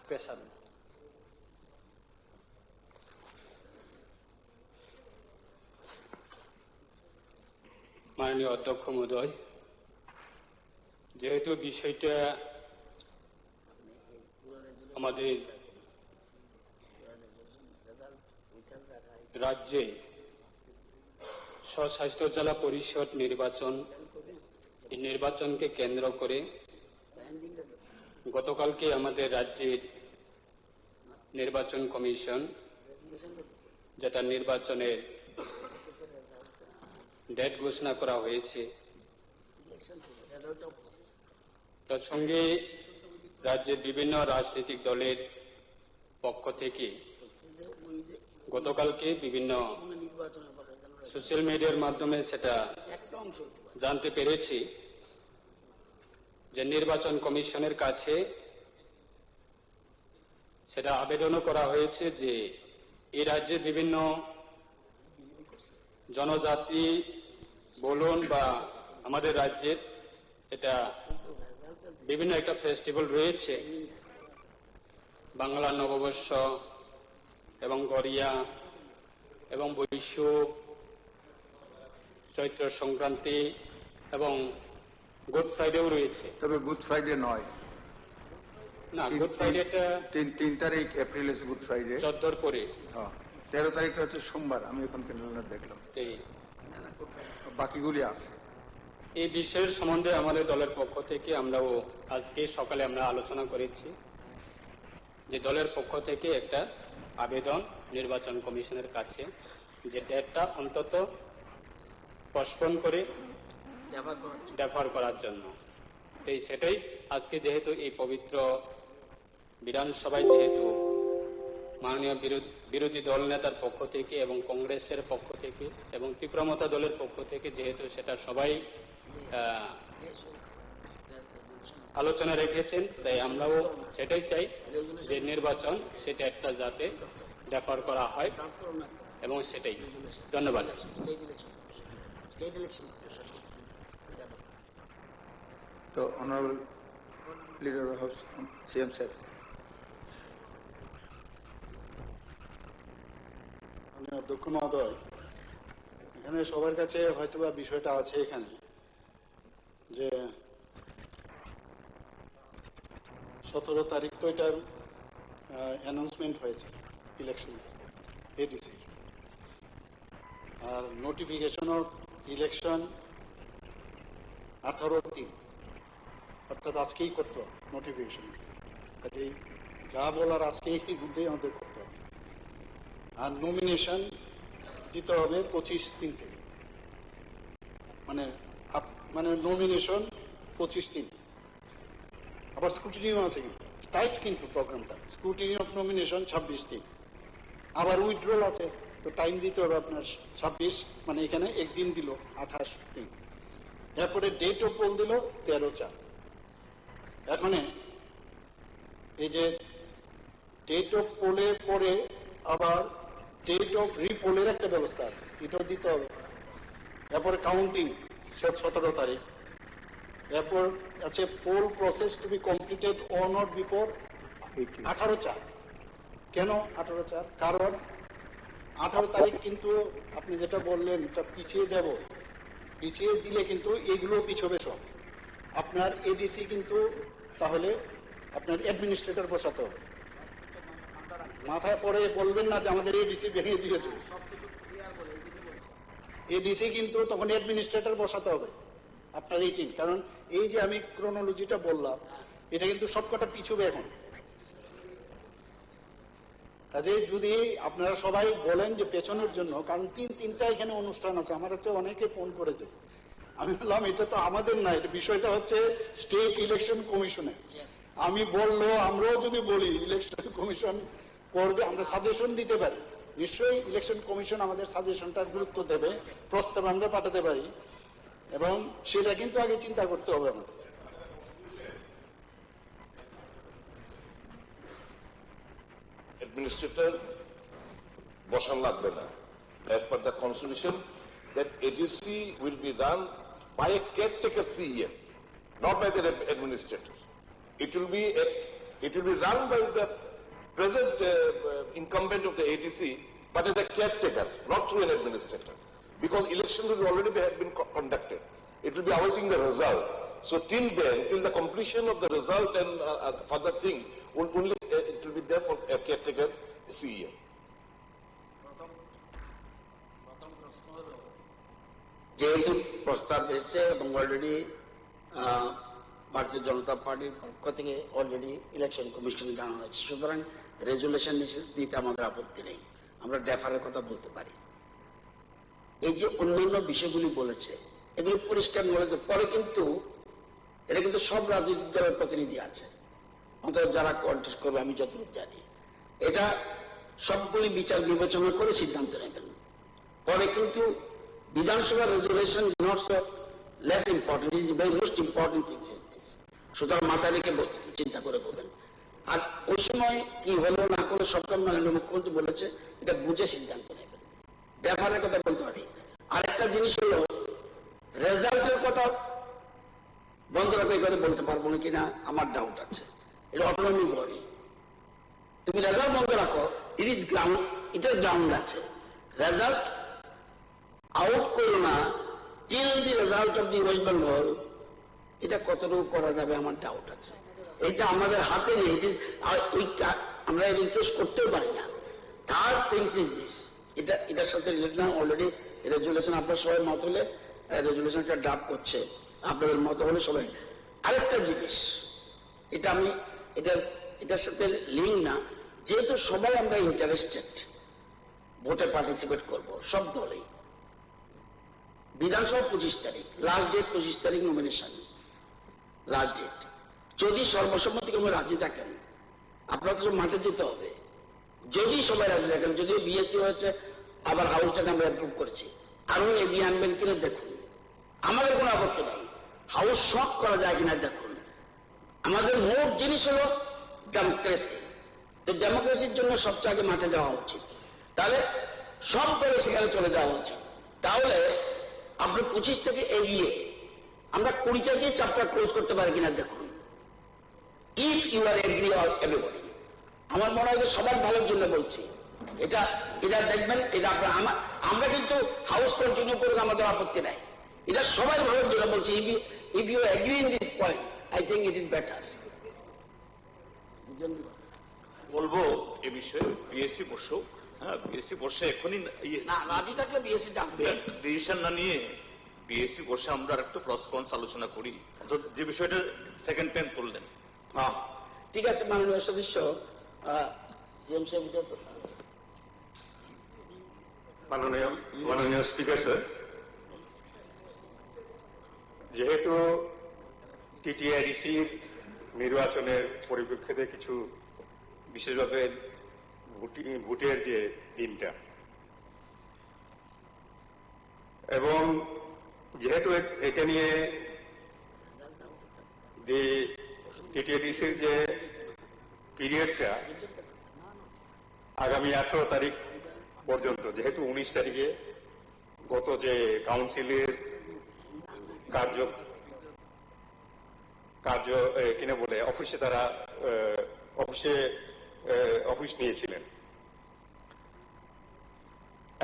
পেছানো। মাননীয় অধ্যক্ষ মহোদয়, যেহেতু বিষয়টা আমাদের রাজ্যে স্বশাসিত জেলা পরিষদ নির্বাচন, এই নির্বাচনকে কেন্দ্র করে গতকালকে আমাদের রাজ্যের নির্বাচন কমিশন, যেটা নির্বাচনের ডেট ঘোষণা করা হয়েছে, তার সঙ্গে রাজ্যের বিভিন্ন রাজনৈতিক দলের পক্ষ থেকে গতকালকে বিভিন্ন সোশ্যাল মিডিয়ার মাধ্যমে সেটা জানতে পেরেছি যে নির্বাচন কমিশনের কাছে সেটা আবেদনও করা হয়েছে যে এই রাজ্যে বিভিন্ন জনজাতি বলুন বা আমাদের রাজ্যের এটা বিভিন্ন একটা ফেস্টিভ্যাল রয়েছে, বাংলা নববর্ষ এবং গড়িয়া এবং বৈশু, চৈত্র সংক্রান্তি এবং গুড ফ্রাইডেও রয়েছে। তবে গুড ফ্রাইডে নয়, না, গুড ফ্রাইডেটা 3 তারিখ এপ্রিল গুড ফ্রাইডে, 14 পরে। 13 তারিখটা হচ্ছে সোমবার, আমি এখন ক্যালেন্ডার দেখলাম, বাকিগুলি আছে। এই বিষয়ের সম্বন্ধে আমাদের দলের পক্ষ থেকে আমরাও আজকে সকালে আমরা আলোচনা করেছি যে দলের পক্ষ থেকে একটা আবেদন নির্বাচন কমিশনের কাছে যে ডেটটা অন্তত পোস্টপোন করে ডেফার করার জন্য। সেটাই আজকে যেহেতু এই পবিত্র বিধানসভায় যেহেতু মাননীয় বিরোধী দল নেতার পক্ষ থেকে এবং কংগ্রেসের পক্ষ থেকে এবং তীব্রমতা দলের পক্ষ থেকে যেহেতু সেটা সবাই আলোচনা রেখেছেন, তাই আমরাও সেটাই চাই যে নির্বাচন সেটা একটা যাতে ডেফার করা হয় এবং সেটাই। ধন্যবাদ। তো honourable leader of house, CM sir. অধ্যক্ষ মহোদয়, এখানে সবার কাছে হয়তোবা বিষয়টা আছে এখানে যে 17 তারিখ তো এটার অ্যানাউন্সমেন্ট হয়েছে ইলেকশন এডিসি, আর নোটিফিকেশন অফ ইলেকশন 18/3, অর্থাৎ আজকেই করতে হবে নোটিফিকেশন। কাজেই যা বলার আজকেই এই মধ্যেই আমাদের করতে হবে। আর নমিনেশন দিতে হবে 25 দিন থেকে, মানে নমিনেশন 25 দিন। আবার স্ক্রুটিনিও আছে, কিন্তু টাইট কিন্তু প্রোগ্রামটা, স্ক্রুটিনি অফ নমিনেশন 26 দিন। আবার উইথড্রল আছে, তো টাইম দিতে হবে আপনার 26, মানে এখানে একদিন দিল 28 দিন, এরপরে ডেট অফ পোল দিল 13/4। এখন এই যে ডেট অফ পোলের পরে আবার ডেট অফ রিপোলের একটা ব্যবস্থা আছে, এটাও দিতে হবে। এরপরে কাউন্টিং 17 তারিখ। এরপর আছে poll process to be completed on or before 18/4। কেন 18/4? কারণ 18 তারিখ কিন্তু আপনি যেটা বললেন এটা পিছিয়ে দেব, পিছিয়ে দিলে কিন্তু এগুলো পিছবে সব। আপনার এডিসি কিন্তু তাহলে আপনার অ্যাডমিনিস্ট্রেটর বসাতে হবে। মাথায় পড়ে বলবেন না যে আমাদের এডিসি ভেঙে দিয়েছে, এডিসি কিন্তু তখন অ্যাডমিনিস্ট্রেটর বসাতে হবে আপনার 18। কারণ এই যে আমি ক্রোনোলজিটা বললাম এটা কিন্তু সবকটা পিছবে এখন। কাজে যদি আপনারা সবাই বলেন যে পেছনের জন্য, কারণ তিনটা এখানে অনুষ্ঠান আছে, আমার হচ্ছে অনেকে ফোন করেছে, আমি বললাম এটা তো আমাদের না, এটা বিষয়টা হচ্ছে স্টেট ইলেকশন কমিশনে। আমি বললো আমরাও যদি বলি ইলেকশন কমিশন করবে, আমরা সাজেশন দিতে পারি, নিশ্চয়ই ইলেকশন কমিশন আমাদের সাজেশনটা গুরুত্ব দেবে, প্রস্তাব আমরা পাঠাতে পারি, এবং সেটা কিন্তু আগে চিন্তা করতে হবে আমাদের। অ্যাডমিনিস্ট্রেটর বসান লাগবে না। As per the constitution, that ADC will be run by a caretaker CEM, not by the administrator. It will be run by the present incumbent of the ADC, but as a caretaker, not through an administrator, because elections will already have been conducted. It will be awaiting the result. So till then, till the completion of the result and further thing, only it will be there for a caretaker CEM. যেহেতু প্রস্তাব এসেছে এবং already ভারতীয় জনতা পার্টির পক্ষ থেকে already election কমিশনে জানানো হয়েছে, সুতরাং রেজুলেশন দিতে আমাদের আপত্তি নেই, আমরা ডেফারের কথা বলতে পারি। এই যে অন্যান্য বিষয়গুলি বলেছে এগুলি পরিষ্কার বলেছে, পরে কিন্তু এটা কিন্তু সব রাজনৈতিক দলের প্রতিনিধি আছে, আমাদের যারা কন্টেস্ট করবে আমি যতটুকু জানি, এটা সবগুলি বিচার বিবেচনা করে সিদ্ধান্ত নেবেন। পরে কিন্তু বিধানসভা resolution is not so less important, is very most important things in this, সুতরাং মাথায় রেখে চিন্তা করে করবেন। আর ওই সময় কি হলো না হলো সরকার মাননীয় মুখ্যমন্ত্রী বলেছে এটা বুঝে সিদ্ধান্ত নেবেন, ব্যাপারের কথা বলতে পারি। আরেকটা জিনিস হলো রেজাল্টের কথা বন্ধ রাখবে, এই কথা বলতে পারবো না কিনা আমার ডাউট আছে, এটা অটোনমি বডি, তুমি রেজাল্ট বন্ধ রাখো, ইট ইজ গ্রাউন্ড, এটার গ্রাউন্ড আছে, রেজাল্ট আউট করো না till the result of the West Bengal, এটা কতটুকু করা যাবে আমার ডাউট আছে। এটা আমাদের হাতে নেই, আমরা রিকোয়েস্ট করতেও পারি না। থার্ড থিংস ইজ দিস, এটার সাথে রিলেটেড অলরেডি রেজুলেশন আপনার সবাই মত হলে রেজুলেশনটা ড্রাফট করছে, আপনাদের মত হলে সবাই। আরেকটা জিনিস, এটা আমি এটার সাথে লিঙ্ক না, যেহেতু সবাই আমরা ইন্টারেস্টেড ভোটে পার্টিসিপেট করব, সব দলেই। বিধানসভা 25 তারিখ, লাস্ট ডেট 25 তারিখ নমিনেশন, লাস্ট ডেট। যদি সর্বসম্মতিক্রমে রাজি থাকেন আপনার তো মাঠে যেতে হবে, যদি সবাই রাজি থাকেন, যদিও বিএসসি হয়েছে, আবার হাউসটাকে আমরা অ্যাপ্রুভ করেছি, আরো এগিয়ে আনবেন কিনা দেখুন, আমাদের কোনো আপত্তি নেই, হাউস শক করা যায় কিনা দেখুন। আমাদের মোট জিনিস হলো ডেমোক্রেসি, তো ডেমোক্রেসির জন্য সবচেয়ে আগে মাঠে যাওয়া উচিত, তাহলে সব দলে সেখানে চলে যাওয়া উচিত। তাহলে আপনি 25 থেকে এগিয়ে আমরা 20টা দিয়ে চ্যাপ্টার ক্লোজ করতে পারি কিনা দেখুন, if you are agree or everybody. আমার মনে হয় যে সবার ভালোর জন্য বলছি, এটা দেখবেন, এটা আমরা কিন্তু হাউস কন্টিনিউ করলে আমাদের আপত্তি নাই, এটা সবার ভালোর জন্য বলছি। If you agree in this point, I think it is better. বলবো এ বিষয়ে বিএসসি বসুক, হ্যাঁ বিএসসি বসে এখনই না রাজি থাকলে বিএসসি ডাকবে, ডিসিশন না নিয়ে বিএসসি বসে আমরা একটু প্রসপন্স আলোচনা করি, যে বিষয়টা সেকেন্ড টাইম তুললেন। ঠিক আছে মাননীয় সদস্য, মাননীয় স্পিকার স্যার, যেহেতু টিটিআইডিসির নির্বাচনের পরিপ্রেক্ষিতে কিছু বিশেষভাবে ভোটের যে দিনটা, এবং যেহেতু এটা নিয়ে টিটিএডিসির যে পিরিয়ডটা আগামী 18 তারিখ পর্যন্ত, যেহেতু 19 তারিখে গত যে কাউন্সিলের কার্য কিনা বলে অফিসে তারা অফিস নিয়েছিলেন।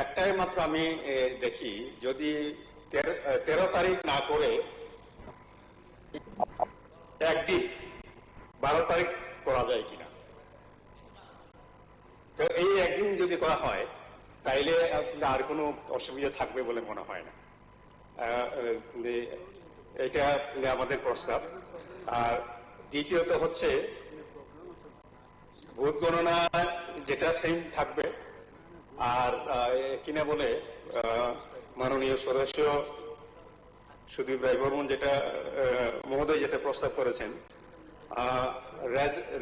একটাই মাত্র আমি দেখি, যদি 13 তারিখ না করে একদিন 12 তারিখ করা যায় কিনা। তো এই একদিন যদি করা হয় তাইলে আর কোনো অসুবিধা থাকবে বলে মনে হয় না। এটা আমাদের প্রস্তাব। আর দ্বিতীয়ত হচ্ছে ভোট গণনা যেটা সেম থাকবে, আর কিনা বলে মাননীয় সদস্য সুদীপ রায় বর্মন যেটা মহোদয় যেটা প্রস্তাব করেছেন,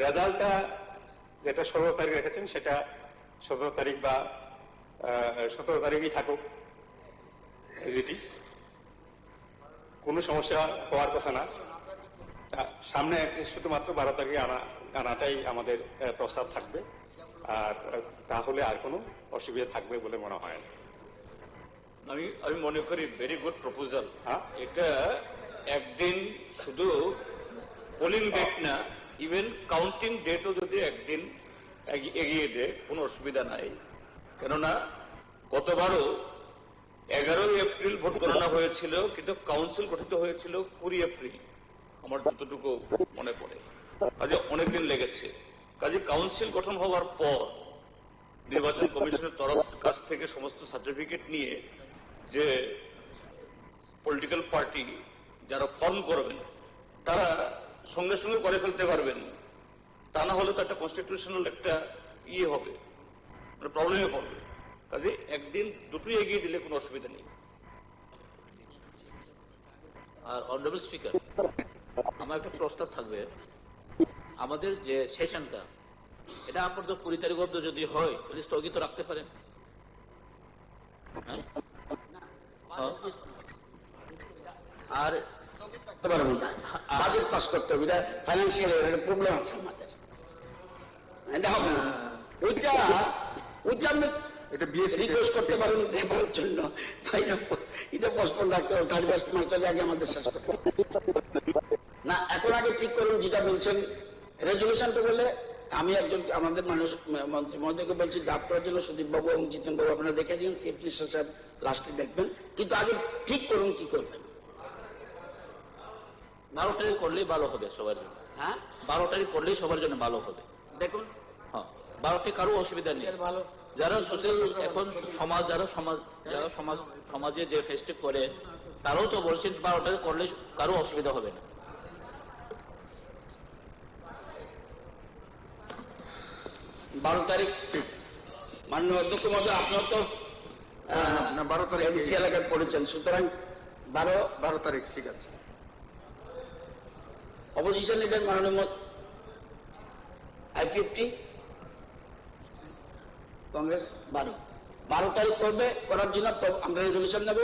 রেজাল্টটা যেটা 17 তারিখ রেখেছেন সেটা 17 তারিখ বা 17 তারিখই থাকুক, এজ ইট ইজ, কোনো সমস্যা হওয়ার কথা না। সামনে শুধুমাত্র 12 তারিখে আনাটাই আমাদের প্রস্তাব থাকবে, আর তাহলে আর কোনো অসুবিধা থাকবে বলে মনে হয় না। আমি মনে করি ভেরি গুড প্রপোজাল। এটা একদিন শুধু পোলিং ডেট না, ইভেন কাউন্টিং ডেটও যদি একদিন এগিয়ে দেয় কোনো অসুবিধা নাই। কেননা গতবারও 11 এপ্রিল ভোট গণনা হয়েছিল, কিন্তু কাউন্সিল গঠিত হয়েছিল 20 এপ্রিল, আমার যতটুকু মনে পড়ে। কাজে অনেকদিন লেগেছে। কাজে কাউন্সিল গঠন হওয়ার পর নির্বাচন কমিশনের কাছ থেকে সমস্ত সার্টিফিকেট নিয়ে যে পলিটিক্যাল পার্টি যারা ফর্ম করবেন তারা সঙ্গে সঙ্গে করে ফেলতে পারবেন। তা না হলে তো একটা কনস্টিটিউশনাল একটা হবে, মানে প্রবলেমে পড়বে। কাজে একদিন দুটোই এগিয়ে দিলে কোনো অসুবিধা নেই। আর অনারেবল স্পিকার, আমার একটা প্রস্তাব থাকবে, আমাদের যে সেশনটা এটা আপনাদের 20 তারিখ অব্দি যদি হয় তাহলে স্থগিত রাখতে পারেন। আর বাজেট পাস করতে হবে, এটা ফাইন্যান্সিয়াল প্রবলেম আছে আমাদের, এটা হবে না। ওইটা আমি রিকোয়েস্ট করতে পারেন দেবার জন্য, এটা পোস্টপোন রাখতে হবে, 31 মার্চ আগে আমাদের শেষ করতে হবে। না, এখন আগে ঠিক করুন যেটা বলছেন রেজলিউশনটা বলে। আমি একজন আমাদের মন্ত্রী মহোদয়কে বলছি ড্রাফট করার জন্য, সুদীপ বাবু এবং জিতেন বাবু আপনারা দেখে দিন, চিফ মিনিস্টার সাহেব লাস্টে দেখবেন, কিন্তু আগে ঠিক করুন কি করবেন। 12 তারিখ করলেই ভালো হবে সবার জন্য। হ্যাঁ, 12 তারিখ করলেই সবার জন্য ভালো হবে। দেখুন, হ্যাঁ, 12 তারিখ কারো অসুবিধা নেই। যারা সোশ্যাল এখন সমাজে যে ফেস্টিভ করে তারাও তো বলছেন 12 তারিখ করলে কারো অসুবিধা হবে না। 12 তারিখ মাননীয় অধ্যক্ষ মহোদয়, আপনার তো 12 তারিখ এডিসি এলাকায় পড়েছেন, সুতরাং 12 তারিখ ঠিক আছে। অপোজিশন লিডার মাননীয় I-50 কংগ্রেস 12 তারিখ করবে, করার জন্য আমরা রেজলিউশন নেব,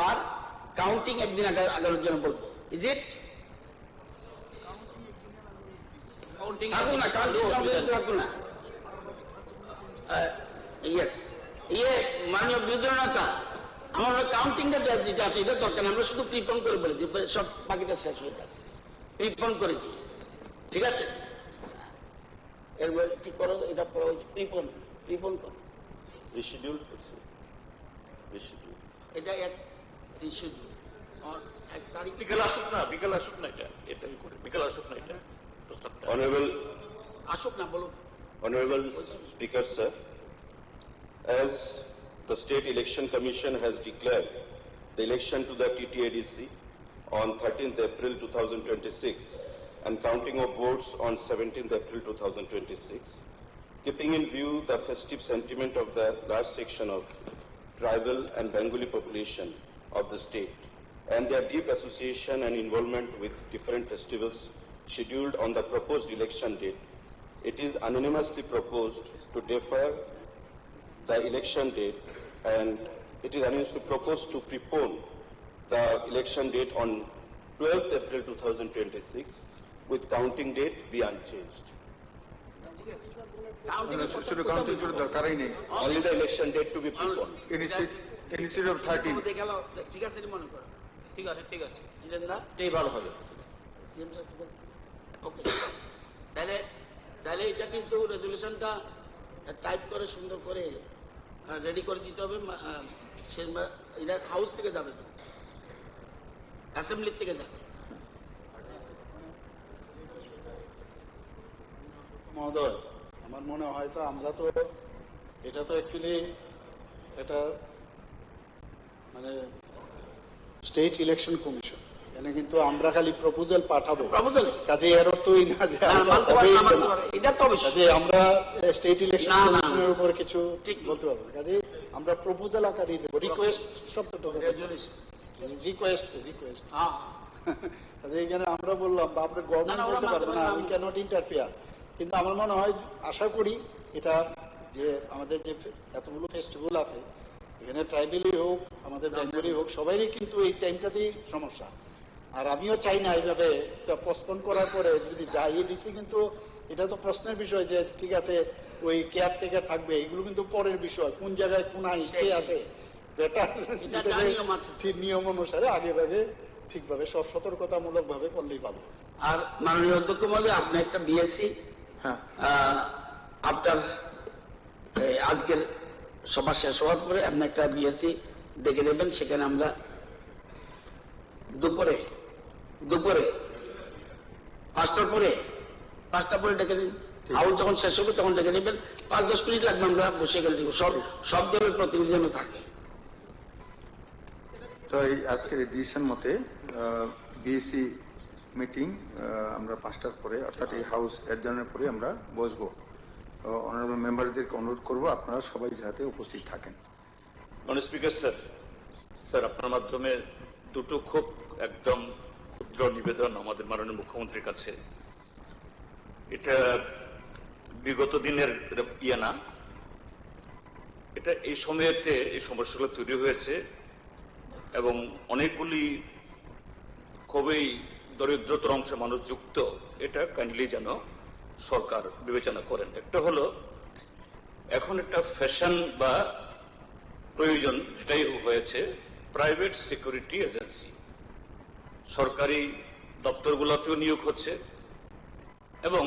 আর কাউন্টিং একদিন আগানোর জন্য বলবো। Is it? কাউন্টিং থাকুন না। ইয়েস, মাননীয় বিরোধী নেতা, আমার কাউন্টিংটা যেটা আছে এটা দরকার, আমরা শুধু প্রিপন করে বলে দিই, সব বাকিটা শেষ হয়ে যাবে, প্রিপন করে দিই, ঠিক আছে? এরপর কি করো, এটা প্রিপন করো, রিশিডিউল এটা এক রিশিডিউল বিকেল আসুক না, এটাই করে বিকেল আসুক না, এটা আসুক না, বলুন। Honorable Speaker, sir, as the State Election Commission has declared the election to the TTADC on 13th April 2026 and counting of votes on 17th April 2026, keeping in view the festive sentiment of the large section of tribal and Bengali population of the state and their deep association and involvement with different festivals scheduled on the proposed election date, it is unanimously proposed to defer the election date, and it is unanimously proposed to prepone the election date on 12th April 2026 with counting date be unchanged. শুধু counting করে দরকারই নেই, only the election date to be preponed. Instead of 13. ঠিক আছে মনে করো, ঠিক আছে এটাই ভালো হবে। ওকে, তাহলে এটা কিন্তু রেজলিউশনটা টাইপ করে সুন্দর করে রেডি করে দিতে হবে। এটা হাউস থেকে যাবে, অ্যাসেম্বলি থেকে যাবে। মহোদয়, আমার মনে হয় তো আমরা তো এটা তো অ্যাকচুয়ালি এটা মানে স্টেট ইলেকশন কমিশন, এখানে কিন্তু আমরা খালি প্রপোজাল পাঠাবো, কাজে এর অর্থই না যে আমরা স্টেট ইলেকশন কমিশনের উপর কিছু বলতে পারবো না, কাজে আমরা প্রপোজাল আকারে দেবো। রিকোয়েস্ট শব্দটা রিকোয়েস্ট কাজে এখানে আমরা বললাম বা আপনার গভর্নমেন্ট বলতে পারবো না উই ক্যানট ইন্টারফিয়ার, কিন্তু আমার মনে হয় আশা করি এটা যে আমাদের যে এতগুলো ফেস্টিভ্যাল আছে এখানে ট্রাইবেলই হোক আমাদের বেঙ্গলি হোক সবারই কিন্তু এই টাইমটাতেই সমস্যা। আর আমিও চাই না এইভাবে পোস্টপোন করার পরে যদি যাই দিচ্ছি, কিন্তু এটা তো প্রশ্নের বিষয় যে ঠিক আছে ওই কেয়ারটেকার থাকবে, এগুলো কিন্তু পরের বিষয়, কোন জায়গায় কোন আইন কে আছে ঠিক নিয়ম অনুসারে আগে ভাগে ঠিকভাবে সব সতর্কতামূলক ভাবে করলেই ভালো। আর মাননীয় অধ্যক্ষ মহোদয়, আপনি একটা বিএসসি আপনার আজকের সভা শেষ হওয়ার পরে আপনি একটা বিএসসি ডেকে নেবেন, সেখানে আমরা দুপুরে 5টার পরে ডেকে নিন। হাউস যখন শেষ হবে তখন ডেকে নেবেন, 5-10 মিনিট লাগবে, আমরা বসে গেলে সব দলের প্রতিনিধি যেন থাকে। তো এই আজকের ডিসিশন মতে বিএসসি মিটিং আমরা 5টার পরে অর্থাৎ এই হাউস অ্যাডজার্নের পরে আমরা বসবো। অনারেবল মেম্বারদেরকে অনুরোধ করবো আপনারা সবাই যাতে উপস্থিত থাকেন। মাননীয় স্পিকার স্যার, আপনার মাধ্যমে দুটো খুব একদম ক্ষুদ্র নিবেদন আমাদের মাননীয় মুখ্যমন্ত্রীর কাছে। এটা বিগত দিনের না, এটা এই সময়েতে এই সমস্যাগুলো তৈরি হয়েছে এবং অনেকগুলি খুবই দরিদ্রতর অংশের মানুষ যুক্ত, এটা কাইন্ডলি যেন সরকার বিবেচনা করেন। একটা হলো এখন একটা ফ্যাশন বা প্রয়োজন সেটাই হয়েছে প্রাইভেট সিকিউরিটি এজেন্সি, সরকারি দপ্তরগুলোতেও নিয়োগ হচ্ছে এবং